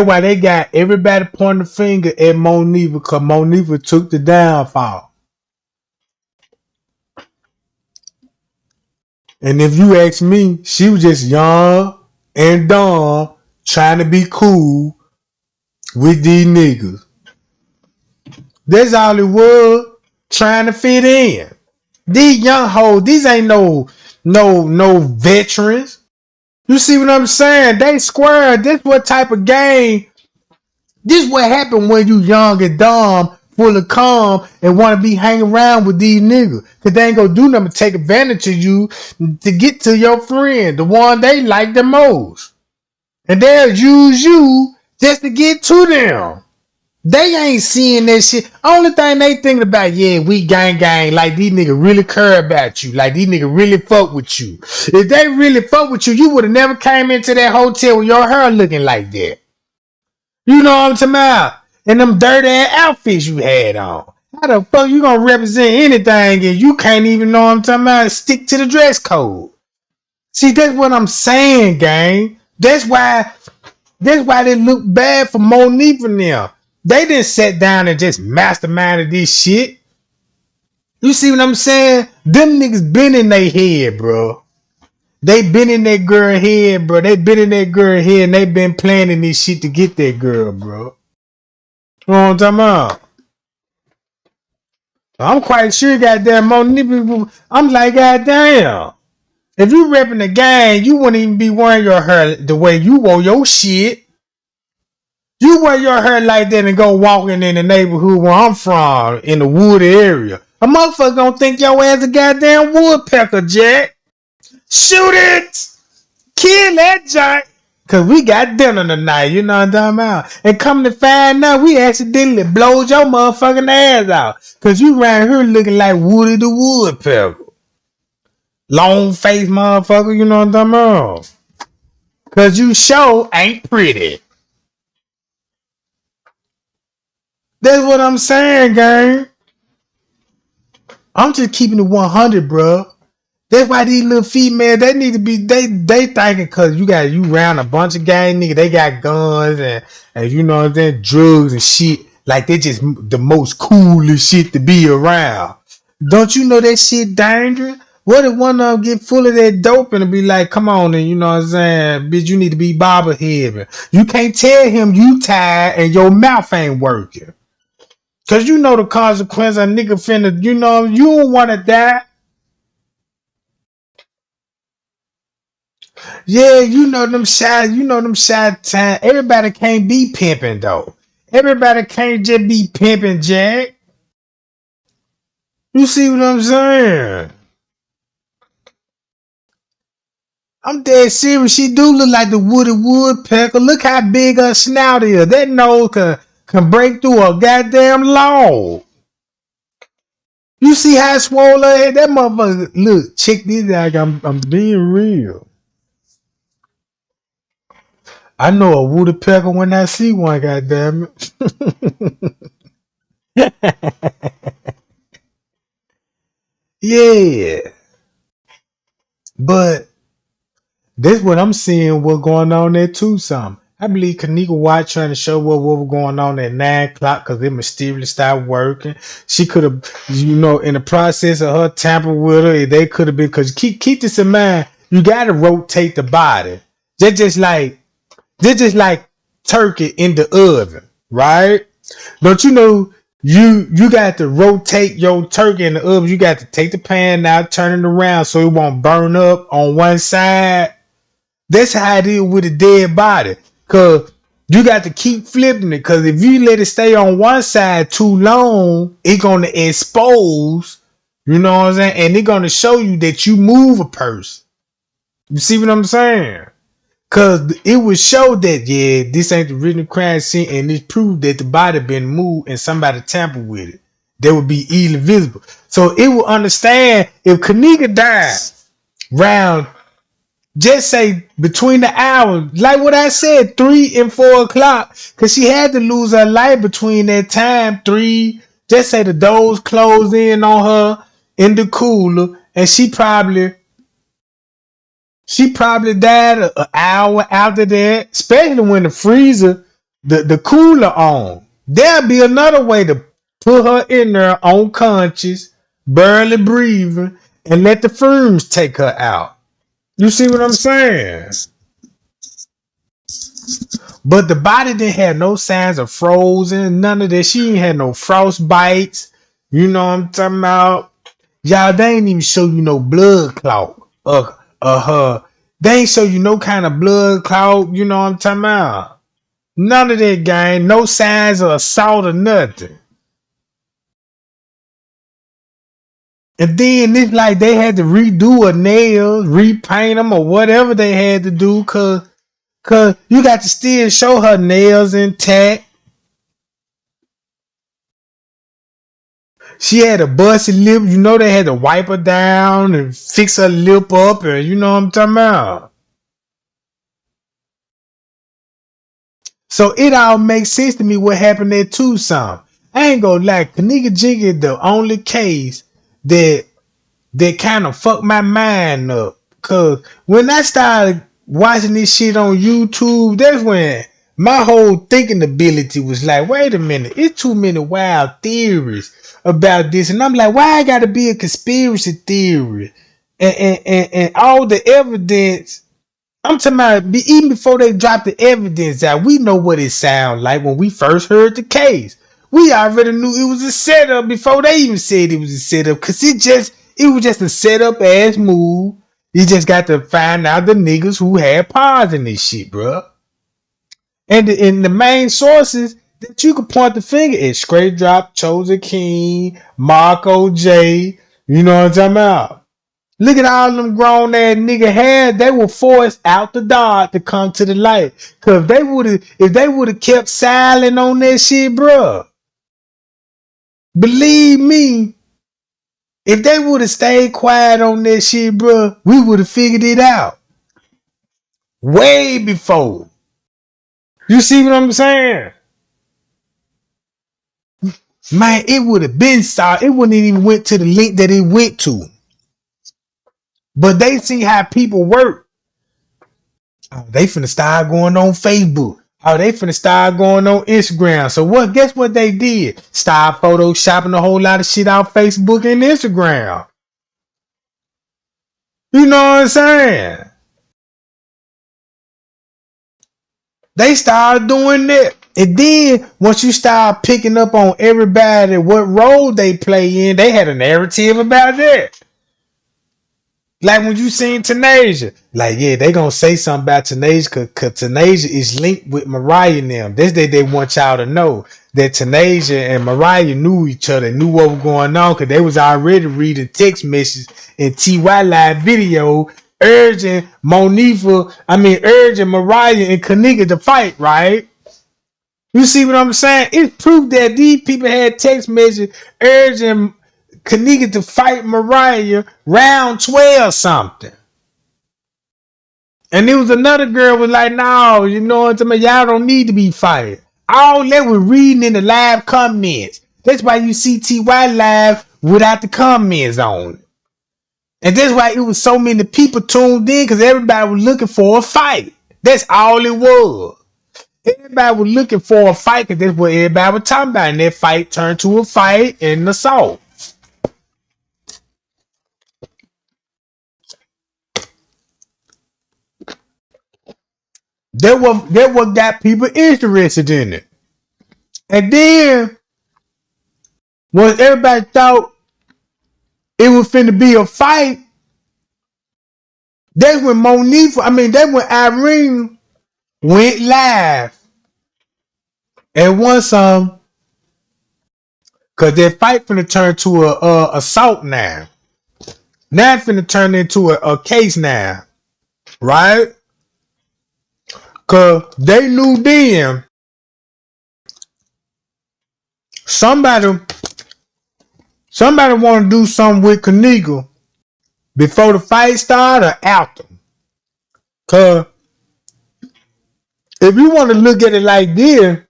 why they got everybody pointing the finger at Monifa, because Monifa took the downfall. And if you ask me, she was just young and dumb, trying to be cool with these niggas. That's all it was, trying to fit in. These young hoes, these ain't no veterans. You see what I'm saying? They square. This what type of game. This what happen when you young and dumb, full of calm, and want to be hanging around with these niggas. Cause they ain't gonna do nothing but take advantage of you to get to your friend, the one they like the most. And they'll use you just to get to them. They ain't seeing that shit. Only thing they thinking about, yeah, we gang, like these niggas really care about you. Like these niggas really fuck with you. If they really fuck with you, you would have never came into that hotel with your hair looking like that. You know what I'm talking about? And them dirty ass outfits you had on. How the fuck you gonna represent anything and you can't even know what I'm talking about? Stick to the dress code. See, that's what I'm saying, gang. That's why they look bad for Monifa now. They didn't sit down and just masterminded this shit. You see what I'm saying? Them niggas been in their head, bro. They been in that girl head, bro. They been in that girl head and they been planning this shit to get that girl, bro. You know what I'm talking about? I'm quite sure goddamn Monifa. I'm like, goddamn. If you repping the gang, you wouldn't even be wearing your hair the way you wore your shit. You wear your hair like that and go walking in the neighborhood where I'm from, in the wood area. A motherfucker gonna think your ass a goddamn woodpecker, Jack. Shoot it! Kill that giant! Cause we got dinner tonight, you know what I'm talking about? And come to find out, we accidentally blowed your motherfucking ass out. Cause you around here looking like Woody the Woodpecker. Long face motherfucker, you know what I'm talking about? Cause you sure ain't pretty. That's what I'm saying, gang. I'm just keeping it 100, bro. That's why these little females, they need to be, they thinking cause you around a bunch of gang niggas, they got guns and you know what I'm saying, drugs and shit. Like they just the most coolest shit to be around. Don't you know that shit dangerous? What if one of them get full of that dope and be like, come on, and you know what I'm saying, bitch, you need to be bobblehead. You can't tell him you tired and your mouth ain't working. Cause you know the consequence of nigga finna, you know, you don't wanna die. Yeah, you know them shot time. Everybody can't be pimping though. Everybody can't just be pimping, Jack. You see what I'm saying? I'm dead serious. She do look like the Woody Woodpecker. Look how big her snout is. That nose can break through a goddamn log. You see how swole her head? That motherfucker, look, check this out. I'm being real. I know a woodpecker when I see one, goddamn it. Yeah. But this what I'm seeing what going on there too some. I believe Kenneka White trying to show what was going on at 9 o'clock because it mysteriously stopped working. She could have, in the process of her tampering with her, they could have been, because keep this in mind, you got to rotate the body. They're just like turkey in the oven, right? Don't you know you got to rotate your turkey in the oven? You got to take the pan out, turn it around so it won't burn up on one side. That's how it is with a dead body. Cause you got to keep flipping it. Cause if you let it stay on one side too long, it's gonna expose. You know what I'm saying? And it's gonna show you that you move a person. You see what I'm saying? Cause it would show that, yeah, this ain't the original crime scene, and it proved that the body been moved and somebody tampered with it. That would be easily visible. So it will understand if Kenneka died round, just say between the hours, like what I said, 3 and 4 o'clock, because she had to lose her life between that time, 3, just say the doors closed in on her in the cooler, and she probably died an hour after that, especially when the freezer, the cooler on. There'll be another way to put her in there unconscious, barely breathing, and let the fumes take her out. You see what I'm saying? But the body didn't have no signs of frozen, none of that. She ain't had no frost bites. You know what I'm talking about? Y'all, they ain't even show you no blood clot of her. They ain't show you no kind of blood clot. You know what I'm talking about? None of that, gang. No signs of assault or nothing. And then it's like they had to redo her nails, repaint them, or whatever they had to do, cause you got to still show her nails intact. She had a busted lip. You know they had to wipe her down and fix her lip up, and you know what I'm talking about. So it all makes sense to me what happened at Tucson. I ain't gonna lie, Kenneka Jenkins the only case that kind of fucked my mind up. Cause when I started watching this shit on YouTube, that's when my whole thinking ability was like, wait a minute, it's too many wild theories about this. And I'm like, why I gotta be a conspiracy theory? And all the evidence, I'm talking about even before they dropped the evidence out, we know what it sounded like when we first heard the case. We already knew it was a setup before they even said it was a setup, because it was just a setup ass move. You just got to find out the niggas who had paws in this shit, bro. And the main sources that you could point the finger at: Straight Drop, Chosen King, Marco J. You know what I'm talking about? Look at all them grown ass nigga had. They were forced out the dark to come to the light. Cause if they would have kept silent on that shit, bro, believe me, if they would have stayed quiet on that shit, bro, we would have figured it out way before. You see what I'm saying? Man, it would have been solid. It wouldn't even went to the link that it went to. But they see how people work. Oh, they finna start going on Facebook. Oh, they finna start going on Instagram. So what? Guess what they did? Start photoshopping a whole lot of shit out Facebook and Instagram. You know what I'm saying? They started doing that. And then once you start picking up on everybody, what role they play in, they had a narrative about that. Like when you seen Tanasia, like, yeah, they gonna say something about Tanasia because Tanasia is linked with Mariah and them. That's that they want y'all to know, that Tanasia and Mariah knew each other, knew what was going on, because they was already reading text messages and TY live video urging urging Mariah and Kenneka to fight, right? You see what I'm saying? It proved that these people had text messages urging Kenneka to fight Mariah round 12 something. And there was another girl was like, no, you know what I'm saying? Y'all don't need to be fighting. All that was reading in the live comments. That's why you see TY live without the comments on it. And that's why it was so many people tuned in, because everybody was looking for a fight. That's all it was. Everybody was looking for a fight, because that's what everybody was talking about. And that fight turned to a fight and an assault. That what got people interested in it. And then, once everybody thought it was finna be a fight, that's when that's when Irene went live and won some, cause that fight finna turn to a assault now. Now it finna turn into a case now, right? Cause they knew then somebody want to do something with Kenneka before the fight started or after. Cause if you want to look at it like this,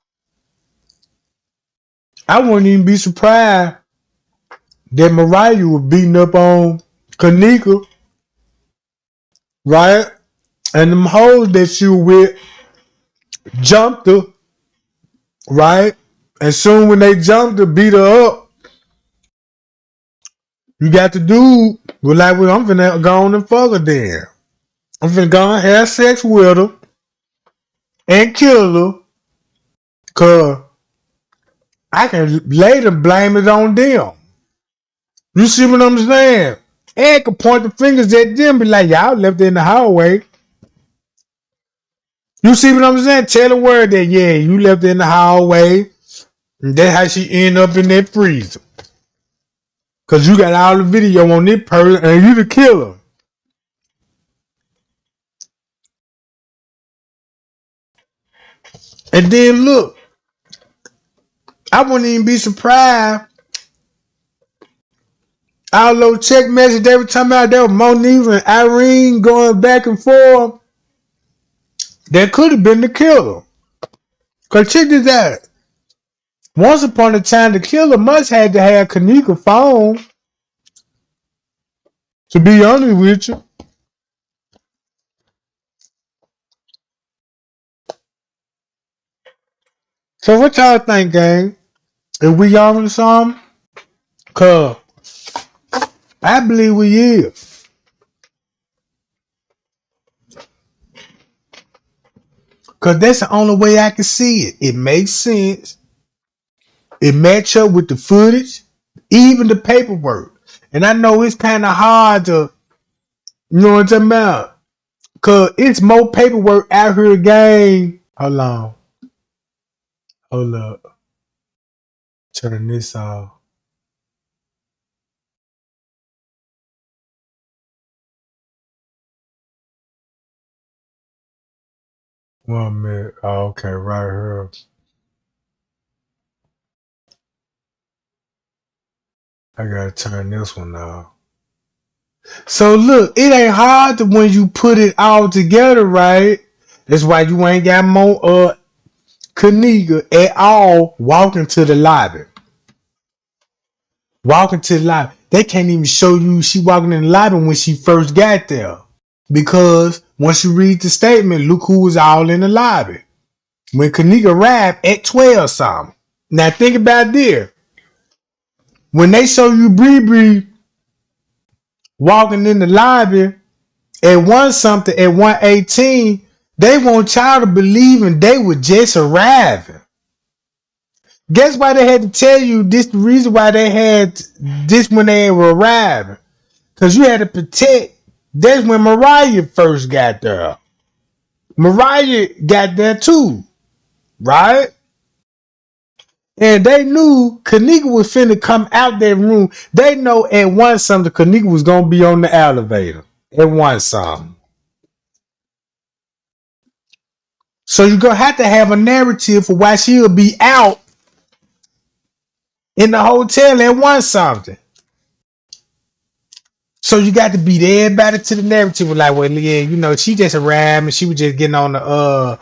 I wouldn't even be surprised that Mariah was beating up on Kenneka, right? And them hoes that she was with jumped her, right? And soon when they jumped her, beat her up, you got the dude was like, well, I'm finna go on and fuck her then. I'm finna go and have sex with her and kill her, cause I can later blame it on them. You see what I'm saying? And can point the fingers at them, be like, y'all left her in the hallway. You see what I'm saying? Tell the word that, yeah, you left her in the hallway. And that's how she end up in that freezer. Cause you got all the video on this person and you the killer. And then look, I wouldn't even be surprised. All those check messages they were talking about, there was Monique and Irene going back and forth. That could have been the killer. Cause check this out. Once upon a time, the killer must have to have Kenneka's phone. To be honest with you. So what y'all think, gang? If we on to something? Cause I believe we is. Cause that's the only way I can see it. It makes sense. It match up with the footage, even the paperwork. And I know it's kind of hard to, you know what I'm talking about? Cause it's more paperwork out here, gang. Hold on. Hold up. Turn this off. One minute. Oh, okay, right here. I gotta turn this one off. So look, it ain't hard to when you put it all together, right? That's why you ain't got more Kenneka at all walking to the lobby. Walking to the lobby. They can't even show you she walking in the lobby when she first got there. Because once you read the statement, look who was all in the lobby. When Kenneka arrived at 12 something. Now think about this. When they show you Bree walking in the lobby at 1 something at 1:18, they want y'all to believe and they were just arriving. Guess why they had to tell you this? The reason why they had this when they were arriving, because you had to protect. That's when Mariah first got there. Mariah got there too, right? And they knew Kenneka was finna come out that room. They know at 1 something Kenneka was gonna be on the elevator at 1 something. So you're gonna have to have a narrative for why she'll be out in the hotel at 1 something. So you got to beat everybody to the narrative. Like, well, yeah, you know, she just arrived and she was just getting on the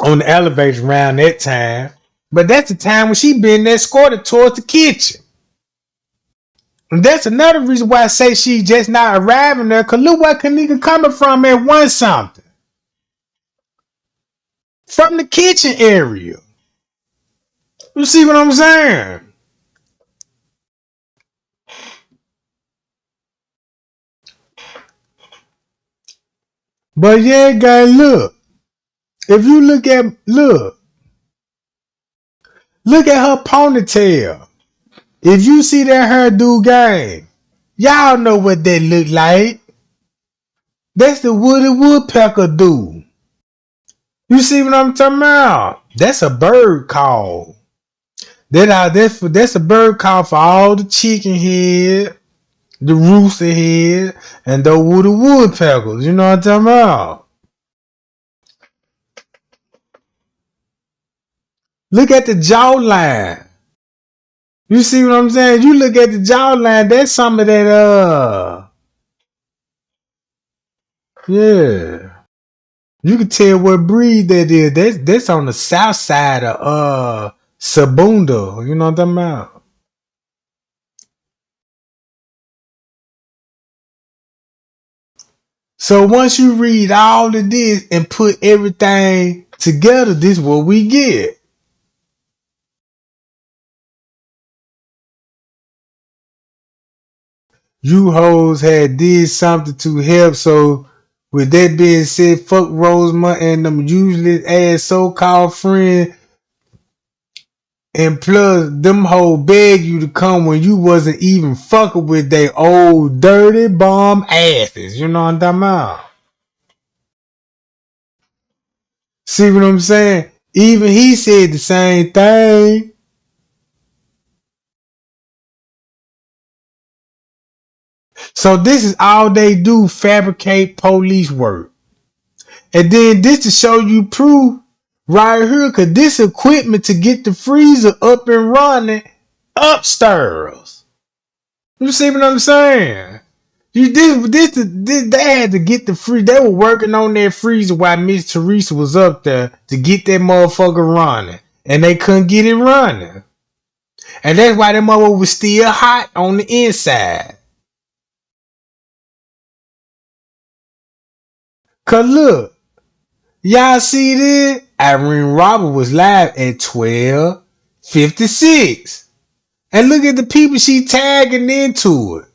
elevator around that time. But that's the time when she been escorted towards the kitchen. And that's another reason why I say she just not arriving there. Cause look where Kenneka coming from at one something. From the kitchen area. You see what I'm saying? But yeah, guys, look. If you look at her ponytail. If you see that hairdo game, y'all know what that look like. That's the Woody Woodpecker dude. You see what I'm talking about? That's a bird call. That's a bird call for all the chicken head, the rooster head, and the Woody Woodpeckers. You know what I'm talking about? Look at the jawline. You see what I'm saying? You look at the jawline, that's some of that yeah. You can tell what breed that is. That's on the south side of Sabunda. You know what I'm talking about? So once you read all of this and put everything together, this is what we get. You hoes had did something to help, so with that being said, fuck Rosemont and them useless ass so-called friends. And plus, them hoes beg you to come when you wasn't even fucking with they old dirty bomb asses. You know what I'm talking about? See what I'm saying? Even he said the same thing. So this is all they do, fabricate police work. And then this to show you proof right here, cause this equipment to get the freezer up and running upstairs. You see what I'm saying? They had to get the free. They were working on that freezer while Miss Teresa was up there to get that motherfucker running, and they couldn't get it running. And that's why that motherfucker was still hot on the inside. Cause look, y'all see this? Irene Robert was live at 12:56. And look at the people she tagging into it.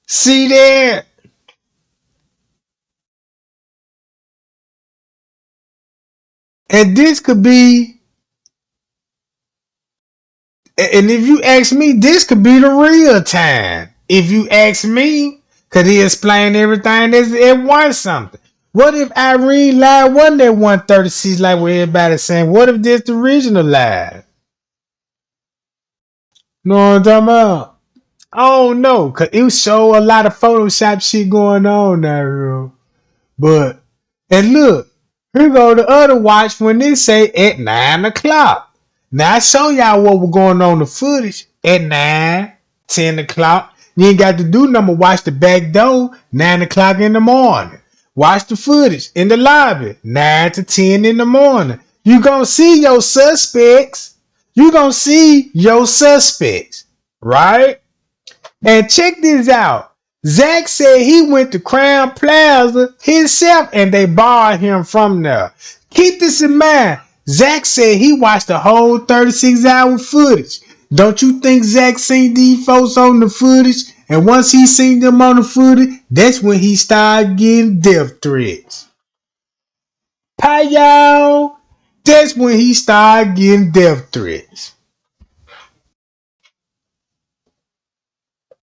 See that? And this could be, and if you ask me, this could be the real time. If you ask me, could he explain everything at once something? What if Irene live wasn't at 136 like what everybody's saying? What if this the original live? Know what I'm talking about? I don't know, cause it show a lot of Photoshop shit going on now, but and look, here go the other watch when they say at 9 o'clock. Now I show y'all what was going on in the footage at 9, 10 o'clock. You ain't got to do nothing but watch the back door 9 o'clock in the morning. Watch the footage in the lobby 9 to 10 in the morning. You gonna see your suspects. You gonna see your suspects, right? And check this out. Zach said he went to Crown Plaza himself and they barred him from there. Keep this in mind. Zach said he watched the whole 36-hour footage. Don't you think Zach seen these folks on the footage? And once he seen them on the footage, that's when he started getting death threats. Hi y'all. That's when he started getting death threats.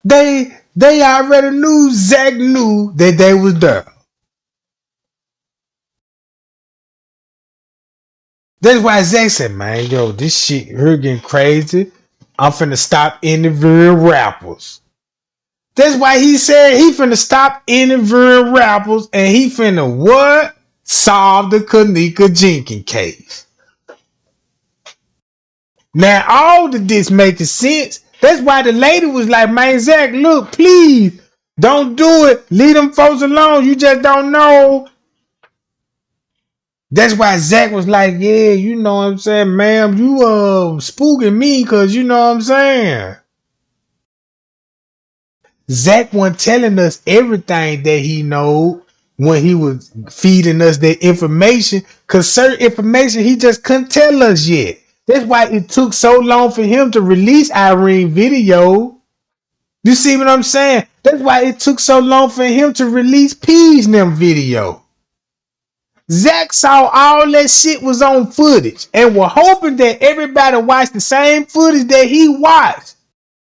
They already knew, Zach knew that they was there. That's why Zach said, man, yo, this shit here getting crazy. I'm finna stop interviewing rappers. That's why he said he finna stop interviewing rappers and he finna what? Solve the Kenneka Jenkins case. Now all of this making sense That's why the lady was like, man, Zach, look, please, don't do it. Leave them folks alone. You just don't know. That's why Zach was like, yeah, you know what I'm saying, ma'am, you spooking me because you know what I'm saying. Zach wasn't telling us everything that he know when he was feeding us that information, because certain information he just couldn't tell us yet. That's why it took so long for him to release Irene video. You see what I'm saying? That's why it took so long for him to release P's them video. Zach saw all that shit was on footage and was hoping that everybody watched the same footage that he watched.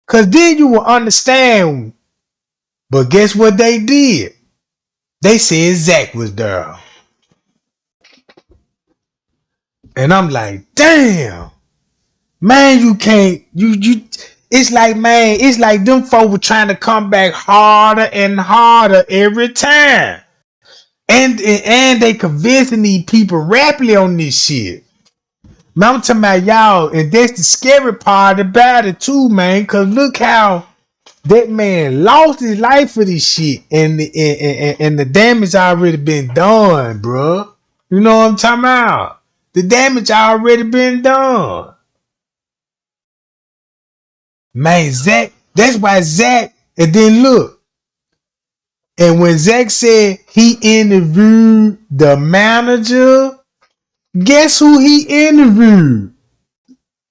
Because then you will understand. But guess what they did? They said Zach was there. And I'm like, damn. Man, you can't. It's like, man, it's like them folk were trying to come back harder and harder every time. And they convincing these people rapidly on this shit. Man, I'm talking about y'all, and that's the scary part about it too, man. Cause look how that man lost his life for this shit, and the damage already been done, bro. You know what I'm talking about? The damage already been done. Man, Zach, that's why Zach, and then look. And when Zach said he interviewed the manager, guess who he interviewed?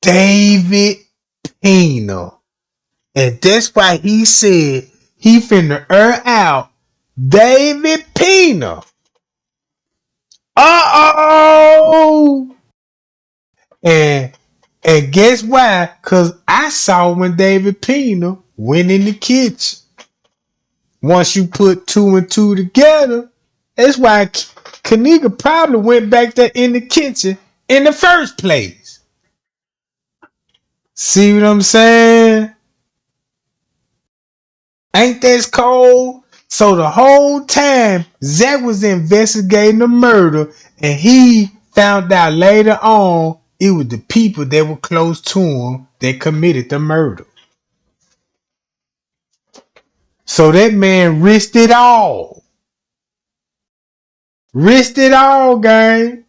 David Pena. And that's why he said he finna air out David Pena. Uh-oh! And guess why? Because I saw when David Pena went in the kitchen. Once you put 2 and 2 together, that's why Kenneka probably went back there in the kitchen in the first place. See what I'm saying? Ain't that cold? So the whole time, Zach was investigating the murder, and he found out later on it was the people that were close to him that committed the murder. So that man risked it all. Risked it all, gang.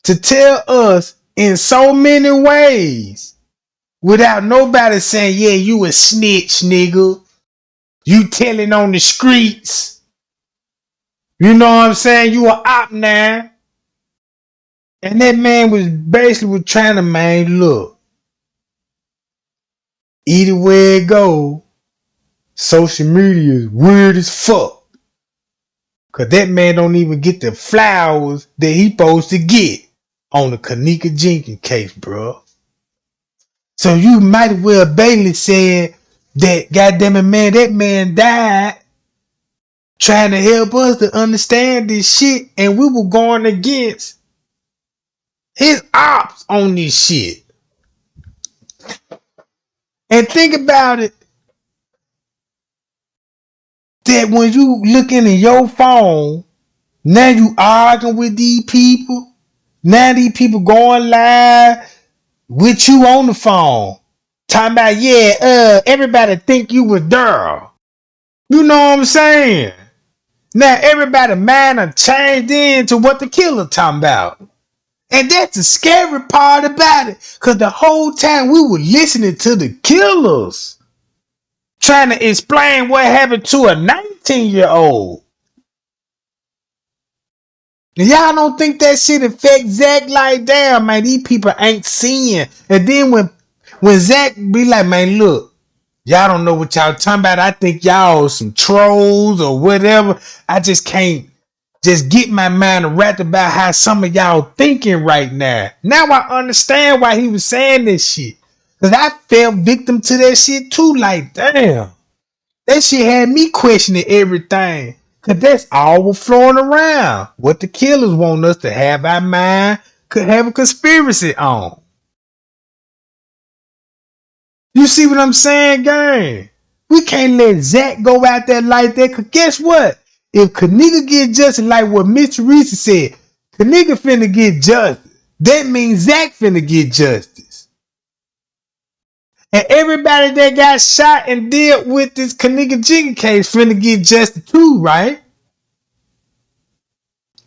To tell us in so many ways without nobody saying, yeah, you a snitch, nigga. You telling on the streets. You know what I'm saying? You a op now. And that man was basically trying to, man, look. Either way it go, social media is weird as fuck. Cause that man don't even get the flowers that he supposed to get on the Kenneka Jenkins case, bro. So you might well Bailey said that, goddamn it, man, that man died trying to help us to understand this shit, and we were going against his ops on this shit. And think about it, that when you looking in your phone, now you arguing with these people. Now these people going live with you on the phone. Talking about, yeah, everybody think you was there. You know what I'm saying? Now everybody mind done changed into what the killer talking about. And that's the scary part about it. Cause the whole time we were listening to the killers trying to explain what happened to a 19-year-old. Y'all don't think that shit affect Zach like, damn, man, these people ain't seeing. And then when Zach be like, man, look, y'all don't know what y'all talking about. I think y'all some trolls or whatever. I just can't just get my mind wrapped about how some of y'all thinking right now. Now I understand why he was saying this shit. Because I fell victim to that shit too. Like, damn. That shit had me questioning everything. Because that's all we're flowing around. What the killers want us to have our mind, could have a conspiracy on. You see what I'm saying, gang? We can't let Zach go out there like that. Because guess what? If Kenneka get justice like what Mr. Reese said, Kenneka finna get justice. That means Zach finna get justice. And everybody that got shot and dealt with this Kenneka Jenkins case finna get justice too, right?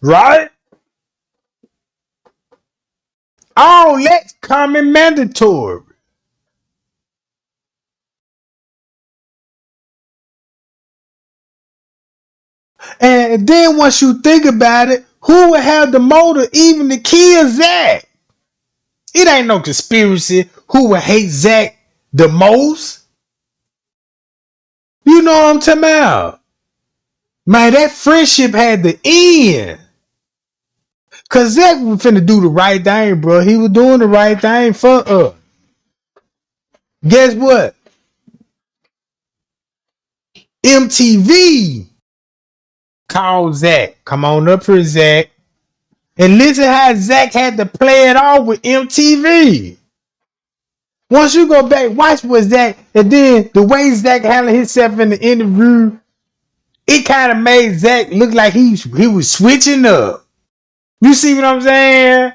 Right? All that's common mandatory. And then once you think about it, who would have the motive even to kill Zach? It ain't no conspiracy. Who would hate Zach the most? You know what I'm talking about? Man, that friendship had to end. Cause Zach was finna do the right thing, bro. He was doing the right thing for us. Guess what? MTV called Zach. Come on up here, Zach. And listen how Zach had to play it off with MTV. Once you go back, watch what Zach, and then the way Zach handled himself in the interview, it kind of made Zach look like he was switching up. You see what I'm saying?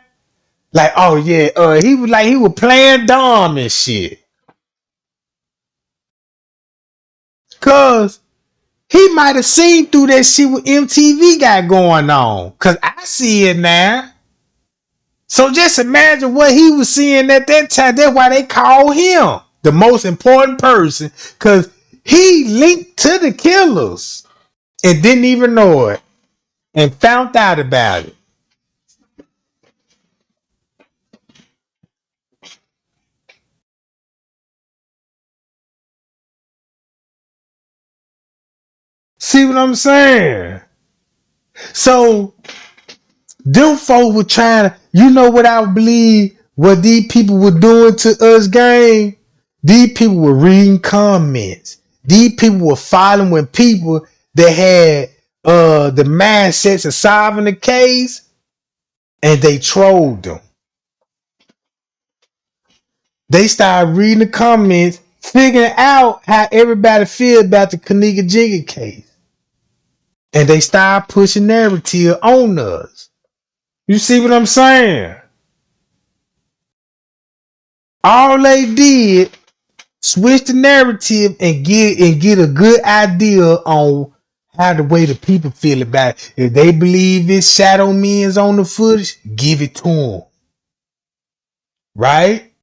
Like, oh yeah, he was playing dumb and shit. Cause he might have seen through that shit what MTV got going on. Cause I see it now. So just imagine what he was seeing at that time. That's why they call him the most important person. Cause he linked to the killers and didn't even know it. And found out about it. See what I'm saying? So them folks were trying to, you know what I believe what these people were doing to us, gang? These people were reading comments. These people were following people that had the mindsets of solving the case, and they trolled them. They started reading the comments, figuring out how everybody feels about the Kenneka Jenkins case. And they started pushing narrative on us. You see what I'm saying? All they did, switch the narrative and get a good idea on how the way the people feel about it. If they believe it's shadow men's on the footage, give it to them. Right?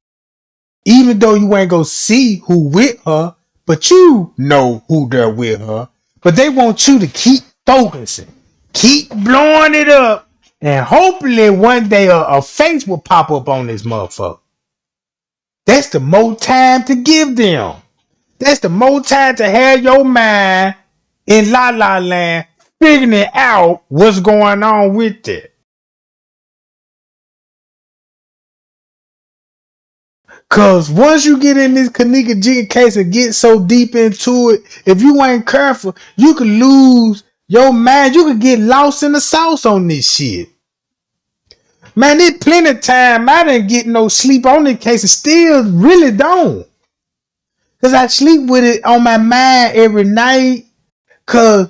Even though you ain't gonna see who with her, but you know who they're with her. But they want you to keep focusing, keep blowing it up, and hopefully one day a face will pop up on this motherfucker. That's the more time to give them. That's the more time to have your mind in La La Land figuring out what's going on with it. Cause once you get in this Kenneka Jenkins case and get so deep into it, if you ain't careful, you could lose your mind. You could get lost in the sauce on this shit. Man, there's plenty of time I didn't get no sleep on this case and still really don't. Cause I sleep with it on my mind every night. Cause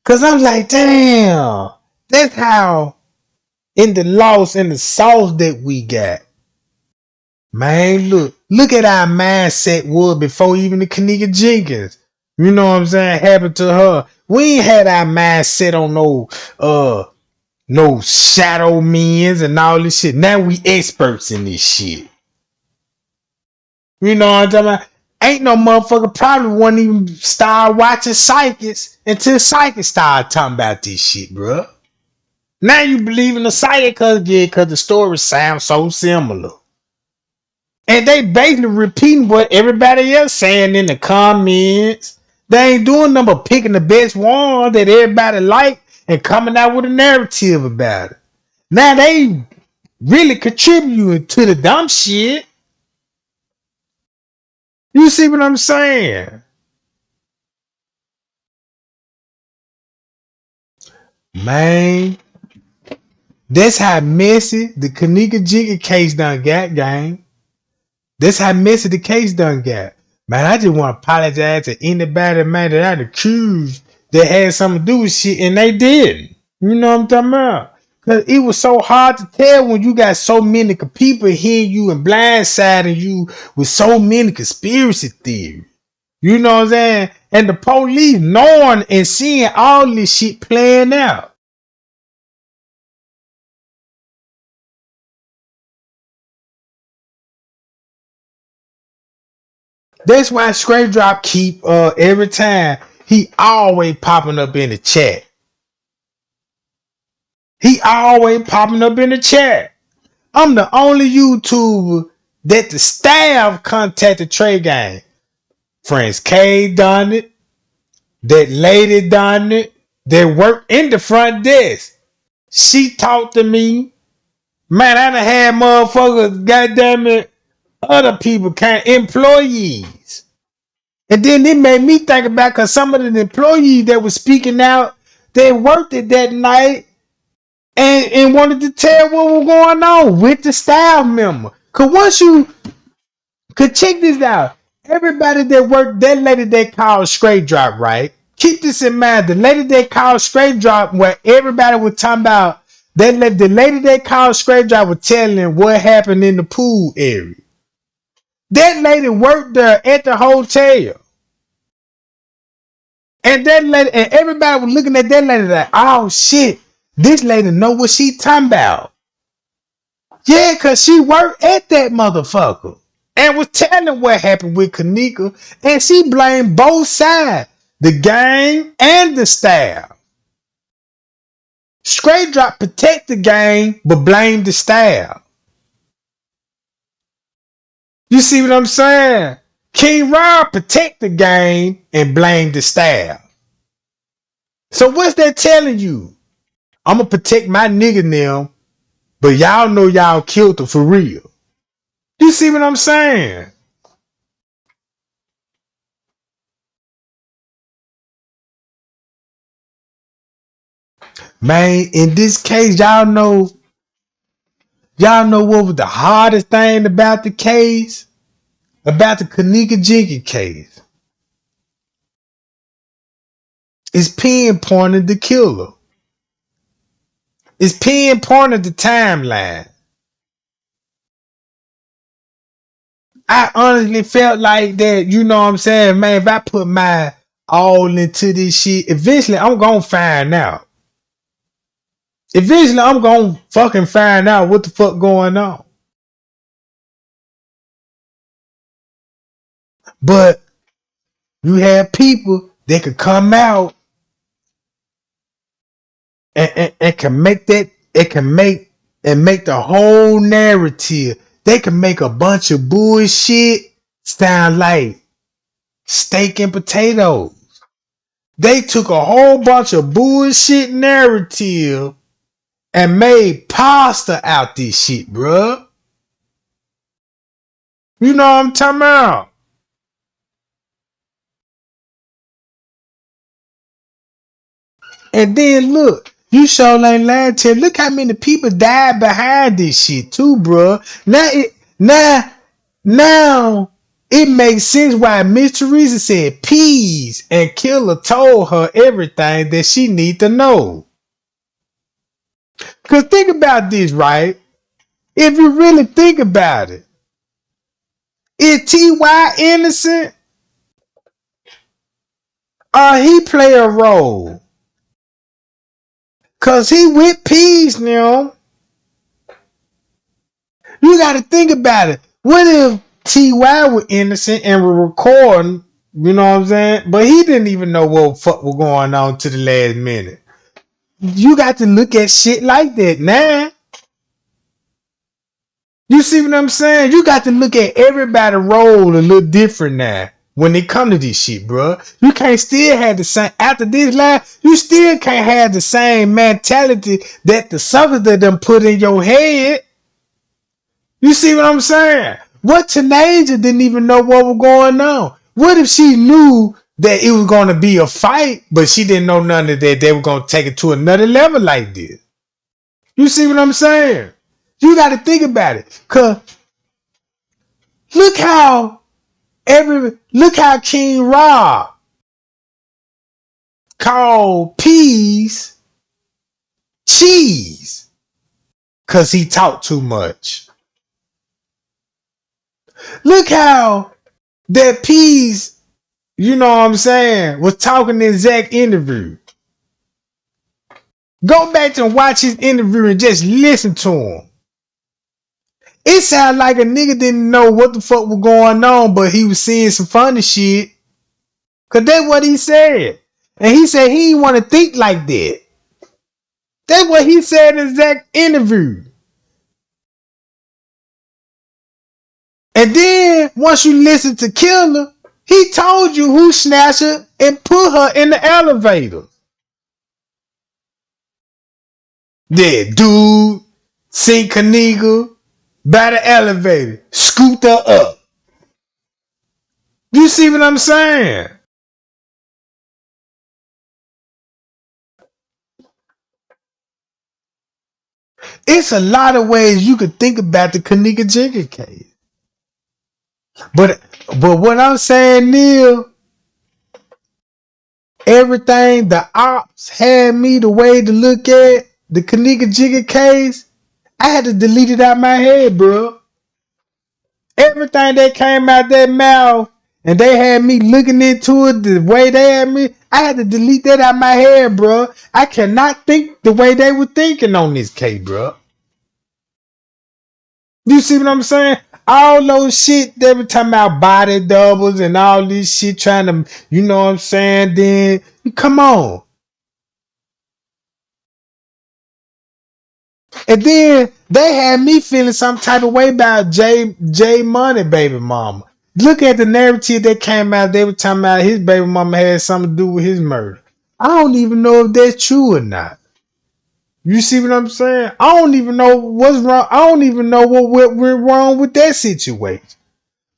I'm like, damn, that's how in the loss in the sauce that we got. Man, look at our mindset was before even the Kenneka Jenkins. You know what I'm saying? Happened to her. We ain't had our mindset on no shadow men's and all this shit. Now we experts in this shit. You know what I'm talking about? Ain't no motherfucker probably wouldn't even start watching psychics until psychics started talking about this shit, bro. Now you believe in the psychic cause the story sounds so similar. And they basically repeating what everybody else saying in the comments. They ain't doing nothing but picking the best one that everybody like and coming out with a narrative about it. Now they really contributing to the dumb shit. You see what I'm saying? Man, that's how messy the Kenneka Jenkins case done got, gang. That's how messy the case done got. Man, I just want to apologize to anybody, man, that I accused that had something to do with shit, and they didn't. You know what I'm talking about? Cause it was so hard to tell when you got so many people hearing you and blindsiding you with so many conspiracy theories. You know what I'm saying? And the police knowing and seeing all this shit playing out. That's why Straight Drop keep every time he always popping up in the chat. He always popping up in the chat. I'm the only YouTuber that the staff contacted Trey Gang. Friends K done it. That lady done it. That worked in the front desk. She talked to me. Man, I done had motherfuckers, goddamn it, other people can't employees. And then it made me think about because some of the employees that were speaking out, they worked it that night and wanted to tell what was going on with the staff member. Cause once you could check this out, everybody that worked, that lady they called Straight Drop, right? Keep this in mind. The lady they called Straight Drop, where everybody was talking about, the lady they called Straight Drop was telling what happened in the pool area. That lady worked there at the hotel. And that lady, and everybody was looking at that lady like, oh shit, this lady know what she talking about. Yeah, cause she worked at that motherfucker and was telling what happened with Kenneka, and she blamed both sides, the gang and the staff. Straight Drop protect the gang, but blame the staff. You see what I'm saying? King Rob protect the gang and blame the staff. So what's that telling you? I'm gonna protect my nigga now, but y'all know y'all killed her for real. You see what I'm saying? Man, in this case, y'all know what was the hardest thing about the case? About the Kenneka Jenkins case. It's pinpointing the killer. It's pinpointing the timeline. I honestly felt like that, you know what I'm saying? Man, if I put my all into this shit, eventually I'm gonna find out. Eventually I'm gonna fucking find out what the fuck going on. But you have people that could come out and can make that, it can make and make the whole narrative. They can make a bunch of bullshit sound like steak and potatoes. They took a whole bunch of bullshit narrative and made pasta out this shit, bruh. You know what I'm talking about? And then look, you sure ain't lying to you. Look how many people died behind this shit too, bruh. Now it makes sense why Miss Teresa said peas and Killer told her everything that she need to know. Cause think about this, right? If you really think about it, is T.Y. innocent? Or he play a role? Cause he with peas now. You gotta think about it. What if T.Y. was innocent and were recording, you know what I'm saying? But he didn't even know what the fuck was going on to the last minute. You got to look at shit like that now. You see what I'm saying? You got to look at everybody's role a little different now when they come to this shit, bro. You can't still have the same, after this life, you still can't have the same mentality that the suckers that them put in your head. You see what I'm saying? What teenager didn't even know what was going on? What if she knew that it was going to be a fight, but she didn't know none of that they were going to take it to another level like this? You see what I'm saying? You got to think about it. Cause look how King Rob called peas cheese. Cause he talked too much. Look how that piece, you know what I'm saying, was talking in Zach's interview. Go back and watch his interview and just listen to him. It sounded like a nigga didn't know what the fuck was going on, but he was seeing some funny shit. Cause that's what he said. And he said he didn't want to think like that. That's what he said in Zach's interview. And then once you listen to Killer, he told you who snatched her and put her in the elevator. Yeah, dude, see Kenneka by the elevator, scooped her up. You see what I'm saying? It's a lot of ways you could think about the Kenneka Jenkins case. But what I'm saying, Neil, everything the ops had me the way to look at the Kenneka Jenkins case, I had to delete it out my head, bro. Everything that came out that mouth and they had me looking into it the way they had me, I had to delete that out my head, bro. I cannot think the way they were thinking on this case, bro. You see what I'm saying? All those shit they were talking about body doubles and all this shit trying to, you know what I'm saying? Then, come on. And then they had me feeling some type of way about J Money baby mama. Look at the narrative that came out. They were talking about his baby mama had something to do with his murder. I don't even know if that's true or not. You see what I'm saying? I don't even know what's wrong. I don't even know what went wrong with that situation.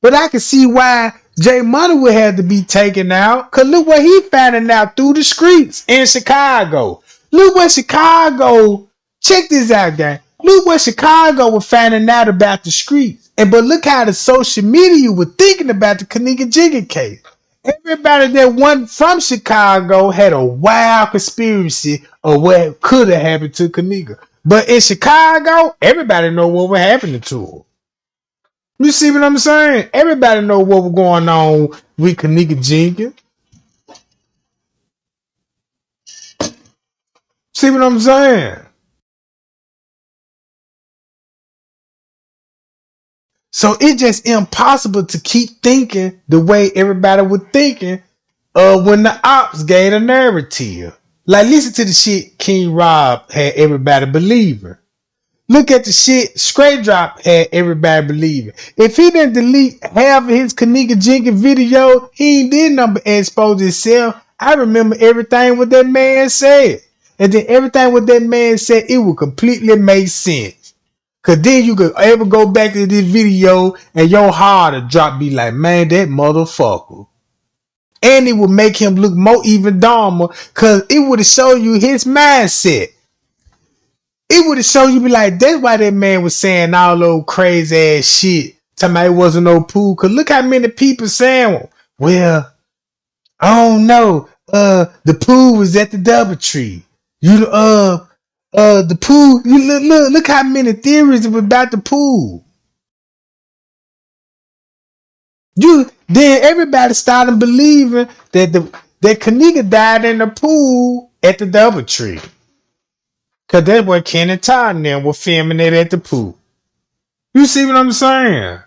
But I can see why J Money would have to be taken out. Cause look what he finding out through the streets in Chicago. Look what Chicago. Check this out, gang. Look what Chicago was finding out about the streets. But look how the social media was thinking about the Kenneka Jenkins case. Everybody that went from Chicago had a wild conspiracy of what could have happened to Kenneka. But in Chicago, everybody know what was happening to her. You see what I'm saying? Everybody know what was going on with Kenneka Jenkins. See what I'm saying? So it's just impossible to keep thinking the way everybody was thinking when the ops gave a narrative. Like, listen to the shit King Rob had everybody believing. Look at the shit Straight Drop had everybody believing. If he didn't delete half of his Kenneka Jenkins video, he ain't did nothing but expose himself. I remember everything what that man said. And then everything what that man said, it would completely make sense. Cause then you could ever go back to this video and your heart would drop, be like, man, that motherfucker. And it would make him look more even dumber, cause it would have shown you his mindset. It would have shown you, be like, that's why that man was saying all those crazy ass shit. Talking about it wasn't no pool. Cause look how many people saying, well, I don't know. The pool was at the Doubletree. The pool. You look how many theories about the pool. Then everybody started believing that that Kenneka died in the pool at the Doubletree. Cause that's where Ken and Todd and them were filming it at the pool. You see what I'm saying?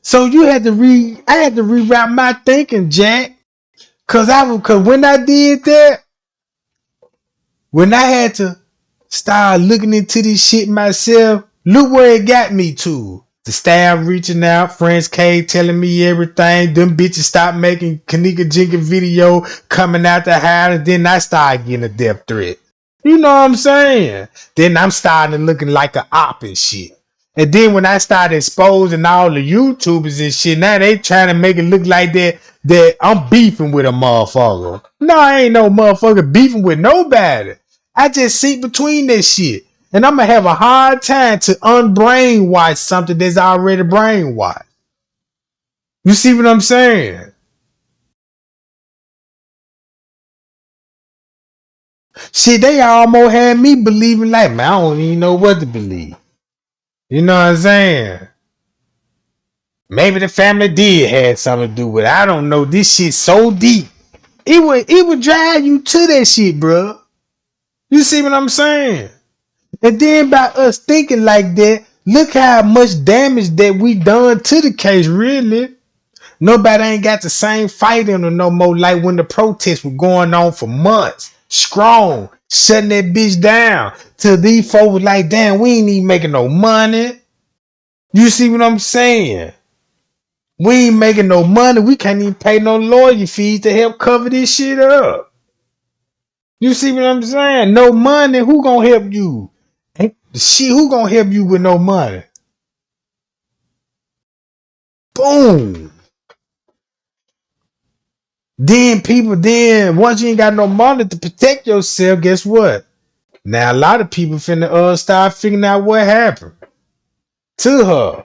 So I had to reroute my thinking, Jack. Cause when I did that, when I had to start looking into this shit myself, look where it got me to. The staff reaching out, Friends K telling me everything. Them bitches stopped making Kenneka Jenkins video coming out the house, and then I started getting a death threat. You know what I'm saying? Then I'm starting looking like an op and shit. And then when I started exposing all the YouTubers and shit, now they trying to make it look like that I'm beefing with a motherfucker. No, I ain't no motherfucker beefing with nobody. I just sit between that shit. And I'm going to have a hard time to unbrainwash something that's already brainwashed. You see what I'm saying? Shit, they almost had me believing like, man, I don't even know what to believe. You know what I'm saying? Maybe the family did have something to do with it. I don't know. This shit so deep. It would drive you to that shit, bro. You see what I'm saying? And then by us thinking like that, look how much damage that we done to the case, really. Nobody ain't got the same fight in them no more like when the protests were going on for months. Strong. Shutting that bitch down. Till these folks was like, damn, we ain't even making no money. You see what I'm saying? We ain't making no money. We can't even pay no lawyer fees to help cover this shit up. You see what I'm saying? No money. Who gonna help you? Shit, who gonna help you with no money? Boom. Then once you ain't got no money to protect yourself, guess what? Now a lot of people finna start figuring out what happened to her.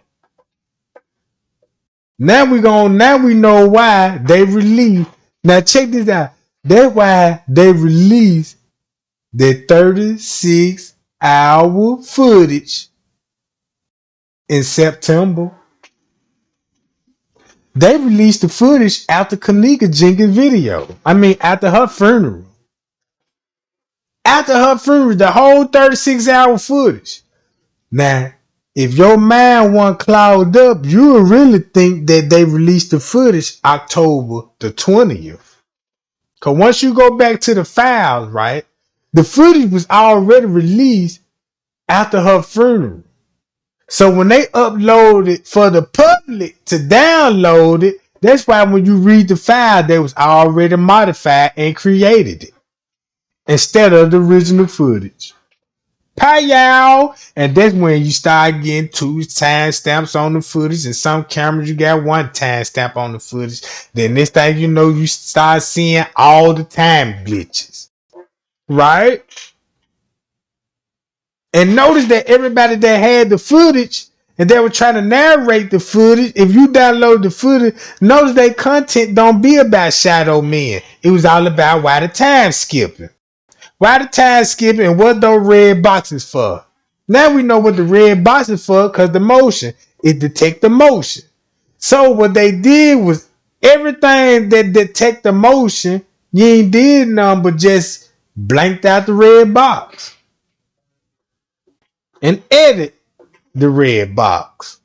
Now we know why they released. Now check this out. That's why they released the 36-hour footage in September. They released the footage after Kenneka Jenkins' video. I mean, after her funeral. After her funeral, the whole 36-hour footage. Now, if your mind wasn't clouded up, you would really think that they released the footage October the 20th. Because once you go back to the files, right, the footage was already released after her funeral. So when they upload it for the public to download it, that's why when you read the file, they was already modified and created it instead of the original footage. Y'all. And that's when you start getting 2 timestamps on the footage, and some cameras you got 1 timestamp on the footage. Then this thing you know, you start seeing all the time glitches, right? And notice that everybody that had the footage and they were trying to narrate the footage, if you download the footage, notice their content don't be about shadow men. It was all about why the time skipping. Why the time skipping and what those red boxes for? Now we know what the red box is for, because the motion, it detect the motion. So what they did was everything that detect the motion, you ain't did nothing but just blanked out the red box and edit the red box.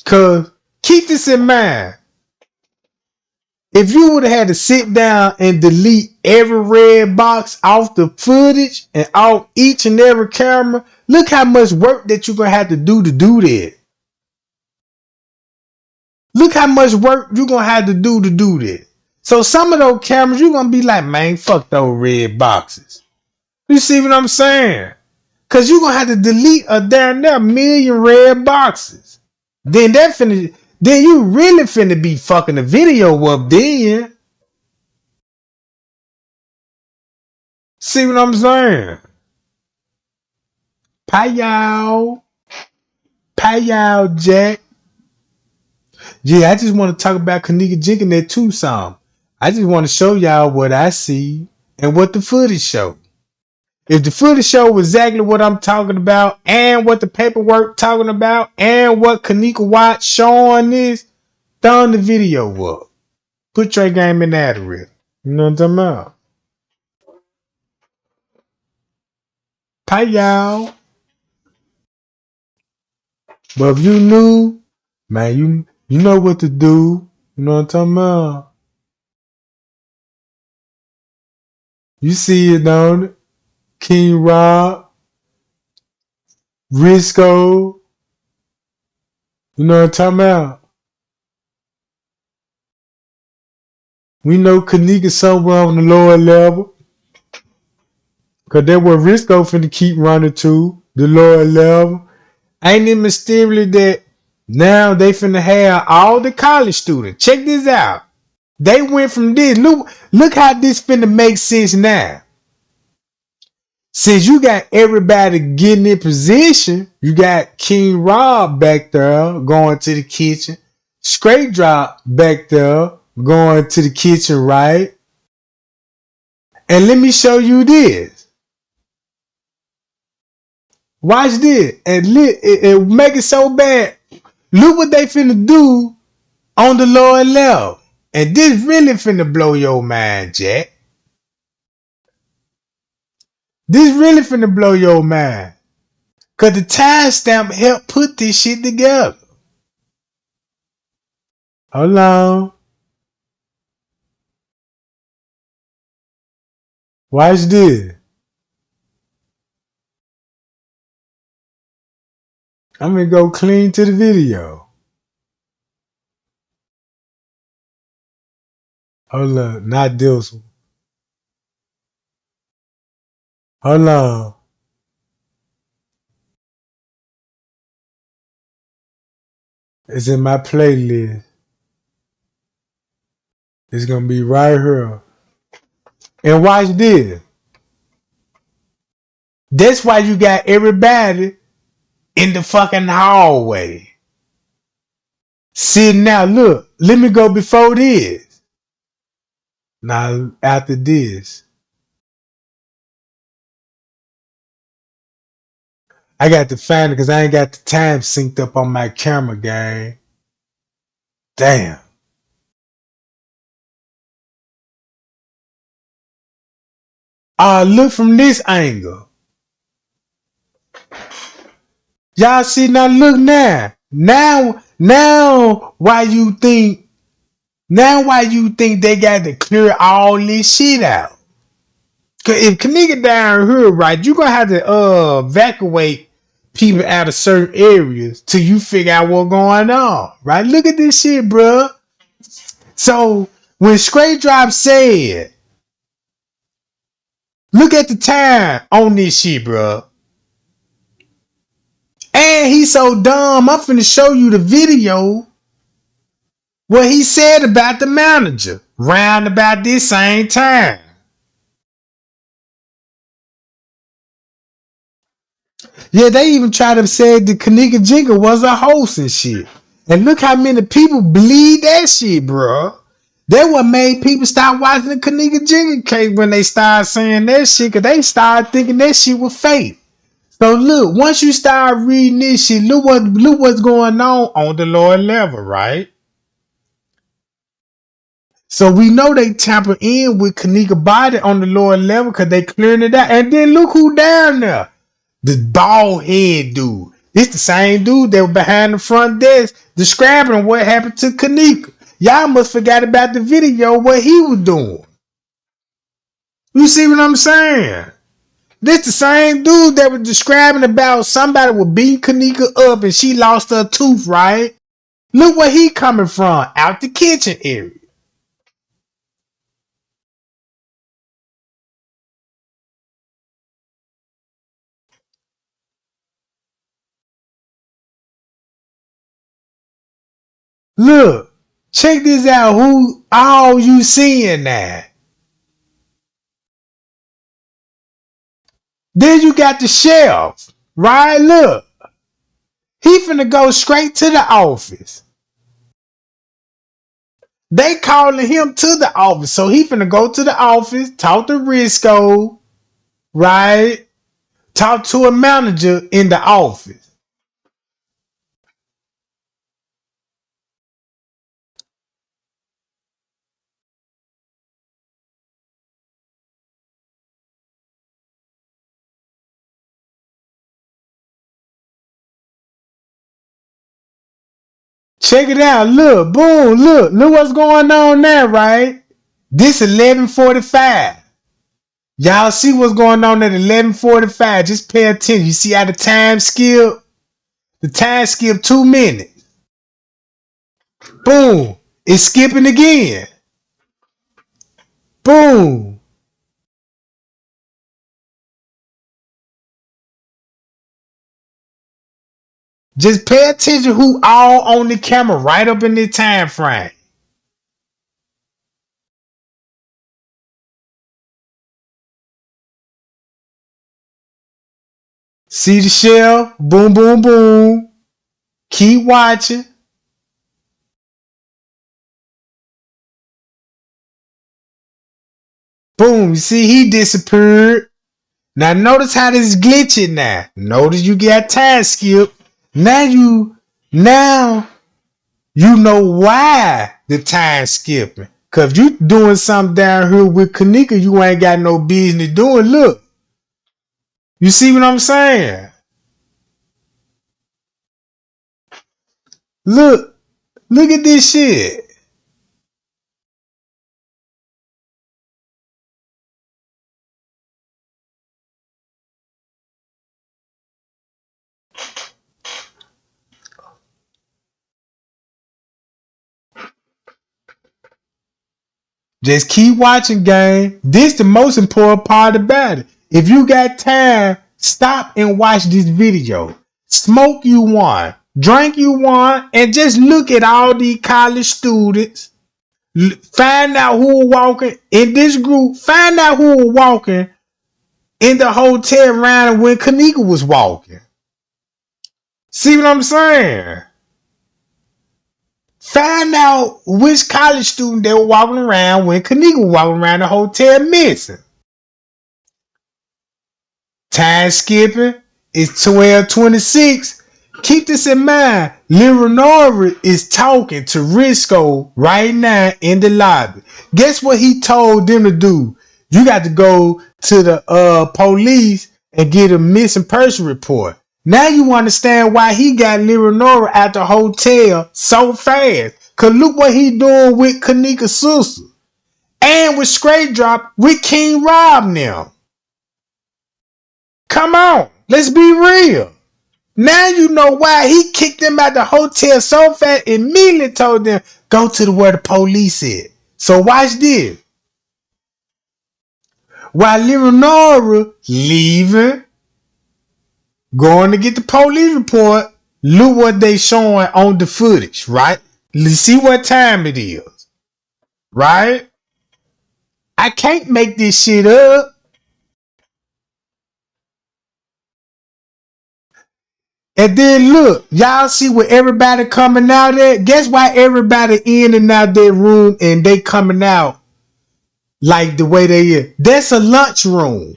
Cause keep this in mind. If you would have had to sit down and delete every red box off the footage and off each and every camera, look how much work that you're going to have to do that. Look how much work you're going to have to do that. So some of those cameras, you're going to be like, man, fuck those red boxes. You see what I'm saying? Because you're going to have to delete a damn near million red boxes. Then you really finna be fucking the video up then. See what I'm saying? Y'all, Jack. Yeah, I just want to talk about Kenneka Jenkins at Tucson. I just want to show y'all what I see and what the footage show. If the footage show exactly what I'm talking about and what the paperwork talking about and what Kenneka Watch showing is, thumb the video up. Put your game in that already. You know what I'm talking about? Y'all. But if you new, man, you know what to do. You know what I'm talking about? You see it, don't it? King Rob, Risco. You know what I'm talking about? We know Kenneka somewhere on the lower level. Cause that's where Risco finna keep running to, the lower level. Ain't it mysterious that now they finna have all the college students? Check this out. They went from this. Look how this finna make sense now. Since you got everybody getting in position, you got King Rob back there going to the kitchen, Straight Drop back there going to the kitchen, right? And let me show you this. Watch this. And it make it so bad. Look what they finna do on the lower left. And this really finna blow your mind, Jack. This really finna blow your mind. Cause the timestamp helped put this shit together. Hold on. Watch this. I'm gonna go clean to the video. Hold up, not this one. Hold on. It's in my playlist. It's gonna be right here. And watch this. That's why you got everybody in the fucking hallway. See now, look. Let me go before this. Now, after this. I got to find it because I ain't got the time synced up on my camera, gang. Damn. Look from this angle. Y'all see now, look now. Now why you think they got to clear all this shit out? Cause if Kenneka down here, right, you gonna have to evacuate people out of certain areas till you figure out what's going on. Right? Look at this shit, bruh. So when Straight Drop said, look at the time on this shit, bruh. And he's so dumb, I'm finna show you the video what he said about the manager round about this same time. Yeah, they even tried to say that Kenneka Jenkins was a host and shit. And look how many people believe that shit, bro. That what made people stop watching the Kenneka Jenkins case when they started saying that shit, because they started thinking that shit was fake. So look, once you start reading this shit, look what's going on the lower level, right? So we know they tamper in with Kenneka body on the lower level because they clearing it out. And then look who down there. The bald head dude. It's the same dude that was behind the front desk describing what happened to Kenneka. Y'all must forgot about the video what he was doing. You see what I'm saying? This the same dude that was describing about somebody would beat Kenneka up and she lost her tooth, right? Look where he coming from, out the kitchen area. Look, check this out. Who all you seeing now? Then you got the sheriff, right? Look, he finna go straight to the office. They calling him to the office, so he finna go to the office, talk to Risco, right? Talk to a manager in the office. Check it out. Look, boom, look what's going on now, right? This 11:45. Y'all see what's going on at 11:45. Just pay attention. You see how the time skip? The time skip 2 minutes. Boom. It's skipping again. Boom. Just pay attention who all on the camera right up in the time frame. See the shell? Boom, boom, boom. Keep watching. Boom, you see he disappeared. Now notice how this is glitching now. Notice you got time skip. Now you know why the time skipping. Cause you doing something down here with Kenneka you ain't got no business doing. Look. You see what I'm saying? Look at this shit. Just keep watching, gang. This the most important part about it. If you got time, stop and watch this video. Smoke you one, drink you one, and just look at all these college students. Find out who are walking in this group. Find out who are walking in the hotel round when Kenneka was walking. See what I'm saying? Find out which college student they were walking around when Kenneka was walking around the hotel missing. Time skipping is 12:26. Keep this in mind. Leonora is talking to Risco right now in the lobby. Guess what he told them to do? You got to go to the police and get a missing person report. Now you understand why he got Leonora at the hotel so fast. Cause look what he doing with Kenneka's sister. And with Straight Drop with King Rob now. Come on, let's be real. Now you know why he kicked them out the hotel so fast. Immediately told them go to where the police is. So watch this. While Leonora leaving, going to get the police report, look what they showing on the footage, right? Let's see what time it is, right? I can't make this shit up. And then look, y'all see where everybody coming out at? Guess why everybody in and out their room and they coming out like the way they is? That's a lunch room.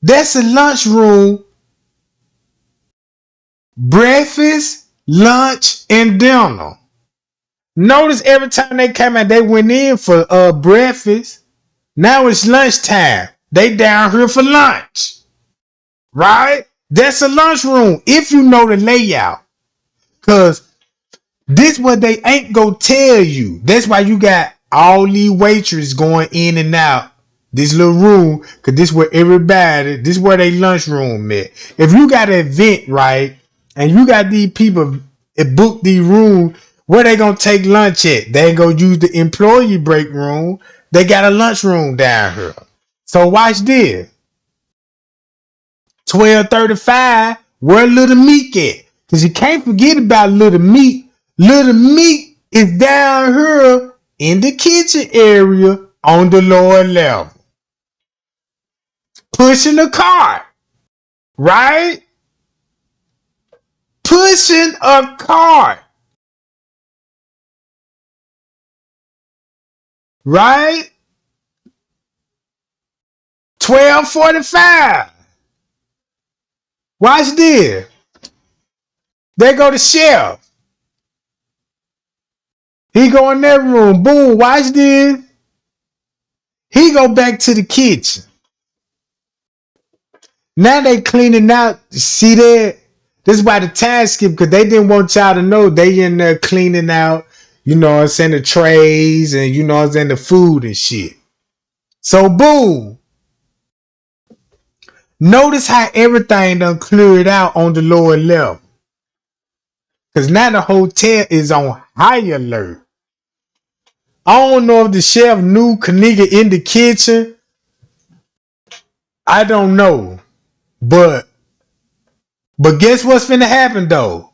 That's a lunch room. Breakfast, lunch, and dinner. Notice every time they came out, they went in for breakfast. Now it's lunchtime. They down here for lunch. Right? That's a lunchroom if you know the layout. Cause this what they ain't gonna tell you. That's why you got all these waitresses going in and out this little room. Cause this where everybody, this where they lunchroom at. If you got an event, right, and you got these people book the room, where they gonna take lunch at? They ain't gonna use the employee break room. They got a lunchroom down here. So watch this. 12:35, where Little Meek at? Because you can't forget about Little Meek. Little Meek is down here in the kitchen area on the lower level. Pushing a cart. Right? Pushing a cart. Right? 12:45. Watch this. There go the chef. He go in that room. Boom. Watch this. He go back to the kitchen. Now they cleaning out. See that? This is why the time skip, because they didn't want y'all to know they in there cleaning out, you know what I'm saying, the trays and you know what I'm saying, the food and shit. So boom. Notice how everything done cleared out on the lower level. Because now the hotel is on high alert. I don't know if the chef knew Kenneka in the kitchen. I don't know. But guess what's finna happen though?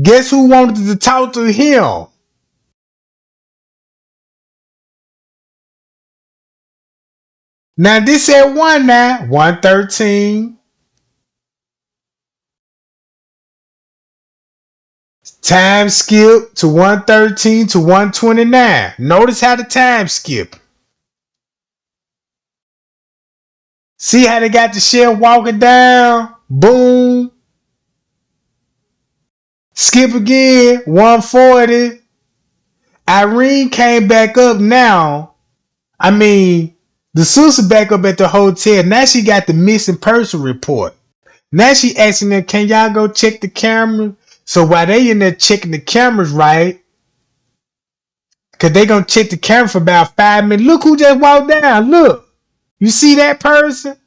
Guess who wanted to talk to him? Now this at 113. Time skip to 113 to 129. Notice how the time skip. See how they got the sheriff walking down? Boom. Skip again. 140. Irene came back up now. I mean, the sister back up at the hotel. Now she got the missing person report. Now she asking them, can y'all go check the camera? So while they in there checking the cameras, right? Because they going to check the camera for about 5 minutes. Look who just walked down. Look. You see that person?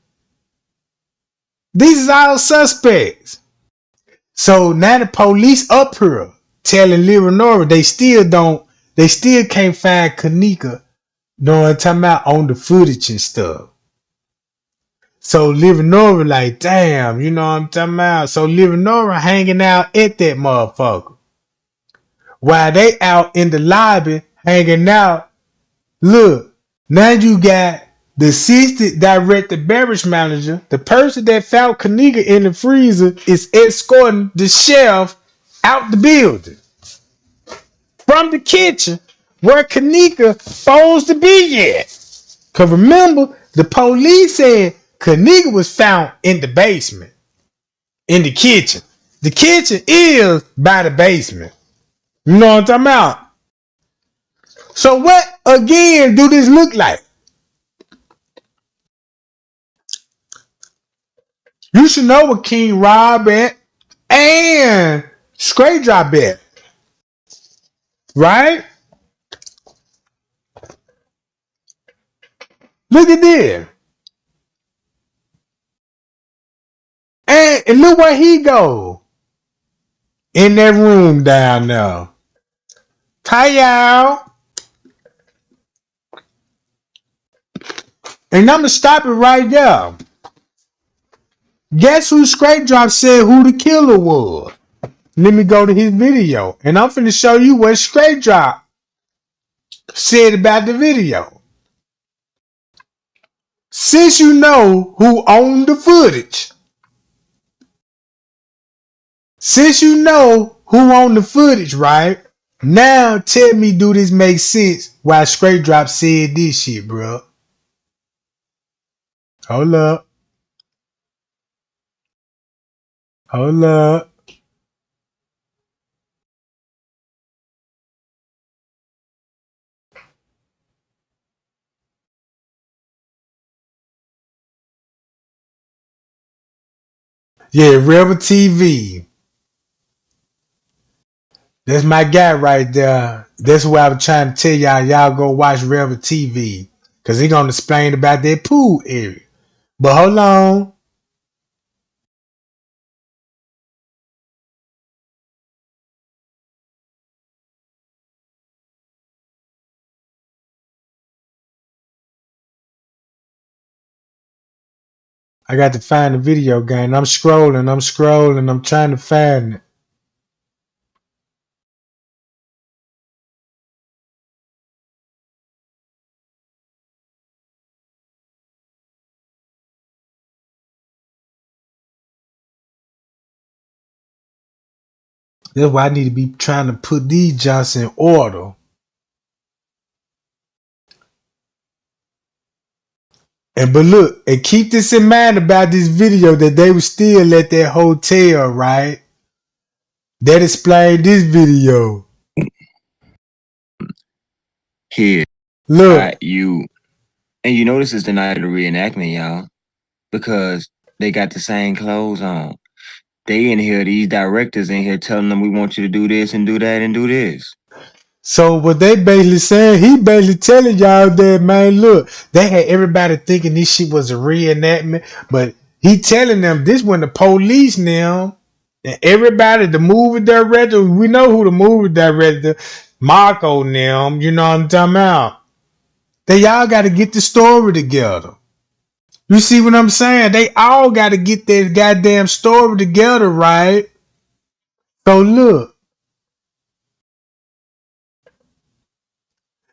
These is all suspects. So now the police up here telling Leonora they still can't find Kenneka. Know what I'm talking about? On the footage and stuff. So Leonora like, damn, you know what I'm talking about? So Leonora hanging out at that motherfucker. While they out in the lobby hanging out, look, now you got the assistant director beverage manager, the person that found Kenneka in the freezer is escorting the chef out the building. From the kitchen where Kenneka supposed to be at. Cause remember, the police said Kenneka was found in the basement. In the kitchen. The kitchen is by the basement. You know what I'm talking about? So what again do this look like? You should know what King Rob at and Straight Drop at. Right? Look at this. And look where he go. In that room down there. Hi y'all. And I'm going to stop it right there. Guess who Straight Drop said who the killer was? Let me go to his video. And I'm finna show you what Straight Drop said about the video. Since you know who owned the footage. Since you know who owned the footage, right? Now tell me, do this make sense why Straight Drop said this shit, bro? Hold up. Hold up. Yeah, Rebel TV. That's my guy right there. That's what I was trying to tell y'all. Y'all go watch Rebel TV. Because he going to explain about that pool area. But hold on. I got to find the video game. I'm scrolling. I'm trying to find it. That's why I need to be trying to put these jobs in order. But look, and keep this in mind about this video that they were still at that hotel, right? That explained this video. Here, Look, you, and you know this is the night of the reenactment, y'all, because they got the same clothes on. They in here, these directors in here telling them we want you to do this and do that and do this. so what they basically saying, he basically telling y'all that, man, look, they had everybody thinking this shit was a reenactment, but he telling them this when the police now, and everybody, the movie director, we know who the movie director, Marco now, you know what I'm talking about. They all got to get the story together. You see what I'm saying? They all got to get their goddamn story together, right? So look.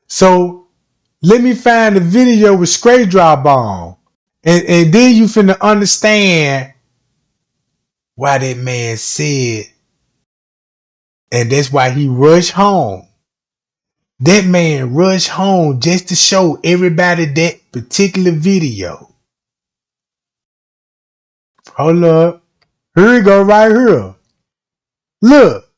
So let me find the video with Straight Drop on. And then you finna understand why that man said And that's why he rushed home. That man rushed home just to show everybody that particular video. Hold up. Here we go right here. Look.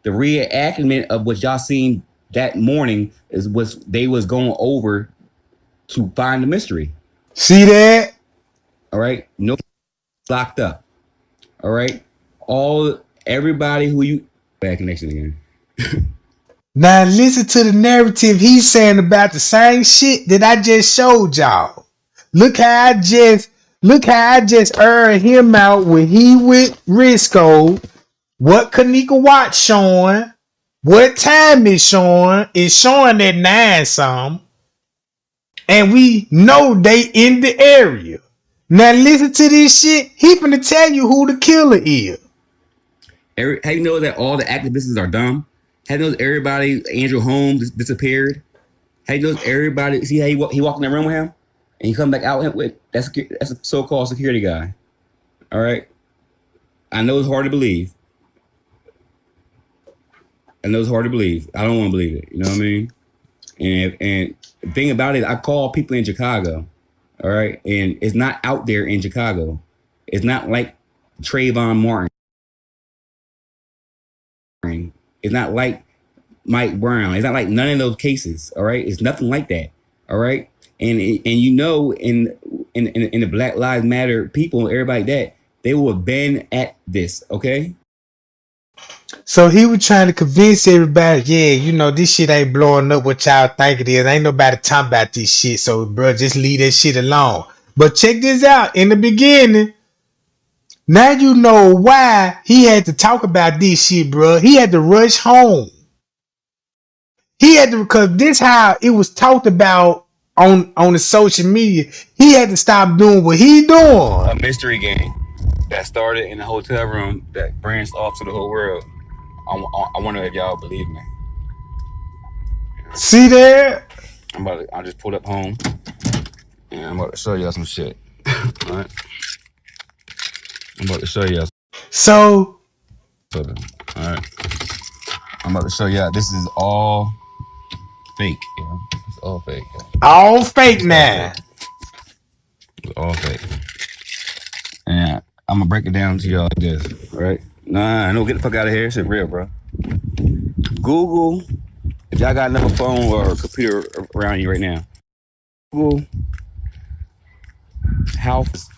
The reenactment of what y'all seen that morning is what they was going over to find the mystery. See that? All right. No locked up. All right. Everybody who you bad connection again. Now listen to the narrative he's saying about the same shit that I just showed y'all. Look how I just aired him out when he with Risco. What Kenneka watch showing? What time is showing? It's showing at 9 some. And we know they in the area. Now listen to this shit. He finna tell you who the killer is. How you know that all the activists are dumb? How you know everybody, Andrew Holmes disappeared? How you know everybody, see how he walked in the room with him? And he come back out with, that's a so-called security guy. All right? I know it's hard to believe. I don't want to believe it. You know what I mean? And the thing about it, I call people in Chicago, all right? And it's not out there in Chicago. It's not like Trayvon Martin. It's not like Mike Brown. It's not like none of those cases, all right? It's nothing like that, all right? And you know, in the Black Lives Matter people, everybody that, they will have been at this, okay? So he was trying to convince everybody, yeah, you know, this shit ain't blowing up what y'all think it is. Ain't nobody talking about this shit. So, bro, just leave that shit alone. But check this out. In the beginning, now you know why he had to talk about this shit, bro. He had to rush home. He had to, because this how it was talked about on the social media. He had to stop doing what he doing. A mystery game that started in the hotel room that branched off to the whole world. I wonder if y'all believe me. See there? I just pulled up home and I'm about to show y'all some shit. All right. I'm about to show y'all So, something. All right. I'm about to show y'all. This is all fake. Yeah. It's all fake. Yeah. all fake now. It's all fake. And I'm gonna break it down to y'all like this. All right. Nah, no, get the fuck out of here. It's real, bro. Google, if y'all got another phone or computer around you right now, Google house,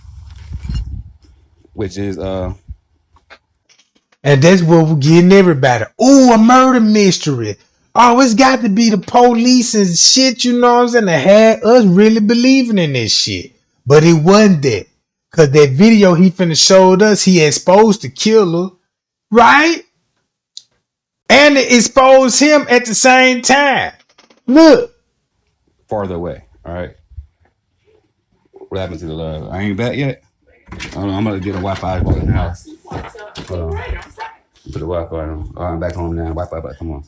which is And that's what we're getting everybody. Oh, a murder mystery. Oh, it's got to be the police and shit, you know what I'm saying? That had us really believing in this shit. But it wasn't that. Because that video he finna showed us, he exposed the killer, right? And it exposed him at the same time. Look. farther away. All right. What happened to the love? I ain't back yet. I'm gonna get a Wi-Fi in the house. Hold on. Put the Wi-Fi on. Oh, I'm back home now. Wi-Fi back. Come on.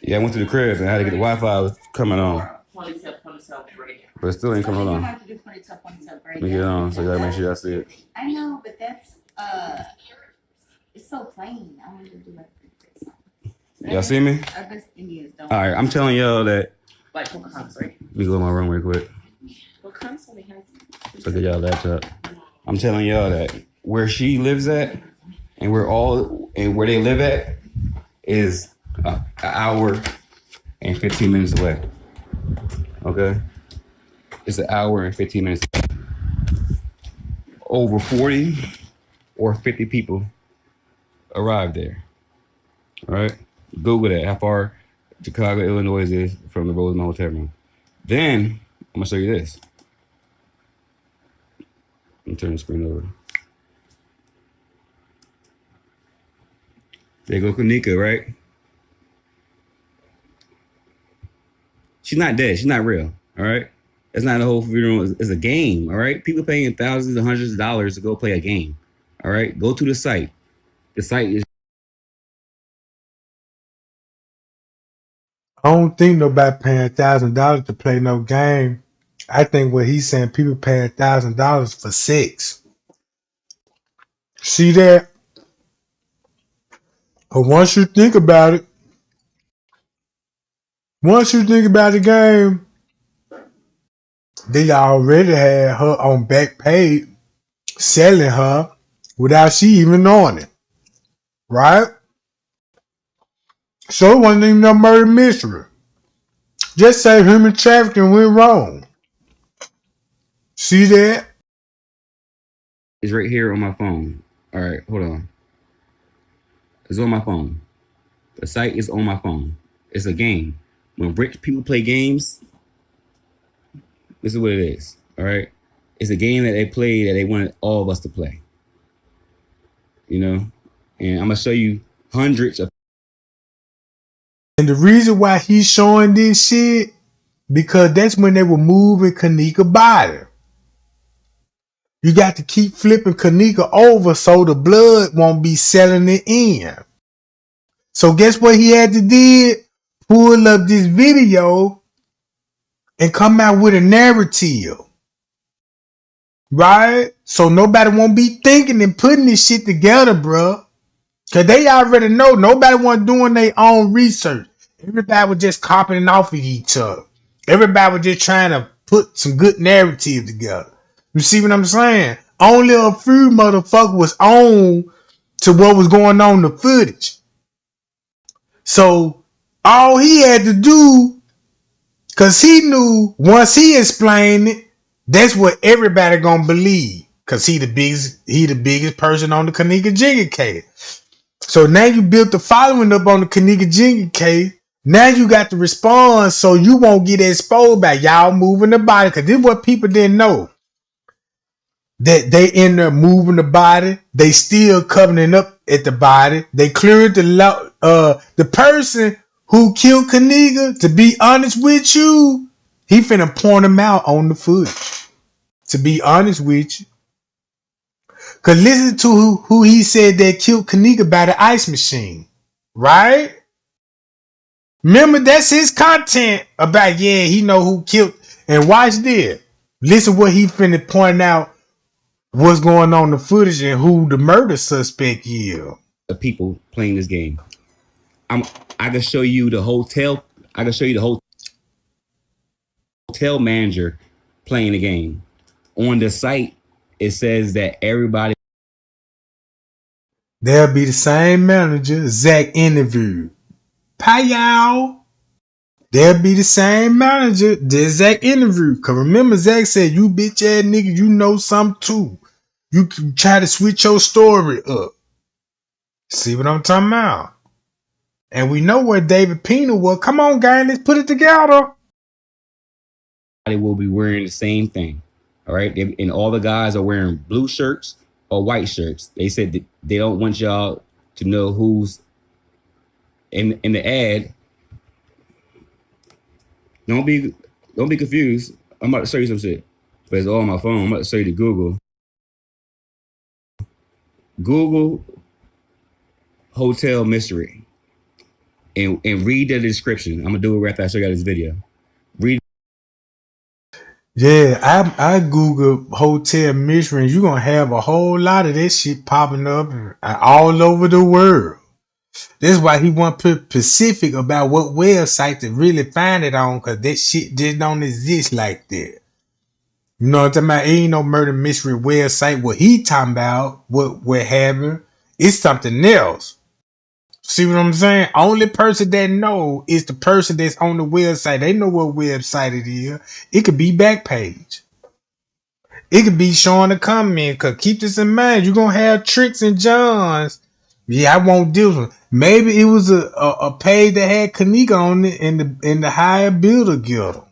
Yeah, I went to the crib and I had to get the Wi-Fi. It was coming on. But it still ain't coming on. Let me get it on so y'all make sure y'all see it. I know, but that's it's so plain. I want to do like this. Y'all see me? I guess Indians don't. All right, I'm telling y'all that. Like Pocahontas, right? Let me go in my room real quick. Pocahontas only has. Look at y'all laptop. I'm telling y'all that where she lives at and where they live at is an hour and 15 minutes away. Okay? It's an hour and 15 minutes. Over 40 or 50 people arrived there. All right? Google that, how far Chicago, Illinois is from the Rosemont Hotel room. Then, I'm going to show you this. Let me turn the screen over. There go Kenneka, right? She's not dead. She's not real. All right? That's not the whole funeral. It's a game. All right? People paying thousands and hundreds of dollars to go play a game. All right? Go to the site. The site is. I don't think nobody paying $1,000 to play no game. I think what he's saying, people paying $1,000 for sex. See that? But once you think about the game, they already had her on back page selling her without she even knowing it. Right? So it wasn't even no murder mystery. Just say human trafficking went wrong. See that? It's right here on my phone. All right, hold on. It's on my phone. The site is on my phone. It's a game. When rich people play games, this is what it is. All right. It's a game that they play that they wanted all of us to play. You know? And I'm gonna show you hundreds of. And the reason why he's showing this shit, because that's when they were moving Kenneka body. You got to keep flipping Kenneka over so the blood won't be selling it in. So guess what he had to do? Pull up this video and come out with a narrative. Right? So nobody won't be thinking and putting this shit together, bro. Cause they already know nobody wasn't doing their own research. Everybody was just copying off of each other. Everybody was just trying to put some good narrative together. You see what I'm saying? Only a few motherfuckers was on to what was going on in the footage. So all he had to do, cause he knew once he explained it, that's what everybody gonna believe. Cause he the biggest person on the Kenneka Jenkins case. So now you built the following up on the Kenneka Jenkins case. Now you got the response, so you won't get exposed by y'all moving the body. Cause this is what people didn't know. That they in there moving the body. They still covering up at the body. They cleared the person who killed Kenneka. To be honest with you, he finna point him out on the footage. To be honest with you. Cause listen to who he said that killed Kenneka by the ice machine. Right? Remember, that's his content about, yeah, he know who killed. And watch this. Listen what he finna point out what's going on in the footage and who the murder suspect is. The people playing this game. I can show you the hotel. I can show you the hotel manager playing the game. On the site, it says that everybody. They'll be the same manager Zach interviewed. Payow. They'll be the same manager that Zach interviewed. Cause remember, Zach said, you bitch ass nigga, you know something too. You try to switch your story up. See what I'm talking about? And we know where David Pena was. Come on, gang, let's put it together. They will be wearing the same thing. All right. And all the guys are wearing blue shirts or white shirts. They said that they don't want y'all to know who's in the ad. Don't be confused. I'm about to show you some shit. But it's all on my phone. I'm about to show you to Google. Google hotel mystery. And read the description. I'm gonna do it right after I show you guys this video. Read. Yeah, I Google hotel mystery and you're gonna have a whole lot of this shit popping up all over the world. That's why he want to put specific about what website to really find it on, because that shit just don't exist like that. You know what I'm talking about? Ain't no murder mystery website. What he talking about, what happened, it's something else. See what I'm saying? Only person that know is the person that's on the website. They know what website it is. It could be Backpage. It could be showing a comment. Cause keep this in mind, you're gonna have Tricks and Johns. Yeah, I won't deal with it. Maybe it was a page that had Kenneka on it in the higher builder guild.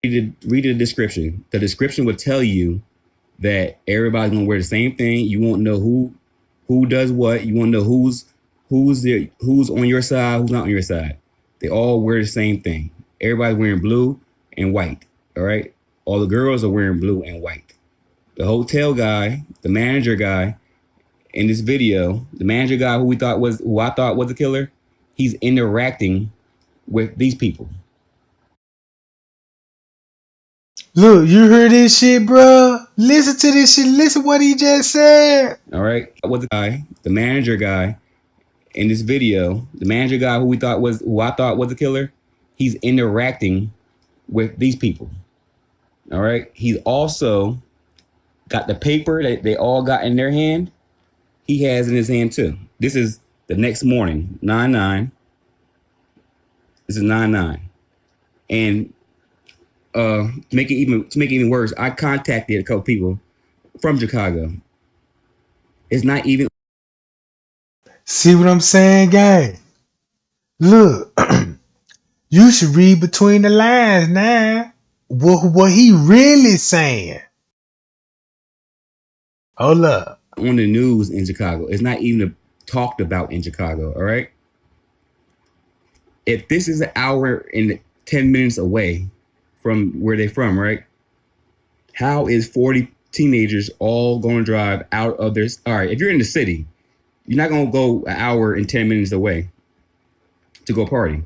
Read the description. The description would tell you that everybody's gonna wear the same thing. You won't know who does what. You won't know who's on your side, who's not on your side. They all wear the same thing. Everybody's wearing blue and white. All right. All the girls are wearing blue and white. The hotel guy, the manager guy in this video, the manager guy who I thought was the killer, he's interacting with these people. Look, you heard this shit, bruh? Listen to this shit. Listen what he just said. All right. Was the guy, the manager guy in this video, the manager guy who I thought was a killer, he's interacting with these people. All right. He's also got the paper that they all got in their hand. He has in his hand too. This is the next morning, 9/9. This is 9/9. And to make it even worse, I contacted a couple people from Chicago. It's not even. See what I'm saying, gang? Look, you should read between the lines now. What he really saying? Hold up. On the news in Chicago. It's not even talked about in Chicago. All right. If this is an hour and 10 minutes away from where they're from, right? How is 40 teenagers all going to drive out of their? All right. If you're in the city, you're not going to go an hour and 10 minutes away to go party.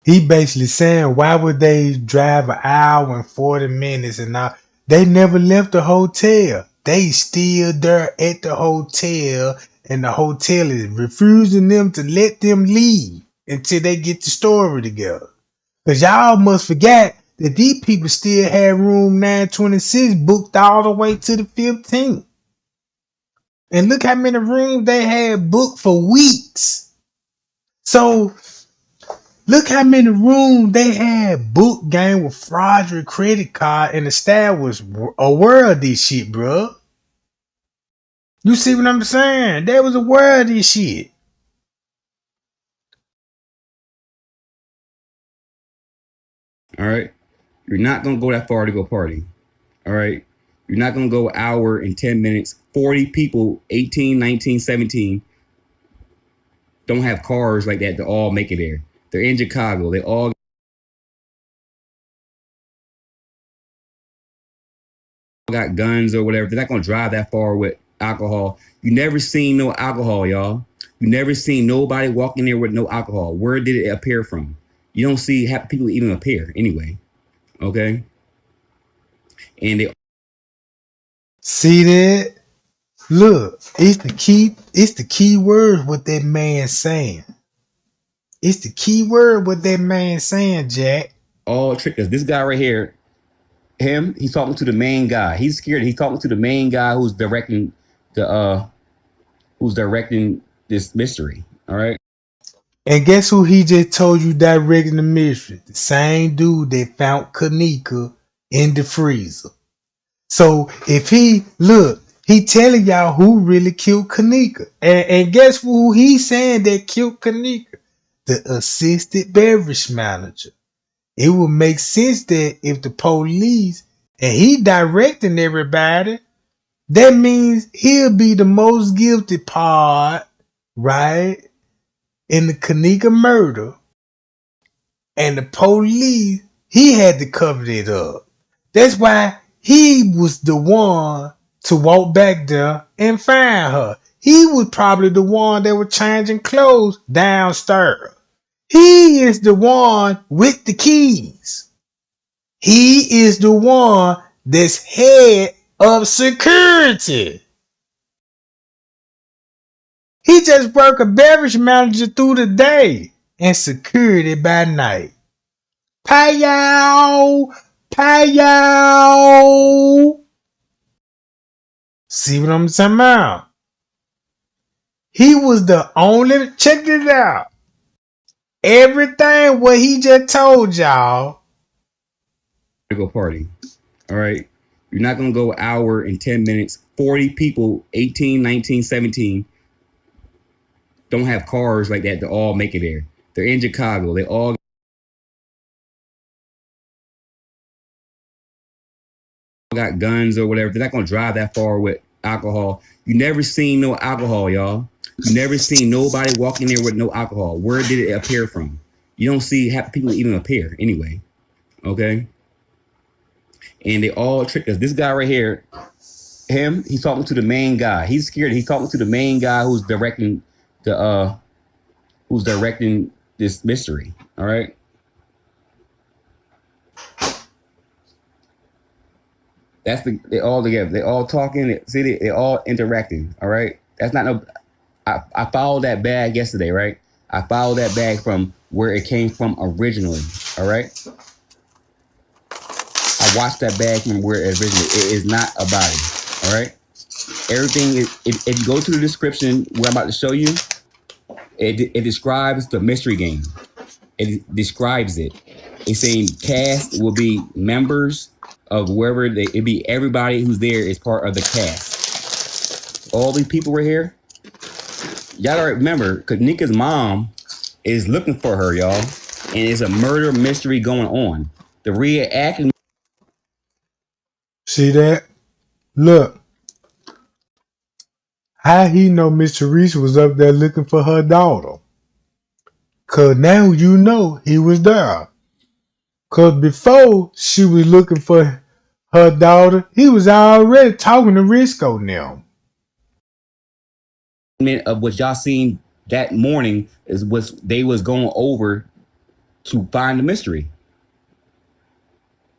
He basically saying, why would they drive an hour and 40 minutes and all? They never left the hotel. They still there at the hotel, and the hotel is refusing them to let them leave until they get the story together. Because y'all must forget that these people still had room 926 booked all the way to the 15th. And look how many rooms they had booked for weeks. So look how many rooms they had booked, gang, with fraudulent credit card, and the staff was aware of this shit, bro. You see what I'm saying? They was aware of this shit. All right. You're not going to go that far to go party. All right. You're not going to go an hour and 10 minutes. 40 people, 18, 19, 17, don't have cars like that to all make it there. They're in Chicago. They all got guns or whatever. They're not going to drive that far with alcohol. You never seen no alcohol, y'all. You never seen nobody walking there with no alcohol. Where did it appear from? You don't see people even appear anyway. Okay. And they See that? Look, it's the key word what that man saying. It's the key word what that man saying, Jack. all tricked us. This guy right here, he's talking to the main guy. He's scared. He's talking to the main guy who's directing this mystery. All right. And guess who he just told you directing the mystery? The same dude that found Kenneka in the freezer. So if he telling y'all who really killed Kenneka. And guess who he's saying that killed Kenneka? The assistant beverage manager. It would make sense that if the police and he directing everybody, that means he'll be the most guilty part, right? In the Kenneka murder. And the police, he had to cover it up. That's why he was the one to walk back there and find her. He was probably the one that was changing clothes downstairs. He is the one with the keys. He is the one that's head of security. He just worked a beverage manager through the day and security by night. Payow! Payow! See what I'm talking about? He was the only, check this out. Everything what he just told y'all. Go party. All right. You're not going to go an hour and 10 minutes. 40 people, 18, 19, 17, don't have cars like that to all make it there. They're in Chicago. They all got guns or whatever. They're not going to drive that far with alcohol. You never seen no alcohol, y'all. You never seen nobody walking there with no alcohol. Where did it appear from? You don't see people even appear anyway. Okay. And they all tricked us. This guy right here, he's talking to the main guy. He's scared. He's talking to the main guy who's directing this mystery. All right. They all together. They all talking. See, they all interacting. All right. That's not no. I followed that bag yesterday, right? I followed that bag from where it came from originally. All right. I watched that bag from where it originally. It is not a body. All right. Everything is. If you go to the description where I'm about to show you, it describes the mystery game. It describes it. It's saying cast will be members of wherever it be. Everybody who's there is part of the cast. All these people were here. Y'all gotta remember, Kenneka's mom is looking for her, y'all, and it's a murder mystery going on. The reacting. See that? Look, how he know Miss Teresa was up there looking for her daughter? Cause now you know he was there. Cause before she was looking for her daughter, he was already talking to Risco now. Of what y'all seen that morning is what they was going over to find the mystery.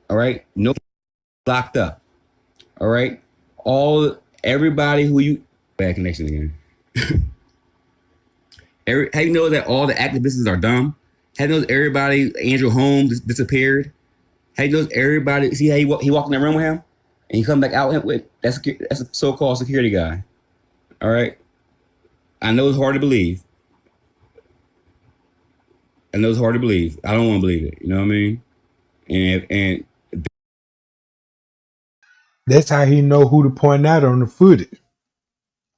All right, no locked up. All right, everybody who you bad connection again. How you know that all the activists are dumb? How you know everybody Andrew Holmes disappeared? How you know everybody see how he walked in the room with him and he come back out with that's a so-called security guy. All right. I know it's hard to believe. I know it's hard to believe. I don't want to believe it. You know what I mean? And That's how he know who to point out on the footage.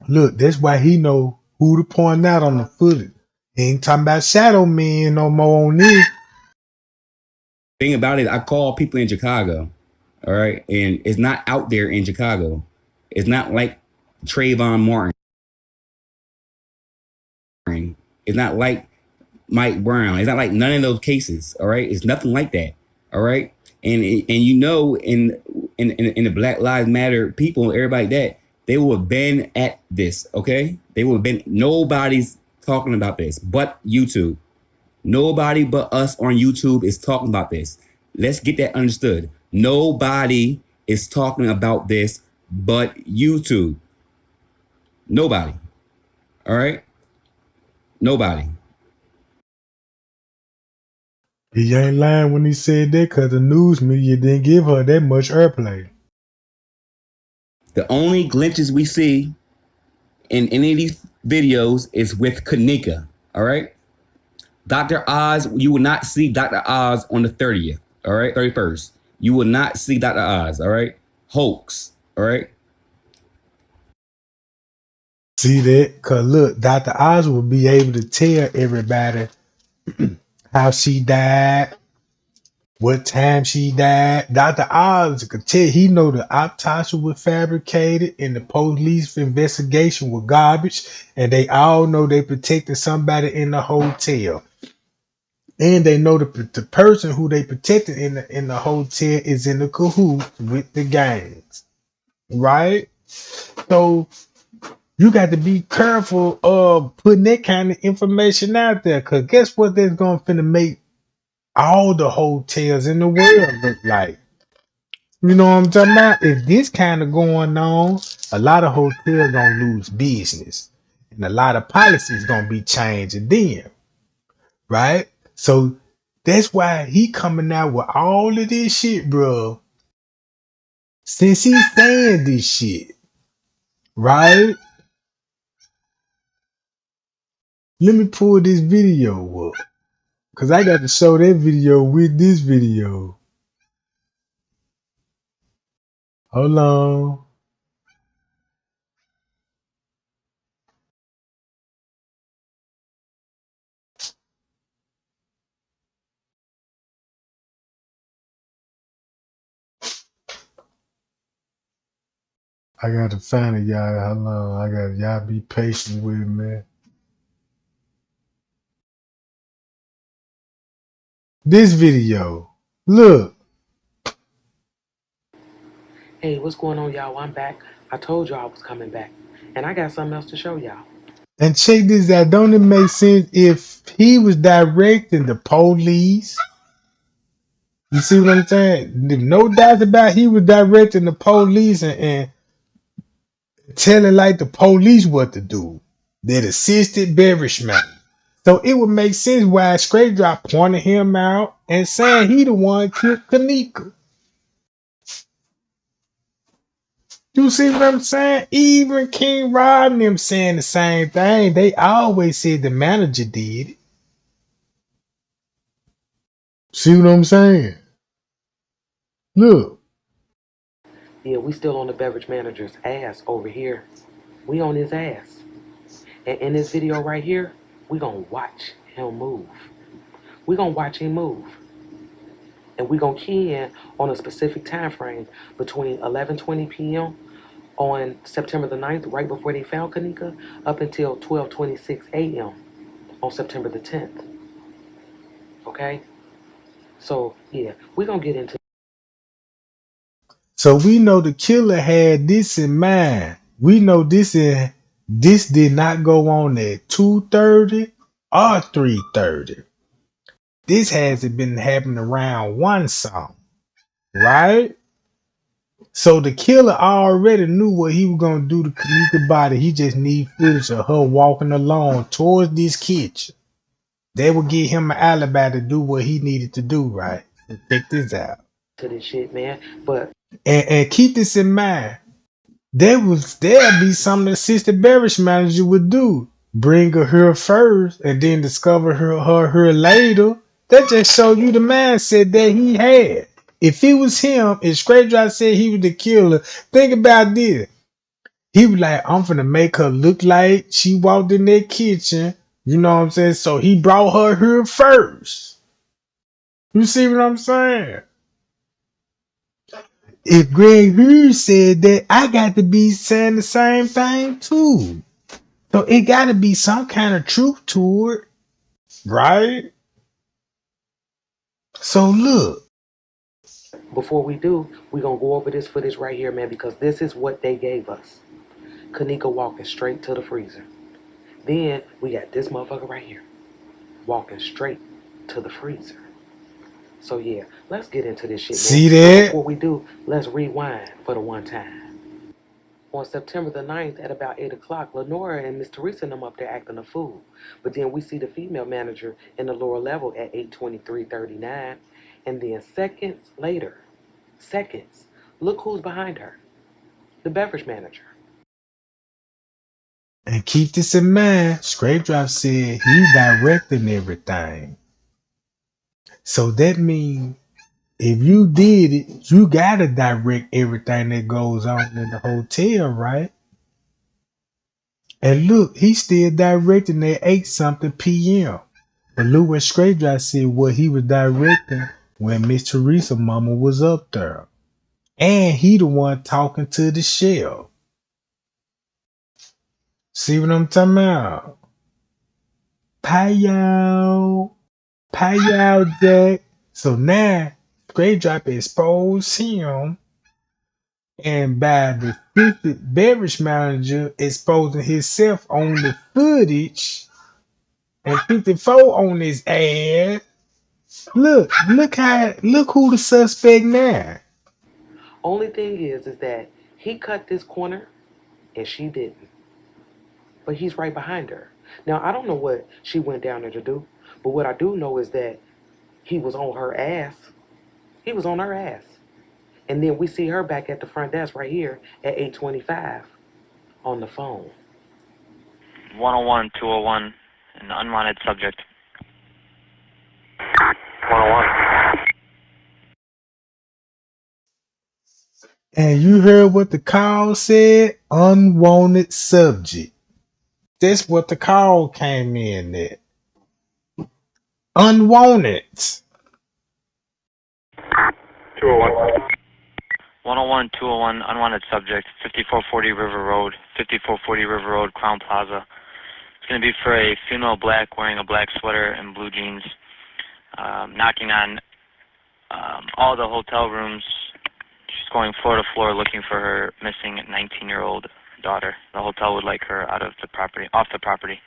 Look, that's why he know who to point out on the footage. He ain't talking about Shadow Man no more on this. thing about it, I call people in Chicago. All right. And it's not out there in Chicago. It's not like Trayvon Martin. It's not like Mike Brown. It's not like none of those cases. All right. It's nothing like that. All right. And you know, in the Black Lives Matter people, everybody that they will have been at this. Okay. They will have been. Nobody's talking about this but YouTube. Nobody but us on YouTube is talking about this. Let's get that understood. Nobody is talking about this but YouTube. Nobody. All right. Nobody. He ain't lying when he said that because the news media didn't give her that much airplay. The only glitches we see in any of these videos is with Kenneka. All right. Dr. Oz, you will not see Dr. Oz on the 30th. All right. 31st. You will not see Dr. Oz. All right. Hoax. All right. See that? Because look, Dr. Oz will be able to tell everybody how she died, what time she died. Dr. Oz could tell he know the autopsy was fabricated and the police investigation was garbage, and they all know they protected somebody in the hotel. And they know the person who they protected in the hotel is in the cahoots with the gangs. Right? So you got to be careful of putting that kind of information out there, because guess what that's going to finna make all the hotels in the world look like? You know what I'm talking about? If this kind of going on, a lot of hotels going to lose business. And a lot of policies going to be changing then. Right? So that's why he coming out with all of this shit, bro. Since he's saying this shit. Right? Let me pull this video up. Because I got to show that video with this video. Hold on. I got to find it, y'all. Hold on. Y'all be patient with me. This video. Look. Hey, what's going on, y'all? I'm back. I told y'all I was coming back. And I got something else to show y'all. And check this out. Don't it make sense if he was directing the police You see what I'm saying? No doubt about he was directing the police and telling like the police what to do. That assisted beverage man. So it would make sense why Straight Drop pointed him out and saying he the one killed Kenneka. You see what I'm saying? Even King Rob and them saying the same thing. They always said the manager did it. See what I'm saying? Look. Yeah, we still on the beverage manager's ass over here. We on his ass. And in this video right here, we gonna watch him move. We gonna watch him move. And we gonna key in on a specific time frame between 11:20 p.m. on September the 9th, right before they found Kenneka, up until 12:26 a.m. on September the 10th. Okay? So, yeah, we gonna get into. So we know the killer had this in mind. We know this did not go on at 2:30 or 3:30. This hasn't been happening around one song, right? So the killer already knew what he was gonna do to Kenneka's body. He just need footage of her walking along towards this kitchen. They would give him an alibi to do what he needed to do, right? Check this out. To this shit, man. But And keep this in mind. There'll be something the assistant beverage manager would do. Bring her here first and then discover her later. That just show you the mindset that he had. If it was him, if Straight Drop said he was the killer, think about this. He was like, I'm finna make her look like she walked in that kitchen. You know what I'm saying? So he brought her here first. You see what I'm saying? If Greg Hughes said that, I got to be saying the same thing too. So it got to be some kind of truth to it, right? So look. before we do, we gonna go over this footage right here, man, because this is what they gave us. Kenneka walking straight to the freezer. Then we got this motherfucker right here, walking straight to the freezer. So yeah, let's get into this shit, man. See But that? before we do, let's rewind for the one time. On September the 9th at about 8 o'clock, Lenora and Miss Teresa and them up there acting a fool. But then we see the female manager in the lower level at 8:23:39. And then seconds later, look who's behind her. The beverage manager. And keep this in mind, Straight Drop said he directing everything. So that means if you did it, you gotta direct everything that goes on in the hotel, right? And look, he's still directing at 8 something p.m. But look what Straight Drop said what he was directing when Miss Teresa mama was up there. And he the one talking to the shell. See what I'm talking about? Payout. Payout Jack. So now Straight Drop exposed him, and by the 50th beverage manager exposing himself on the footage and 54 on his ass. Look who the suspect now. Only thing is that he cut this corner and she didn't. But he's right behind her. Now, I don't know what she went down there to do, but what I do know is that he was on her ass. He was on her ass. And then we see her back at the front desk right here at 8:25 on the phone. 101-201, an unwanted subject. 101. And you heard what the call said? Unwanted subject. That's what the call came in at. Unwanted. 201. 101-201, unwanted subject, 5440 River Road, 5440 River Road, Crown Plaza. It's going to be for a female black wearing a black sweater and blue jeans, knocking on all the hotel rooms. She's going floor to floor looking for her missing 19-year-old daughter. The hotel would like her off the property.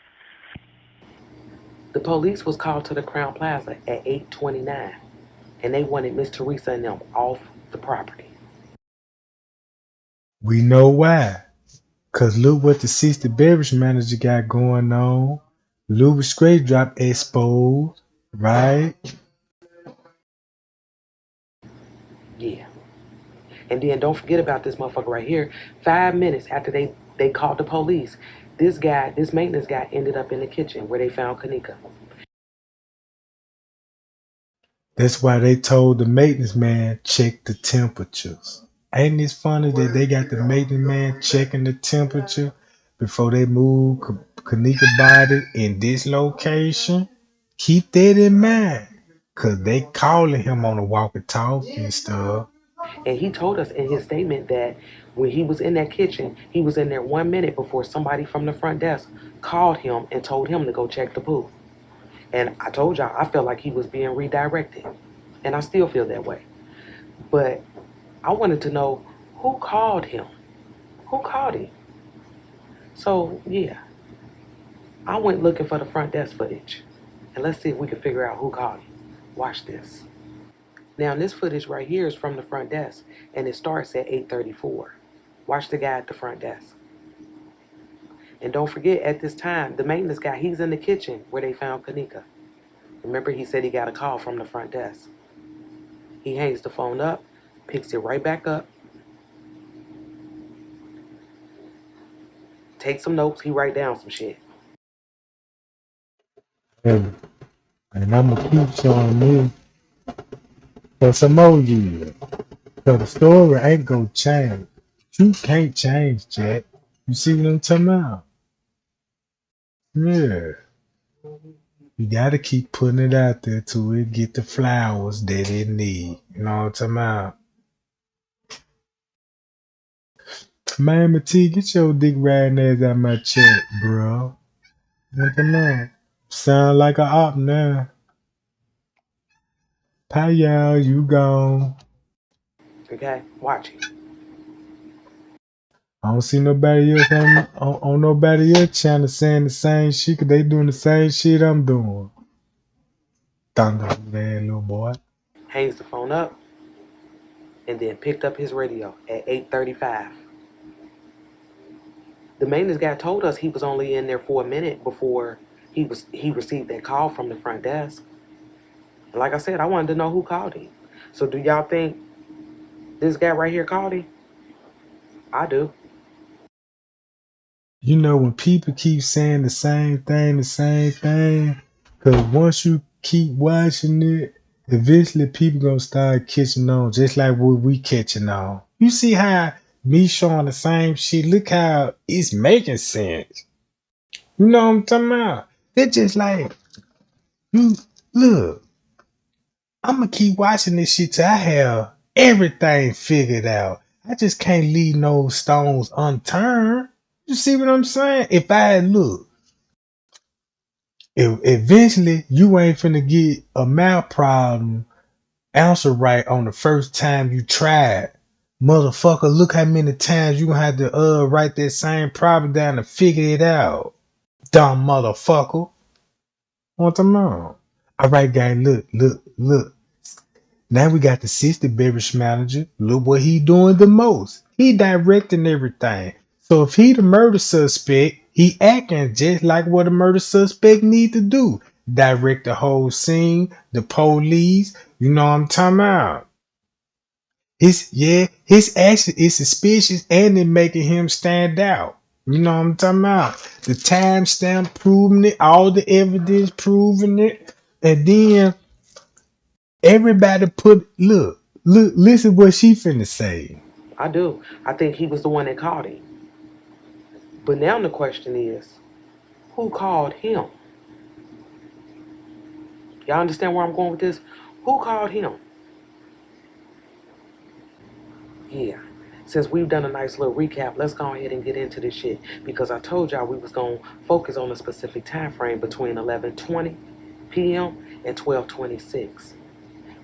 The police was called to the Crown Plaza at 8:29. and they wanted Miss Teresa and them off the property. We know why. Cause look what the 60 beverage manager got going on. Louis straight drop exposed, right? Yeah. And then don't forget about this motherfucker right here. 5 minutes after they called the police, this maintenance guy ended up in the kitchen where they found Kenneka. That's why they told the maintenance man check the temperatures. Ain't it funny that they got the maintenance man checking the temperature before they move Kenneka body in this location? Keep that in mind. Cause they calling him on the walkie-talkie and stuff. And he told us in his statement that when he was in that kitchen, he was in there 1 minute before somebody from the front desk called him and told him to go check the pool. And I told y'all, I felt like he was being redirected. And I still feel that way. But I wanted to know who called him. Who called him? So, yeah, I went looking for the front desk footage. And let's see if we can figure out who called him. Watch this. Now, this footage right here is from the front desk, and it starts at 8:34. Watch the guy at the front desk. And don't forget, at this time, the maintenance guy, he's in the kitchen where they found Kenneka. Remember, he said he got a call from the front desk. He hangs the phone up, picks it right back up, takes some notes, he write down some shit. And I'm gonna keep showing me for some more years. So the story ain't gonna change. Truth can't change, Jack. You see what I'm talking about? Yeah. You gotta keep putting it out there till it get the flowers that it need. You know what I'm talking about? Man, T, get your dick riding ass out my chat, bro. What the man? Sound like a op now. Pie y'all, you gone. Okay, watch it. I don't see nobody else on nobody else channel saying the same shit, 'cause they doing the same shit I'm doing. Thunder, man, little boy. Hangs the phone up, and then picked up his radio at 8:35. The maintenance guy told us he was only in there for a minute before he received that call from the front desk. And like I said, I wanted to know who called him. So do y'all think this guy right here called him? I do. You know, when people keep saying the same thing, because once you keep watching it, eventually people gonna start catching on, just like what we catching on. You see how me showing the same shit, look how it's making sense. You know what I'm talking about? They're just like, you look, I'm gonna keep watching this shit till I have everything figured out. I just can't leave no stones unturned. You see what I'm saying? If I look, eventually you ain't finna get a math problem answer right on the first time you tried. Motherfucker, look how many times you gonna have to write that same problem down to figure it out. Dumb motherfucker. What the on? Alright guys, look. Now we got the 60 beverage manager. Look what he doing the most. He directing everything. So if he the murder suspect, he acting just like what a murder suspect need to do. Direct the whole scene, the police. You know what I'm talking about? His action is suspicious and it making him stand out. You know what I'm talking about? The timestamp proving it, all the evidence proving it, and then everybody listen what she finna say. I do. I think he was the one that called him. But now the question is, who called him? Y'all understand where I'm going with this? Who called him? Yeah. Since we've done a nice little recap, let's go ahead and get into this shit, because I told y'all we was going to focus on a specific time frame between 11:20 p.m. and 12:26.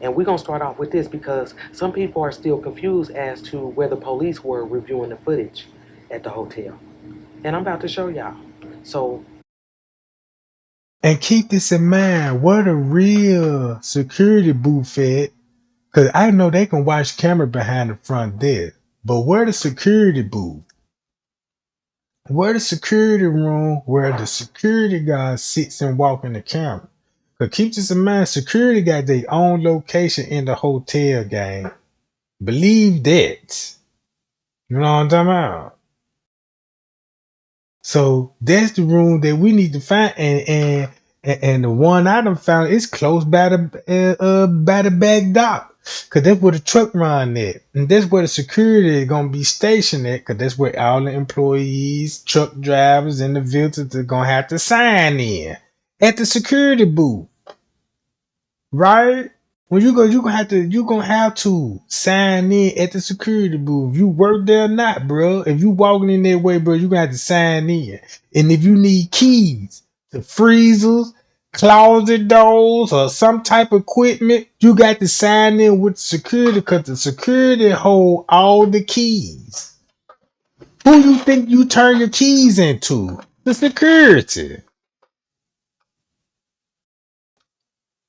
And we're going to start off with this because some people are still confused as to where the police were reviewing the footage at the hotel. And I'm about to show y'all. So, And keep this in mind, where the real security booth at Cause I know they can watch camera behind the front desk. But where the security booth? Where the security room where the security guard sits and walking the camera? Cause keep this in mind, security got their own location in the hotel game. Believe that. You know what I'm talking about? So that's the room that we need to find, and the one I done found is close by the back dock, cause that's where the truck run at, and that's where the security is gonna be stationed at, cause that's where all the employees, truck drivers, and the visitors are gonna have to sign in at the security booth, right? When you go, you gonna have to sign in at the security booth. You work there or not, bro. If you walking in that way, bro, you gonna have to sign in. And if you need keys to freezers, closet doors, or some type of equipment, you got to sign in with security because the security hold all the keys. Who you think you turn your keys into? The security.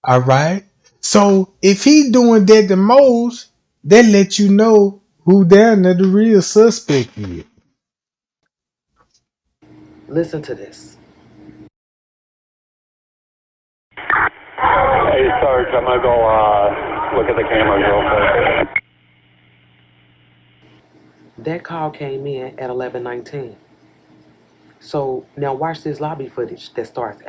All right. So if he doing that the most, that let you know who down there the real suspect is. Listen to this. Hey, Sarge, I'm gonna go look at the cameras real quick. That call came in at 11:19. So now watch this lobby footage that starts.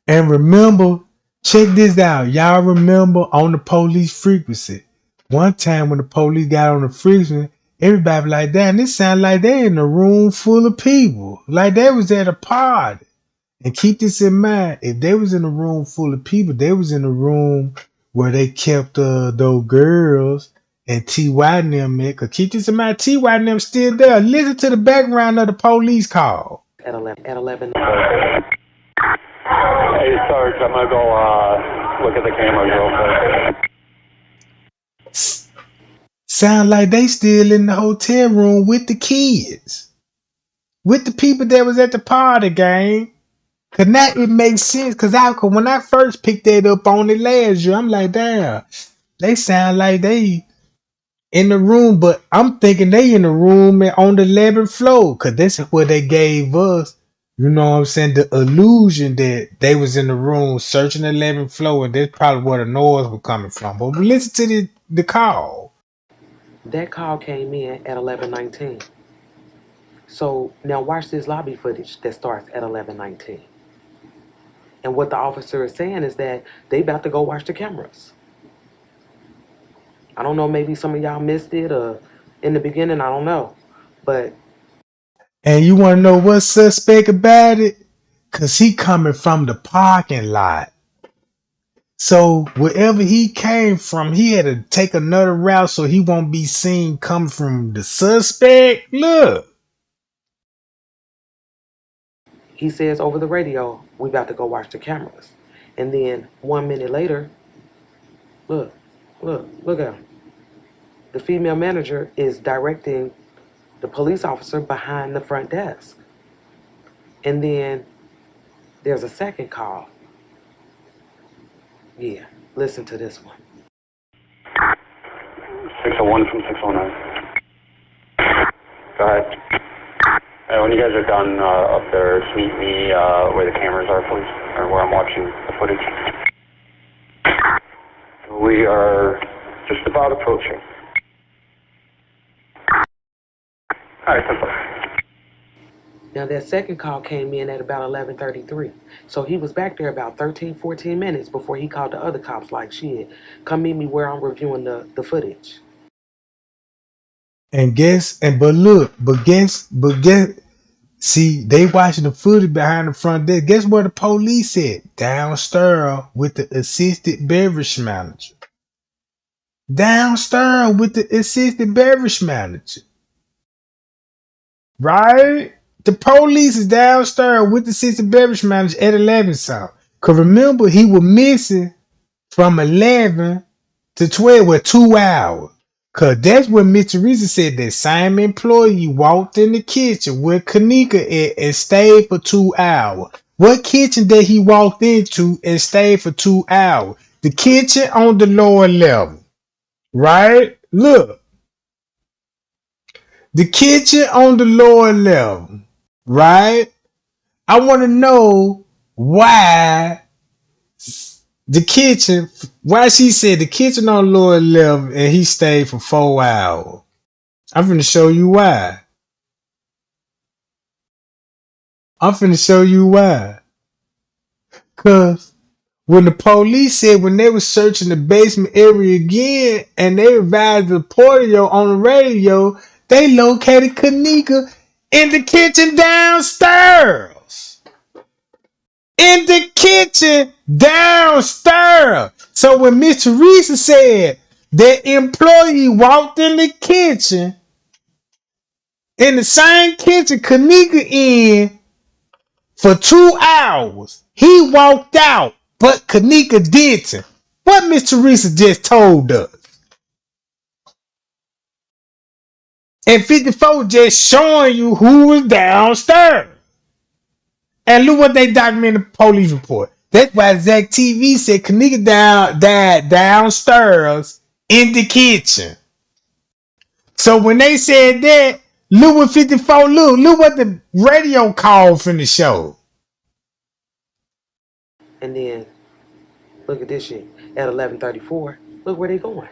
And remember, check this out. Y'all remember on the police frequency. One time when the police got on the frequency, everybody was like, damn, this sound like they in a room full of people. Like they was at a party. And keep this in mind, if they was in a room full of people, they was in a room where they kept those girls and T.Y. and them at. Cause keep this in mind, T.Y. and them still there. Listen to the background of the police call. At 11. Hey, Sarge, I'm gonna go look at the cameras real quick. Sound like they still in the hotel room with the kids. With the people that was at the party, gang. Cause now it makes sense. Cause when I first picked that up on it last year, I'm like, damn, they sound like they in the room, but I'm thinking they in the room on the 11th floor. Cause that's what they gave us. You know what I'm saying? The illusion that they was in the room searching the 11th floor, and that's probably where the noise was coming from. But listen to the call. That call came in at 11:19. So now watch this lobby footage that starts at 11:19. And what the officer is saying is that they about to go watch the cameras. I don't know, maybe some of y'all missed it or in the beginning, I don't know. But and you want to know what's suspect about it? Cause he coming from the parking lot. So wherever he came from, he had to take another route so he won't be seen coming from the suspect. Look. he says over the radio, we about to go watch the cameras. And then 1 minute later, look at him. The female manager is directing the police officer behind the front desk. And then there's a second call. Yeah, listen to this one. 601 from 609. Go ahead. When you guys are done up there, just meet me where the cameras are, please, or where I'm watching the footage. We are just about approaching. All right, simple. Now that second call came in at about 11:33. So he was back there about 13, 14 minutes before he called the other cops like, shit, come meet me where I'm reviewing the footage. See, they watching the footage behind the front desk. Guess where the police at? Downstairs with the assistant beverage manager. Downstairs with the assistant beverage manager. Right? The police is downstairs with the assistant beverage manager at 11 something. Cause remember, he was missing from 11 to 12 with 2 hours. Cause that's when Mr. Teresa said that same employee walked in the kitchen where Kenneka at and stayed for 2 hours. What kitchen did he walk into and stayed for 2 hours? the kitchen on the lower level, right? Look, the kitchen on the lower level, right? I want to know why why she said the kitchen on the lower level and he stayed for 4 hours. I'm finna show you why. Cause when the police said when they were searching the basement area again and they advised the portier on the radio, they located Kenneka in the kitchen downstairs. In the kitchen downstairs. So when Miss Teresa said that employee walked in the kitchen, in the same kitchen Kenneka in for 2 hours, he walked out, but Kenneka didn't. What Miss Teresa just told us. And 54 just showing you who was downstairs. And look what they documented in the police report. That's why Zach TV said Kenneka died downstairs in the kitchen. So when they said that, look what 54 look what the radio called from the show. And then look at this shit. At 11:34, look where they going.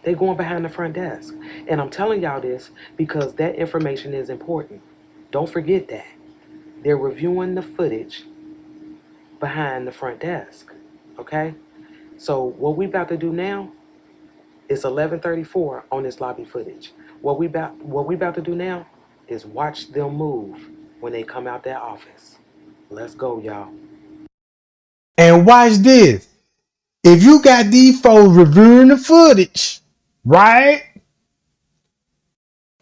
They going behind the front desk. And I'm telling y'all this because that information is important. Don't forget that. They're reviewing the footage behind the front desk. Okay? So what we about to do now is 11:34 on this lobby footage. What we about to do now is watch them move when they come out that office. Let's go, y'all. And watch this. If you got these folks reviewing the footage, right?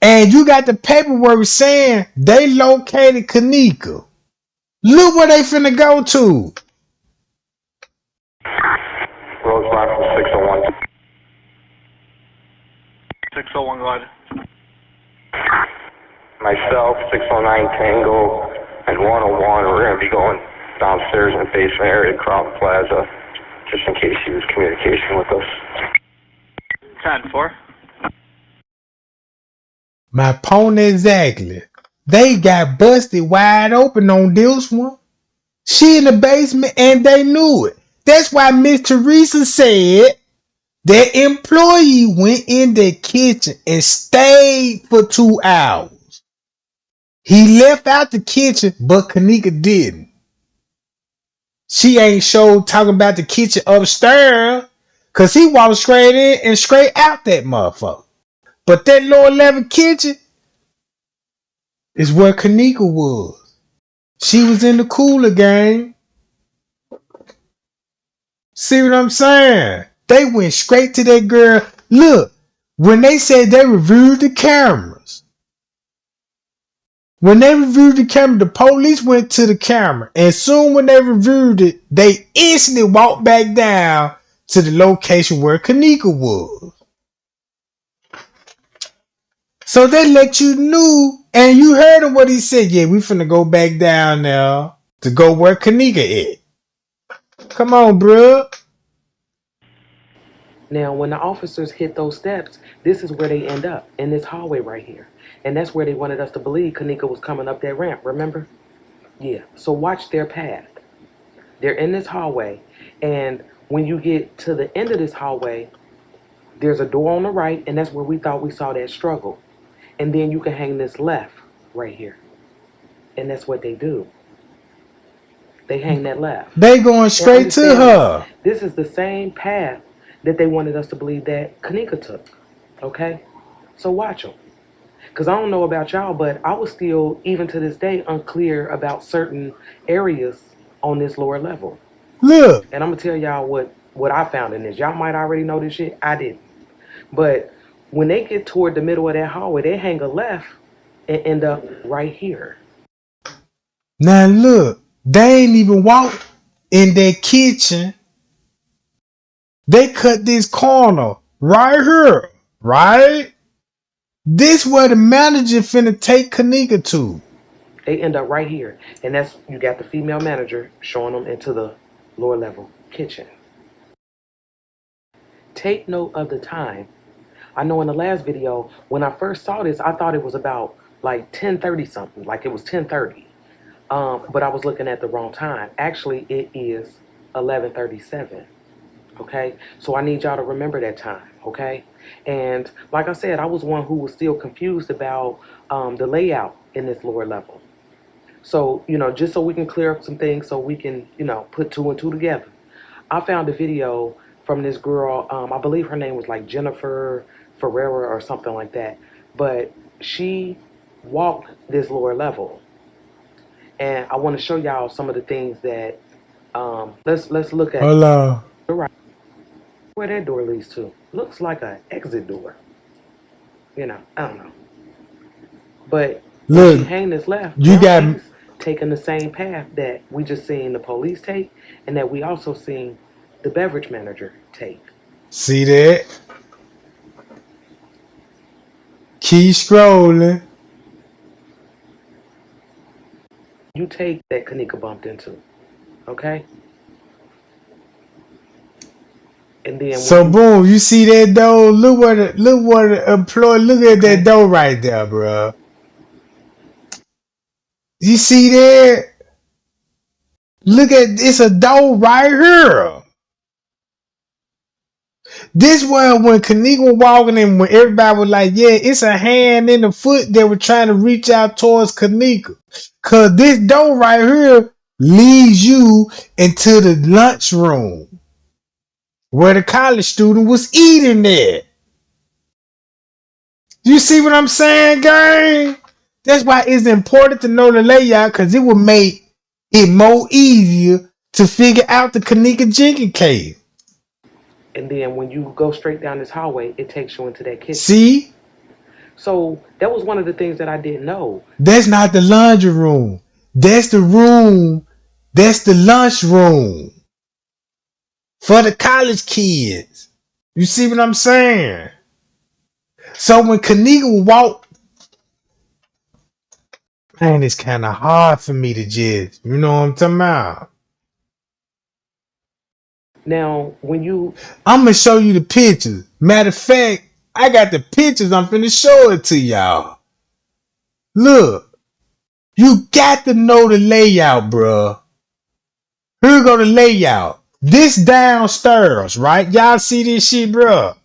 And you got the paperwork saying they located Kenneka. Look where they finna go to. Roseline from 601. 601, go ahead. Myself, 609 Tango, and 101. We're going to be going downstairs in the basement area, Crown Plaza, just in case he was communication with us. 10-4. My point exactly. They got busted wide open on this one. She in the basement and they knew it. That's why Miss Teresa said that employee went in the kitchen and stayed for 2 hours. He left out the kitchen, but Kenneka didn't. She ain't showed talking about the kitchen upstairs because he walked straight in and straight out that motherfucker. But that lower level kitchen is where Kenneka was. She was in the cooler game. See what I'm saying? They went straight to that girl. Look, when they said they reviewed the cameras. When they reviewed the camera, the police went to the camera. And soon when they reviewed it, they instantly walked back down to the location where Kenneka was. So they let you know, and you heard him what he said. Yeah, we finna go back down now to go where Kenneka at. Come on, bro. Now, when the officers hit those steps, this is where they end up, in this hallway right here. And that's where they wanted us to believe Kenneka was coming up that ramp, remember? Yeah, so watch their path. They're in this hallway, and when you get to the end of this hallway, there's a door on the right, and that's where we thought we saw that struggle. And then you can hang this left right here. And that's what they do. They hang that left. They going straight to her. This is the same path that they wanted us to believe that Kenneka took. Okay? So watch them. Because I don't know about y'all, but I was still, even to this day, unclear about certain areas on this lower level. Look. And I'm going to tell y'all what I found in this. Y'all might already know this shit. I didn't. But when they get toward the middle of that hallway, they hang a left and end up right here. Now look, they ain't even walked in their kitchen. They cut this corner right here, right? This where the manager finna take Kenneka to. They end up right here. And that's, you got the female manager showing them into the lower level kitchen. take note of the time. I know in the last video, when I first saw this, I thought it was about like 10:30 something, like it was 10:30. But I was looking at the wrong time. Actually, it is 11:37. Okay, so I need y'all to remember that time. Okay, and like I said, I was one who was still confused about the layout in this lower level. So, just so we can clear up some things so we can, put two and two together. I found a video from this girl, I believe her name was like Jennifer Ferrera or something like that. But she walked this lower level. And I want to show y'all some of the things that, let's look at. Hello. The right, where that door leads to. Looks like an exit door. I don't know. But when she Look, hang this left, you now got she's taking the same path that we just seen the police take and that we also seen the beverage manager take. see that? Keep scrolling. You take that Kenneka bumped into, okay? And then So boom, you see that door? Look what the employee. Look at that door right there, bro. You see that? Look at it's a door right here. This was when Kenneka was walking and when everybody was like, yeah, it's a hand and a foot that were trying to reach out towards Kenneka. Cause this door right here leads you into the lunchroom where the college student was eating at. You see what I'm saying, gang? That's why it's important to know the layout, because it will make it more easier to figure out the Kenneka Jenkins case. And then when you go straight down this hallway, it takes you into that kitchen. See? So that was one of the things that I didn't know. That's not the laundry room. That's the room. That's the lunch room for the college kids. You see what I'm saying? So when Kenneka walked, man, it's kind of hard for me to just, you know what I'm talking about? Now, when you... I'm going to show you the pictures. Matter of fact, I got the pictures. I'm finna show it to y'all. Look. You got to know the layout, bruh. Here go the layout. This downstairs, right? Y'all see this shit, bruh?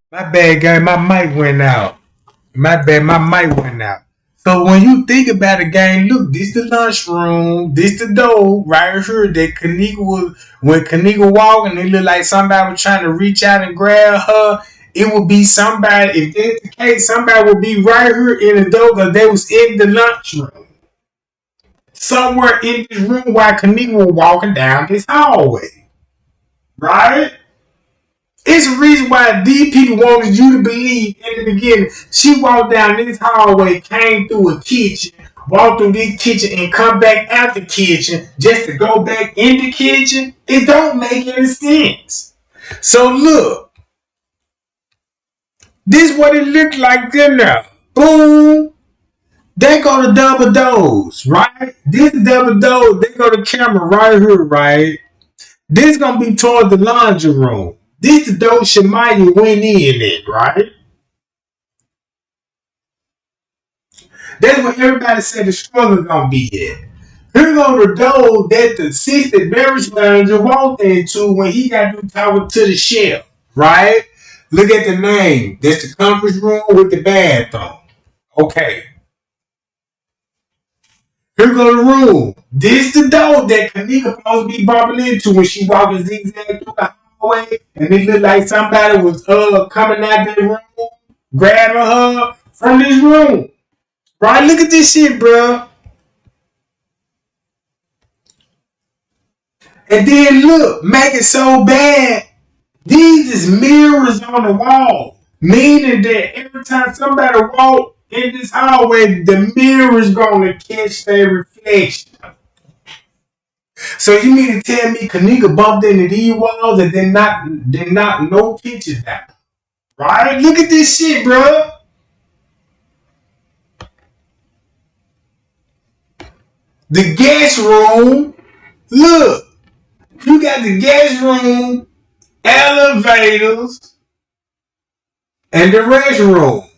My bad, gang. My mic went out. My bad. My mic went out. So when you think about it, gang, look, this the lunchroom, this the door right here that Kenneka was, when Kenneka walking, it looked like somebody was trying to reach out and grab her. It would be somebody, if that's the case, somebody would be right here in the door because they was in the lunchroom. Somewhere in this room while Kenneka was walking down this hallway. Right? It's a reason why these people wanted you to believe in the beginning. She walked down this hallway, came through a kitchen, walked through this kitchen, and come back out the kitchen just to go back in the kitchen. It don't make any sense. So look, this is what it looked like there now. Boom. They go to double doors, right? This double door, they go to camera right here, right? This gonna be toward the laundry room. This the door Shemaya went in at, right? That's what everybody said the struggle gonna be at. Here go the door that the assistant marriage manager walked into when he got to talking to the chef, right? Look at the name. That's the conference room with the bathroom. Okay. Here go the room. This the door that Kenneka supposed to be bumping into when she walking zigzag through the hallway, and it looked like somebody was coming out that room, grabbing her from this room. Right? Look at this shit, bro. And then look, make it so bad. These is mirrors on the wall, meaning that every time somebody walk in this hallway, the mirror is gonna catch their reflection. So you mean to tell me Kenneka bumped into these walls and did not no pictures down? Right? Look at this shit, bro. The guest room. Look, you got the guest room, elevators, and the restroom.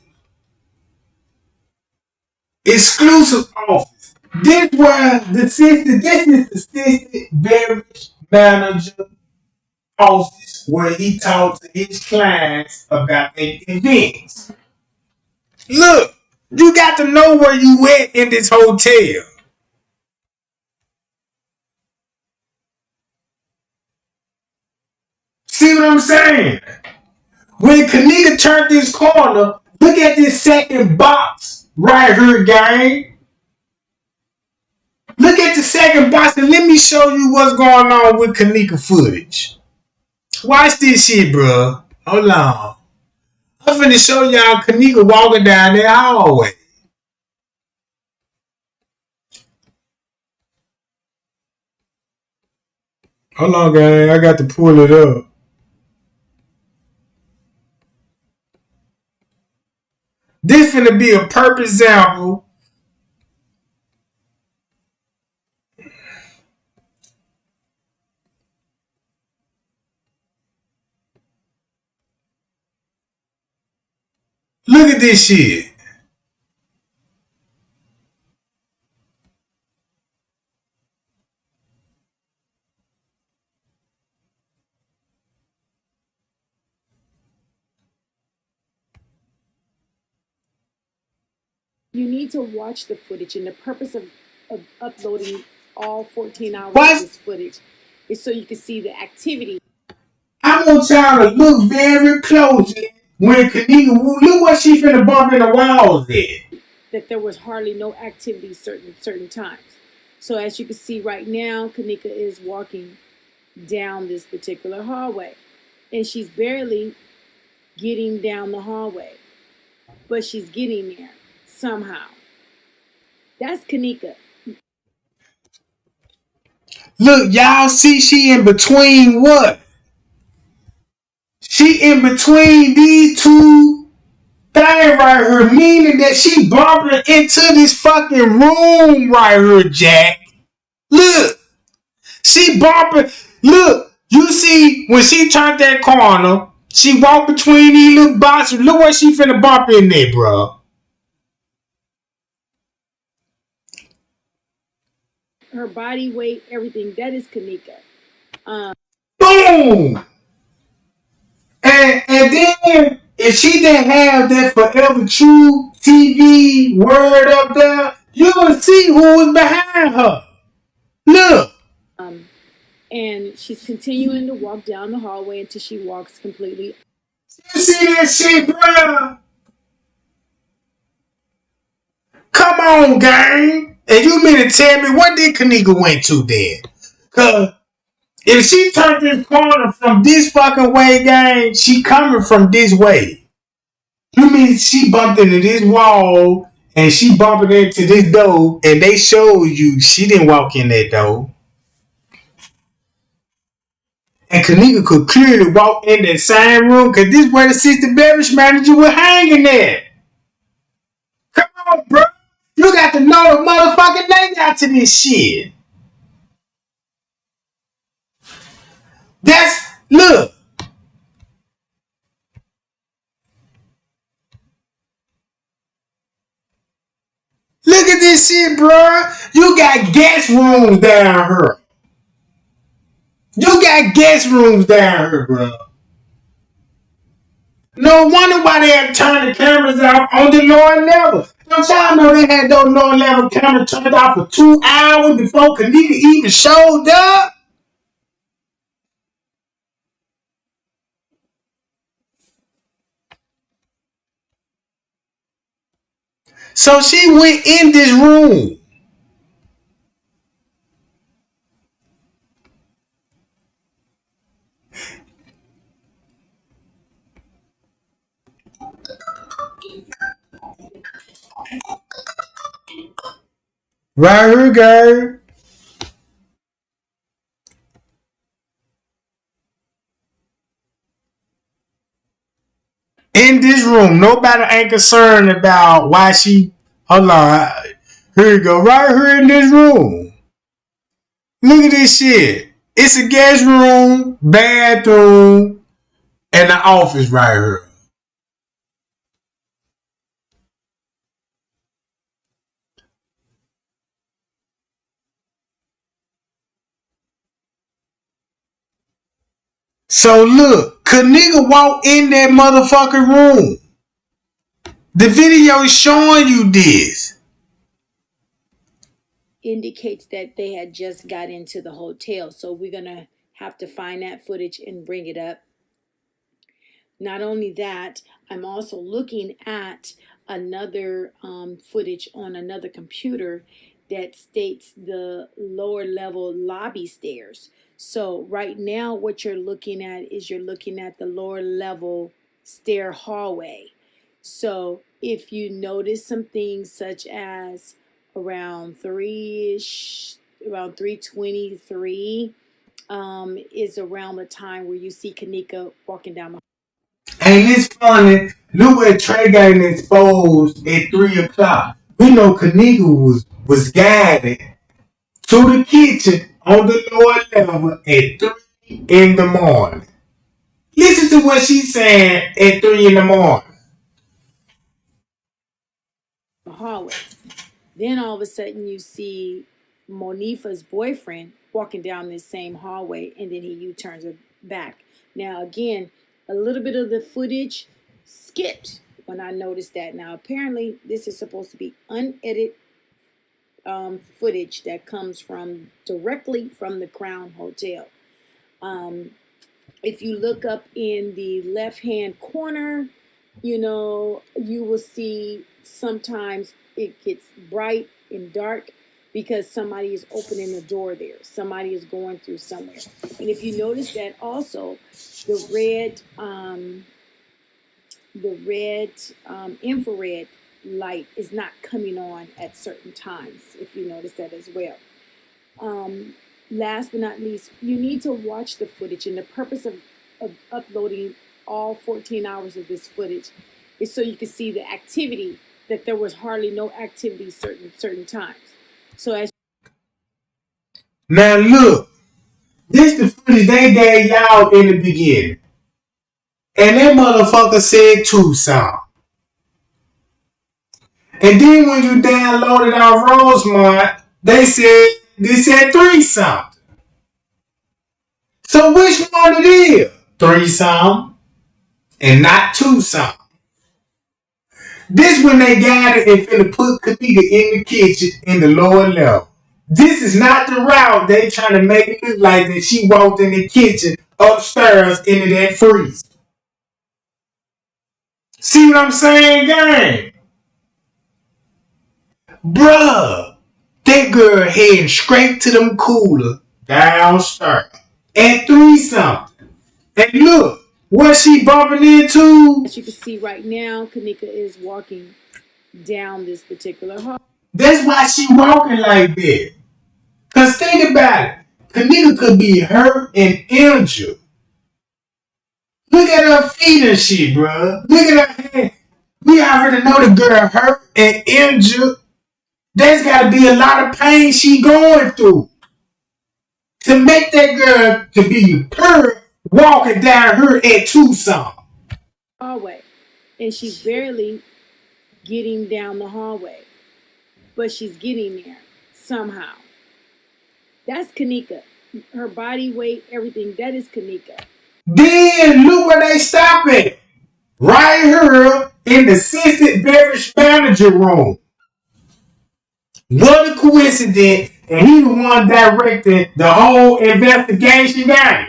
Exclusive office. This is the assistant beverage manager office where he talks to his clients about their events. Look, you got to know where you went in this hotel. See what I'm saying? When Kenneka turned this corner, look at this second box right here, gang. Look at the second box and let me show you what's going on with Kenneka footage. Watch this shit, bro. Hold on. I'm finna show y'all Kenneka walking down that hallway. Hold on, gang. I got to pull it up. This finna be a perfect example. Look at this shit. You need to watch the footage, and the purpose of uploading all 14 hours of this footage is so you can see the activity. I want y'all to look very closely when Kenneka, look what she finna bump in the walls at. That there was hardly no activity certain times. So as you can see right now, Kenneka is walking down this particular hallway, and she's barely getting down the hallway, but she's getting there somehow. That's Kenneka. Look, y'all see she in between what? She in between these two things right here, meaning that she bumping into this fucking room right here, Jack. Look, she bumping. Look, you see when she turned that corner, she walked between these little boxes. Look what she finna bump in there, bro. Her body weight, everything, that is Kenneka. Boom! And then if she didn't have that Forever True TV word up there, you would see who was behind her. Look. And she's continuing to walk down the hallway until she walks completely. You see that shit, bro? Come on, gang. And you mean to tell me what did Kenneka went to then? Cause if she turned this corner from this fucking way, gang, she coming from this way. You mean she bumped into this wall and she bumping into this door and they showed you she didn't walk in that door. And Kenneka could clearly walk in that same room because this is where the assistant beverage manager was hanging at. Come on, bro. You got to know the motherfucking layout to this shit. Look. this shit, bruh. You got guest rooms down here. You got guest rooms down here, bruh. No wonder why they had turned the cameras off on the lower level. Don't y'all know they had those lower level cameras turned off for 2 hours before Kenneka even showed up? So she went in this room. Right here, girl. In this room. Nobody ain't concerned about why she... Hold on. Here you go. Right here in this room. Look at this shit. It's a guest room, bathroom, and the office right here. So look, Kenneka walked in that motherfucking room. The video is showing you this. Indicates that they had just got into the hotel. So we're going to have to find that footage and bring it up. Not only that, I'm also looking at another footage on another computer that states the lower level lobby stairs. So right now what you're looking at is you're looking at the lower level stair hallway. So if you notice some things such as around 3-ish, around 3:23 is around the time where you see Kenneka walking down the. Ain't this funny? Look what Trey got exposed at 3 o'clock. We know Kenneka was guided to the kitchen on the lower level at 3 in the morning. Listen to what she's saying at 3 in the morning. Hallways. Then all of a sudden you see Monifa's boyfriend walking down this same hallway, and then he U-turns back. Now again, a little bit of the footage skipped when I noticed that. Now apparently this is supposed to be unedited footage that comes from directly from the Crown Hotel. If you look up in the left hand corner, you know, you will see sometimes it gets bright and dark because somebody is opening the door there. Somebody is going through somewhere. And if you notice that also, the red infrared light is not coming on at certain times, if you notice that as well. Last but not least, you need to watch the footage, and the purpose of uploading all 14 hours of this footage is so you can see the activity, that there was hardly no activity certain times. So as now look, this the footage they gave y'all in the beginning. And that motherfucker said Tucson. And then when you downloaded our Rosemont, they said 3 something. So which one it is? 3 something and not 2 something. This when they got it and finna put Kenneka in the kitchen in the lower level. This is not the route they trying to make it look like that she walked in the kitchen upstairs into that freezer. See what I'm saying, gang? Bruh, that girl heading straight to them cooler downstairs at 3 something. And look, what she bumping into? you can see right now, Kenneka is walking down this particular hall. That's why she walking like that. Cause think about it. Kenneka could be hurt and injured. Look at her feet and shit, bruh. Look at her hand. We already know the girl hurt and injured. There's gotta be a lot of pain she going through. To make that girl to be her walking down her at Tucson. Hallway. And she's barely getting down the hallway. but she's getting there somehow. That's Kenneka. Her body weight, everything, that is Kenneka. Then look where they stop it. Right here in the assistant beverage manager room. What a coincidence. And he the one directing the whole investigation game.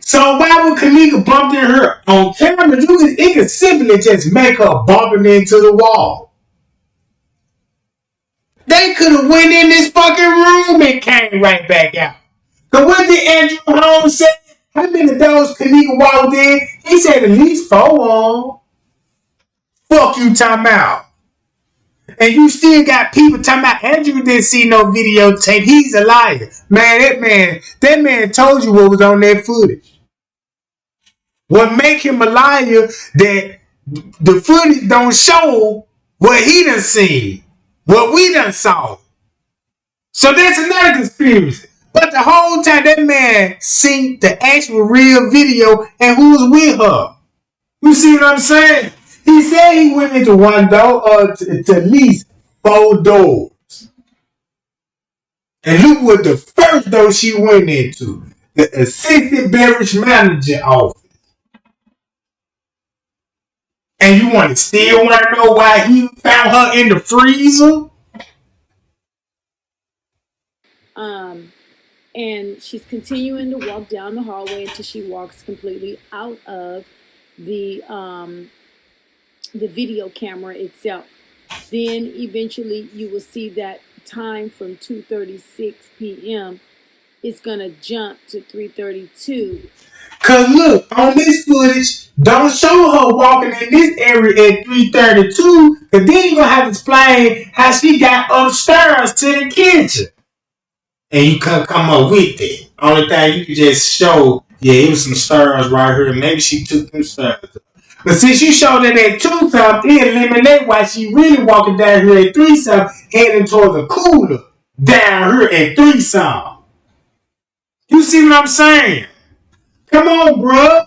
So why would Kenneka bump in her on camera? It could simply just make her bumping into the wall. They could have went in this fucking room and came right back out. Cause what did Andrew Holmes say? How many of those Kenneka walked in? He said at least 4 on. Fuck you, time out. And you still got people talking about Andrew didn't see no videotape. He's a liar. That man told you what was on that footage. What make him a liar that the footage don't show what he done seen. What we done saw. So that's another conspiracy. But the whole time that man seen the actual real video and who was with her. You see what I'm saying? He said he went into one door to at least 4 doors. And look what the first door she went into. The assistant beverage manager office. And you still want to know why he found her in the freezer? And she's continuing to walk down the hallway until she walks completely out of the video camera itself. Then eventually you will see that time from 2:36 p.m. it's gonna jump to 3:32. Cause look, on this footage, don't show her walking in this area at 3:32, cause then you're gonna have to explain how she got upstairs to the kitchen. And you can't come up with it. Only thing you can just show, it was some stairs right here. Maybe she took them stairs. But since you showed it at 2-something, it eliminate why she really walking down here at 3-something, heading towards the cooler down here at 3-something. You see what I'm saying? Come on, bruh.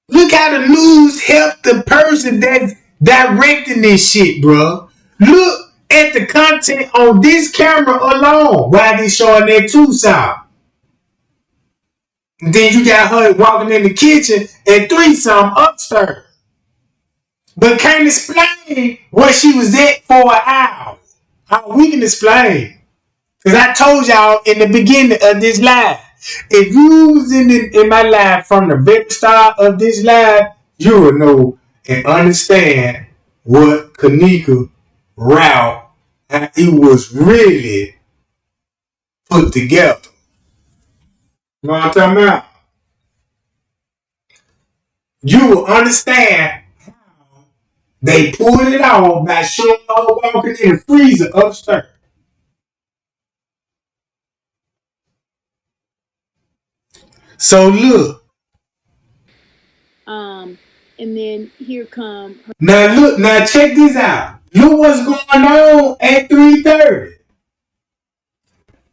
Look how the news helped the person that's directing this shit, bruh. Look at the content on this camera alone. Why they showing that Tucson? And then you got her walking in the kitchen at 3-something upstairs. But can't explain where she was at for an hour. We can explain. Because I told y'all in the beginning of this live, if you was in my live from the very start of this live, you will know and understand what Kenneka route and it was really put together. You know what I'm talking about? You will understand how they pulled it off by showing her walking in the freezer upstairs. So look. And then here come her. Now check this out. Look what's going on at 3:30.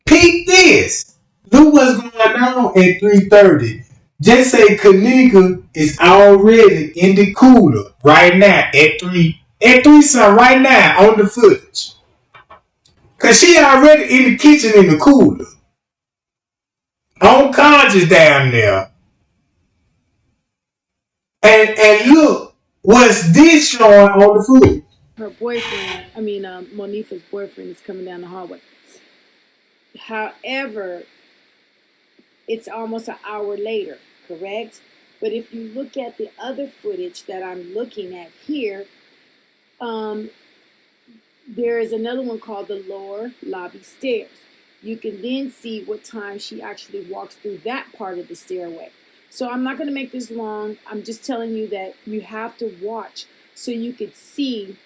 Peep this. Look what's going on at 3:30. Just say Kenneka is already in the cooler right now at 3 something right now on the footage. Cause she already in the kitchen in the cooler. Unconscious down there. And look, what's this showing on the footage? Her boyfriend, Monifa's boyfriend is coming down the hallway. However, it's almost an hour later, correct? But if you look at the other footage that I'm looking at here, there is another one called the lower lobby stairs. You can then see what time she actually walks through that part of the stairway. So I'm not going to make this long. I'm just telling you that you have to watch so you could see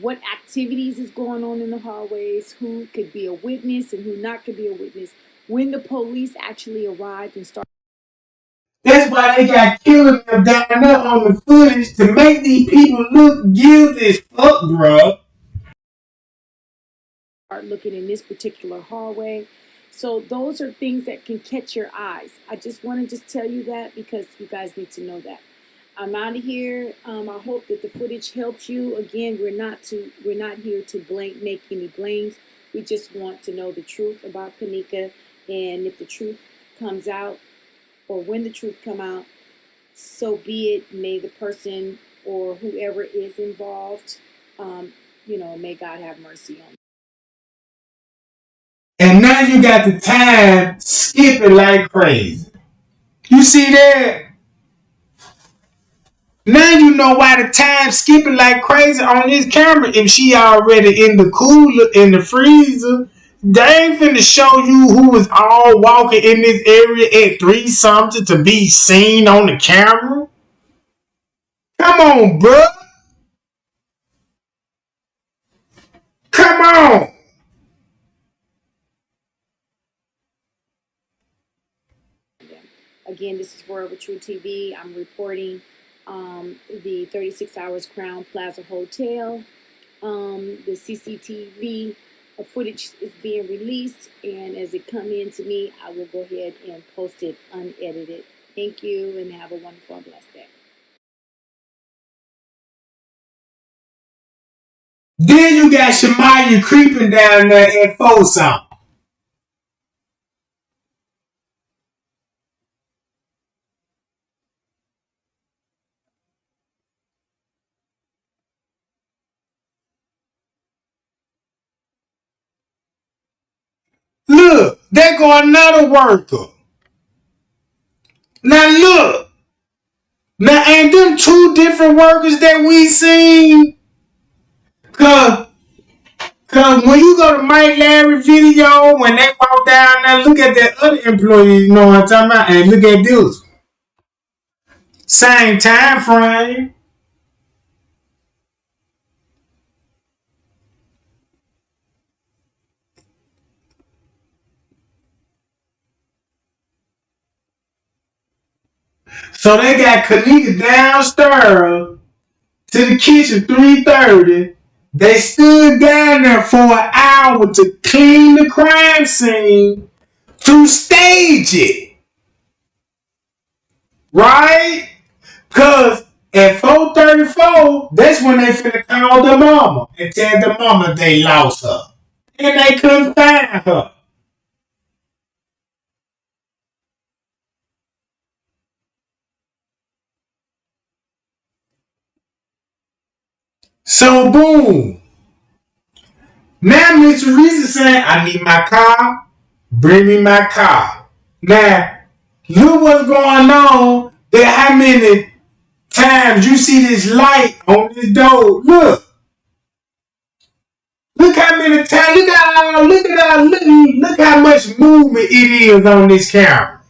what activities is going on in the hallways, who could be a witness and who not could be a witness, when the police actually arrived and started. That's why they got killing them down there on the footage to make these people look guilty as fuck, bro. Start looking in this particular hallway. So those are things that can catch your eyes. I just want to just tell you that because you guys need to know that. I'm out of here. I hope that the footage helps you. Again, we're not here to make any blames. We just want to know the truth about Kenneka, and if the truth comes out, or when the truth come out, so be it. May the person or whoever is involved, may God have mercy on them. And now you got the time skipping like crazy. You see that? Now you know why the time skipping like crazy on this camera. If she already in the cooler, in the freezer, they ain't finna show you who was all walking in this area at 3 something to be seen on the camera. Come on, bruh. Come on. Again, this is Forever True TV. I'm reporting the 36 Hours Crown Plaza Hotel. The CCTV footage is being released, and as it come in to me, I will go ahead and post it unedited. Thank you, and have a wonderful and blessed day. Then you got Shemaya creeping down there at 4 something. Look, there go another worker. Now look. Now ain't them 2 different workers that we seen? Cause when you go to Mike Larry video, when they walk down there, look at that other employee, you know what I'm talking about? And look at this. Same time frame. So they got Kenneka downstairs to the kitchen 3:30. They stood down there for an hour to clean the crime scene, to stage it. Right? Because at 4:34, that's when they finna call the mama and tell the mama they lost her. And they couldn't find her. So boom. Now Miss Teresa saying, I need my car. Bring me my car. Now, look what's going on. There how many times you see this light on this door. Look. Look how many times. Look how much movement it is on this camera.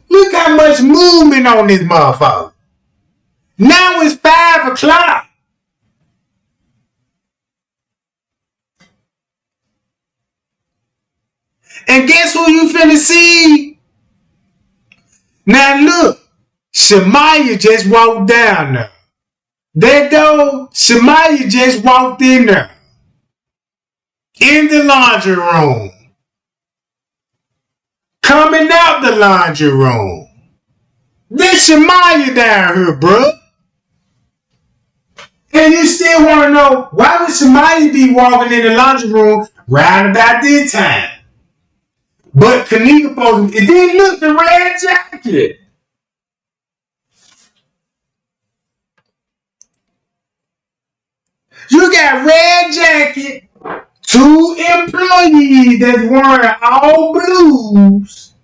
Look how much movement on this motherfucker. Now it's 5 o'clock. And guess who you finna see? Now look, Shemaya just walked down there. That door, Shemaya just walked in there. In the laundry room. Coming out the laundry room. This Shemaya down here, bro. And you still want to know, why would Shemaya be walking in the laundry room right about this time? But Kenneka posted, it didn't look the red jacket. You got red jacket, 2 employees that's wearing all blues,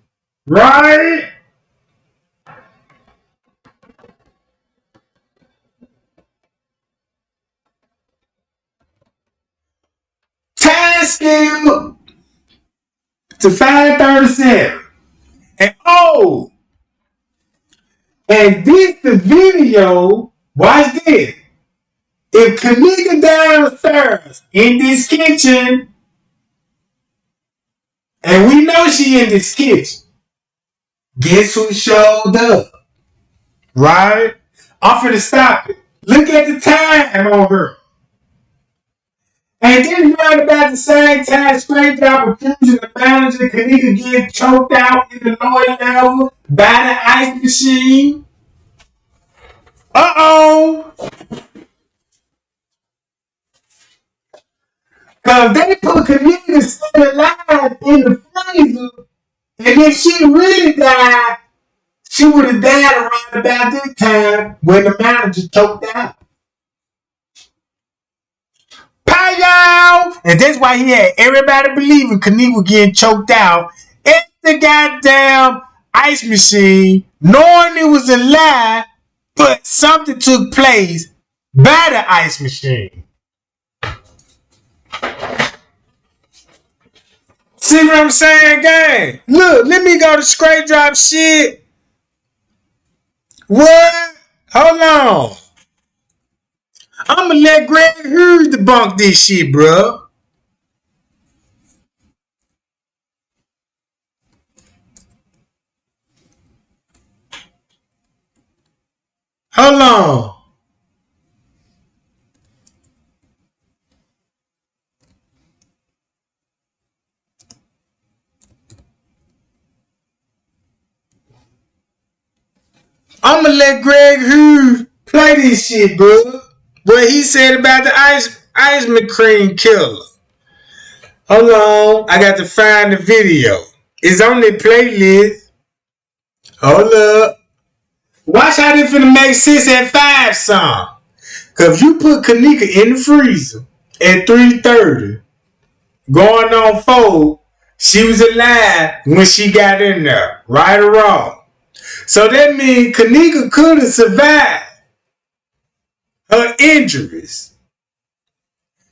right? Time scale to 5:37. And this the video, watch this. If Kenneka downstairs in this kitchen, and we know she in this kitchen, guess who showed up? Right? I'm finna stop it. Look at the time on her. And then right about the same time, straight drop accusing the manager, Kenneka get choked out in the lower level by the ice machine. Uh-oh. Because they put Kenneka still alive in the freezer. And if she really died, she would have died around about this time when the manager choked out. Pow! And that's why he had everybody believing Kenneka getting choked out in the goddamn ice machine, knowing it was a lie, but something took place by the ice machine. See what I'm saying, gang? Look, let me go to straight drop shit. What? Hold on. I'ma let Greg Hughes debunk this shit, bro. Hold on. I'ma let Greg Hughes play this shit, bro. What he said about the ice McCream killer. Hold on. I got to find the video. It's on the playlist. Hold up. Watch how they finna make 6 at 5 song. Cause if you put Kenneka in the freezer at 3:30, going on 4, she was alive when she got in there. Right or wrong? So that means Kenneka could have survived her injuries.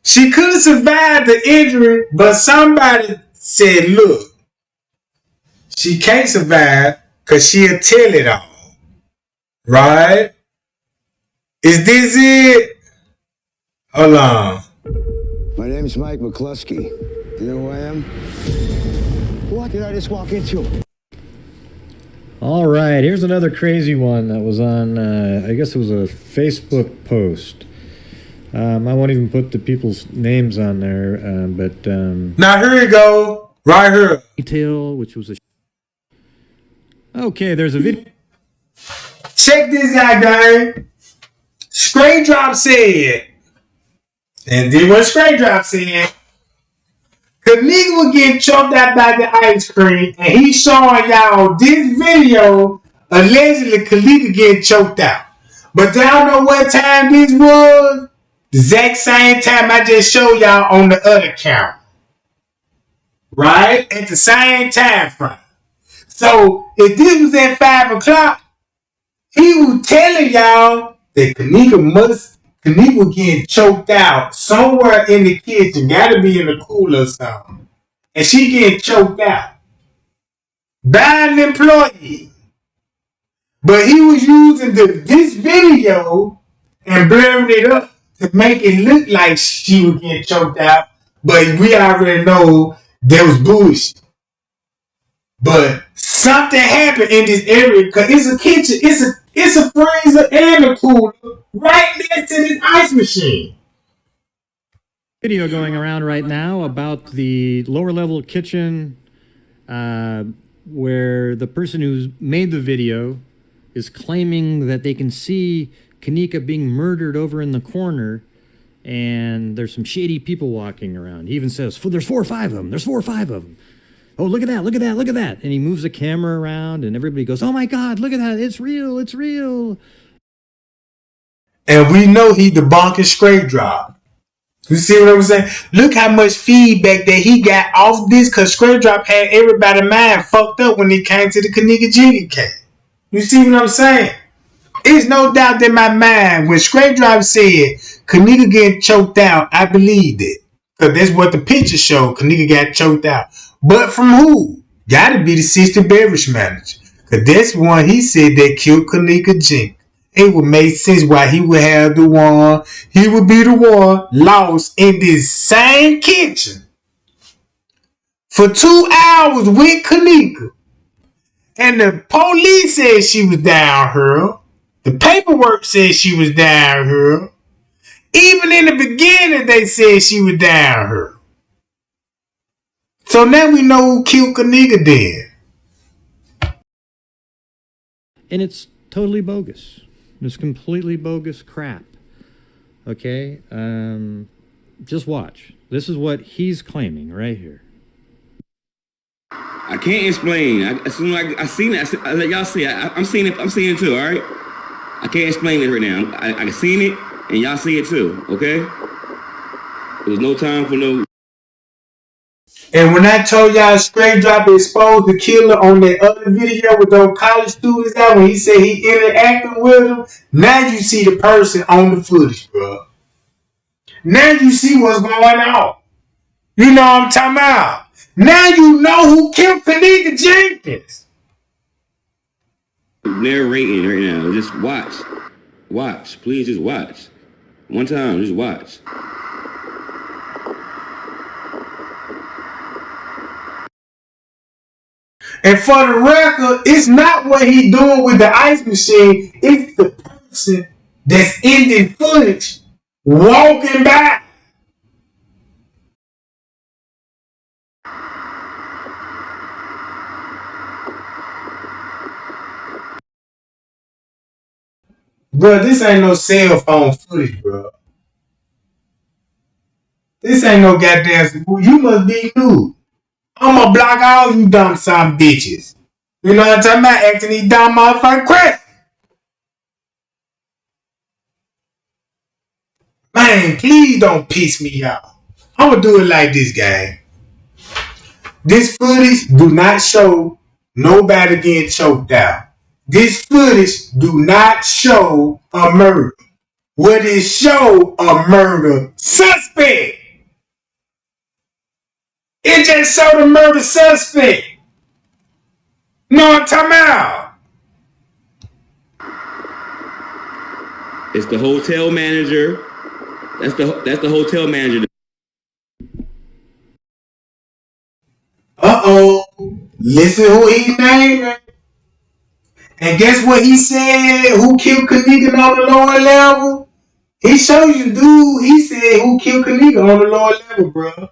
She could have survived the injury, but somebody said, look, she can't survive because she'll tell it all. Right? Is this it? Hold on. My name's Mike McCluskey. You know who I am? What did I just walk into? All right, here's another crazy one that was on, I guess it was a Facebook post. I won't even put the people's names on there, but... now here you go, right here. Detail, which was a... Okay, there's a video... Check this out, guys. Straight Drop said, and then what Straight Drop said, Kenneka was getting choked out by the ice cream, and he's showing y'all this video, allegedly Kenneka getting choked out. But y'all know what time this was? The exact same time I just showed y'all on the other camera. Right? At the same time frame. So, if this was at 5 o'clock, he was telling y'all that Kenneka was getting choked out somewhere in the kitchen. Gotta be in the cooler or something. And she getting choked out by an employee. But he was using this video and blurring it up to make it look like she was getting choked out. But we already know there was bullshit. But something happened in this area because it's a kitchen, it's a freezer and a cooler right next to this ice machine. Video going around right now about the lower level kitchen where the person who's made the video is claiming that they can see Kenneka being murdered over in the corner, and there's some shady people walking around. He even says, there's 4 or 5 of them. There's 4 or 5 of them. Oh, look at that, look at that, look at that. And he moves the camera around, and everybody goes, oh my God, look at that, it's real, it's real. And we know he debunking Straight Drop. You see what I'm saying? Look how much feedback that he got off this, because Straight Drop had everybody's mind fucked up when it came to the Kenneka Jiggy case. You see what I'm saying? It's no doubt in my mind when Straight Drop said Kenneka getting choked out, I believed it. Because that's what the picture showed. Kenneka got choked out. But from who? Gotta be the sister beverage manager. Because that's one he said that killed Kenneka Jenkins. It would make sense why he would have the one, he would be the one lost in this same kitchen for 2 hours with Kenneka. And the police said she was down here. The paperwork said she was down here. Even in the beginning, they said she was down here. So now we know who killed Kenneka then. And it's totally bogus. It's completely bogus crap. Okay? Just watch. This is what he's claiming right here. I can't explain. As soon as I seen it, I let y'all see it. I'm seeing it. I'm seeing it too. All right. I can't explain it right now. I seen it, and y'all see it too. Okay. There's no time for no. And when I told y'all Straight Drop exposed the killer on that other video with those college students out when he said he interacted with them, now you see the person on the footage, bro. Now you see what's going on. You know what I'm talking about. Now you know who killed Kenneka Jenkins. Narrating right now. Just watch. Watch. Please just watch. One time, just watch. And for the record, it's not what he doing with the ice machine. It's the person that's in the footage walking by. Bro, this ain't no cell phone footage, bro. This ain't no goddamn. You must be new. I'ma block all you dumb son bitches. You know what I'm talking about? Acting these dumb motherfucking questions. Man, please don't piss me off. I'ma do it like this, gang. This footage do not show nobody getting choked out. This footage do not show a murder. What it show a murder suspect. It just showed a murder suspect. Know what I'm talking about? It's the hotel manager. That's the hotel manager. Uh-oh. Listen who he naming. And guess what he said? Who killed Kenneka on the lower level? He showed you, dude. He said who killed Kenneka on the lower level, bro.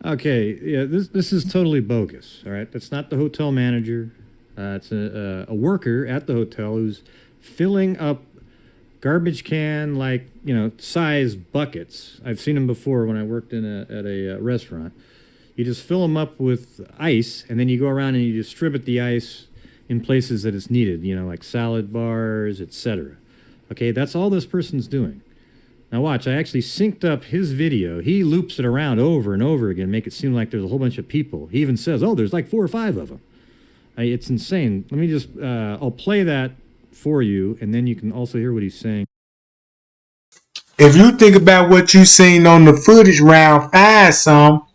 Okay, yeah, this is totally bogus. All right, that's not the hotel manager. It's a worker at the hotel who's filling up garbage can size buckets. I've seen them before when I worked at a restaurant. You just fill them up with ice, and then you go around and you distribute the ice in places that it's needed. Like salad bars, etc. Okay, that's all this person's doing. Now watch, I actually synced up his video. He loops it around over and over again, make it seem like there's a whole bunch of people. He even says, oh, there's like 4 or 5 of them. It's insane. Let me just, I'll play that for you, and then you can also hear what he's saying. If you think about what you seen on the footage round 5 some,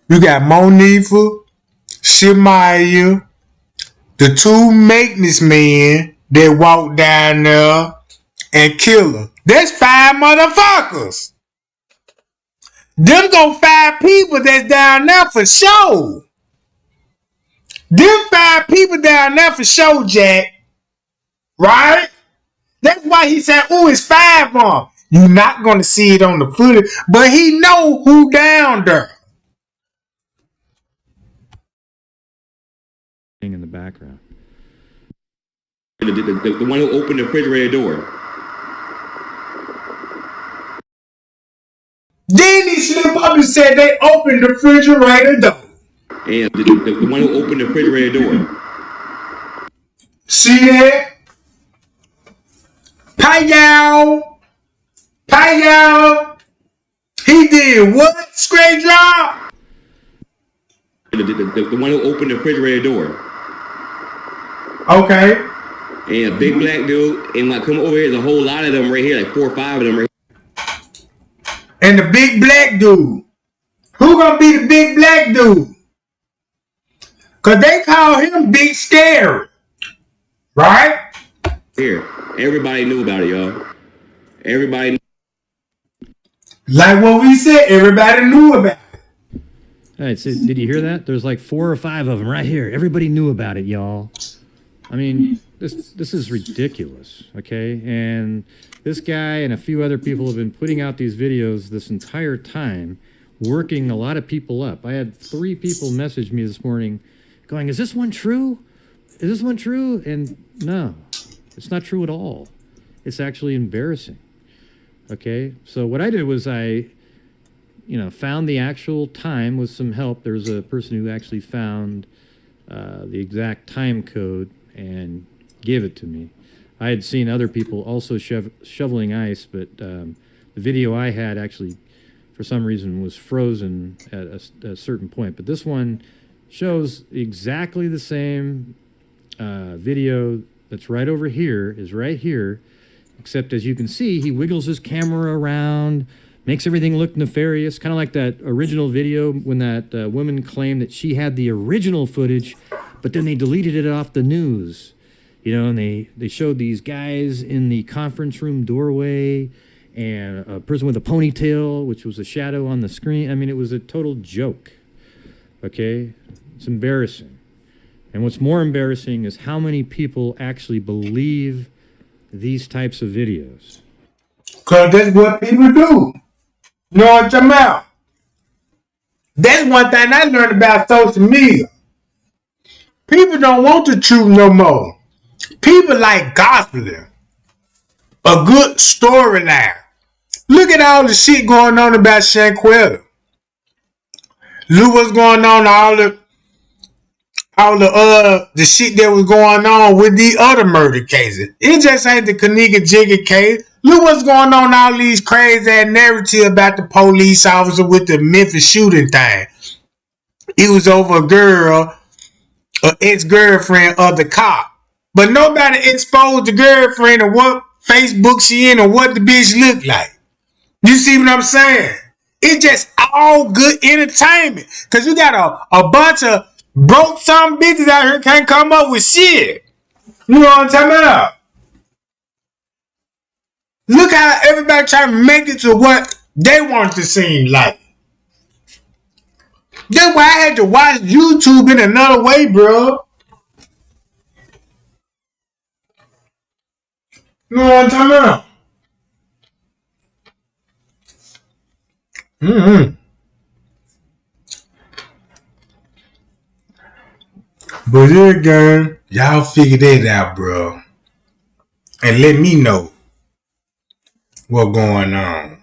you got Monifa, Shemaya, the 2 maintenance men that walked down there, and Killer. There's 5 motherfuckers. Them go 5 people that's down there for show. Them 5 people down there for show, Jack. Right? That's why he said, "Ooh, it's 5 on." You're not gonna see it on the footage, but he know who down there. In the background. The one who opened the refrigerator door. Then he slipped up and said they opened the refrigerator door. And the one who opened the refrigerator door. See that? Payal. He did what? Straight drop? The one who opened the refrigerator door. Okay. And a big black dude. And come over here, there's a whole lot of them right here, like 4 or 5 of them right here. And the big black dude. Who gonna be the big black dude? Cause they call him Big Scary. Right? Here. Everybody knew about it, y'all. Everybody knew. Like what we said, everybody knew about it. All right, so did you hear that? There's like 4 or 5 of them right here. Everybody knew about it, y'all. I mean, this is ridiculous, okay? And this guy and a few other people have been putting out these videos this entire time, working a lot of people up. I had 3 people message me this morning going, is this one true? Is this one true? And no, it's not true at all. It's actually embarrassing, okay? So what I did was I found the actual time with some help. There was a person who actually found the exact time code and give it to me. I had seen other people also shoveling ice, but the video I had actually, for some reason, was frozen at a certain point. But this one shows exactly the same video that's right over here, is right here, except as you can see, he wiggles his camera around, makes everything look nefarious, kind of like that original video when that woman claimed that she had the original footage, but then they deleted it off the news. And they showed these guys in the conference room doorway and a person with a ponytail, which was a shadow on the screen. I mean, it was a total joke, okay? It's embarrassing. And what's more embarrassing is how many people actually believe these types of videos. Because that's what people do. You know what I'm talking about? That's one thing I learned about social media. People don't want the truth no more. People like gospeling. A good storyline. Look at all the shit going on about Shanquetta. Look what's going on, all the shit that was going on with the other murder cases. It just ain't the Kenneka Jenkins case. Look what's going on, all these crazy ass narrative about the police officer with the Memphis shooting thing. It was over a girl, an ex-girlfriend of the cop. But nobody exposed the girlfriend or what Facebook she in or what the bitch look like. You see what I'm saying? It's just all good entertainment. Because you got a bunch of broke some bitches out here can't come up with shit. You know what I'm talking about? Look how everybody trying to make it to what they want to seem like. That's why I had to watch YouTube in another way, bro. You know what I'm talking about? But again, y'all figure that out, bro. And let me know what's going on.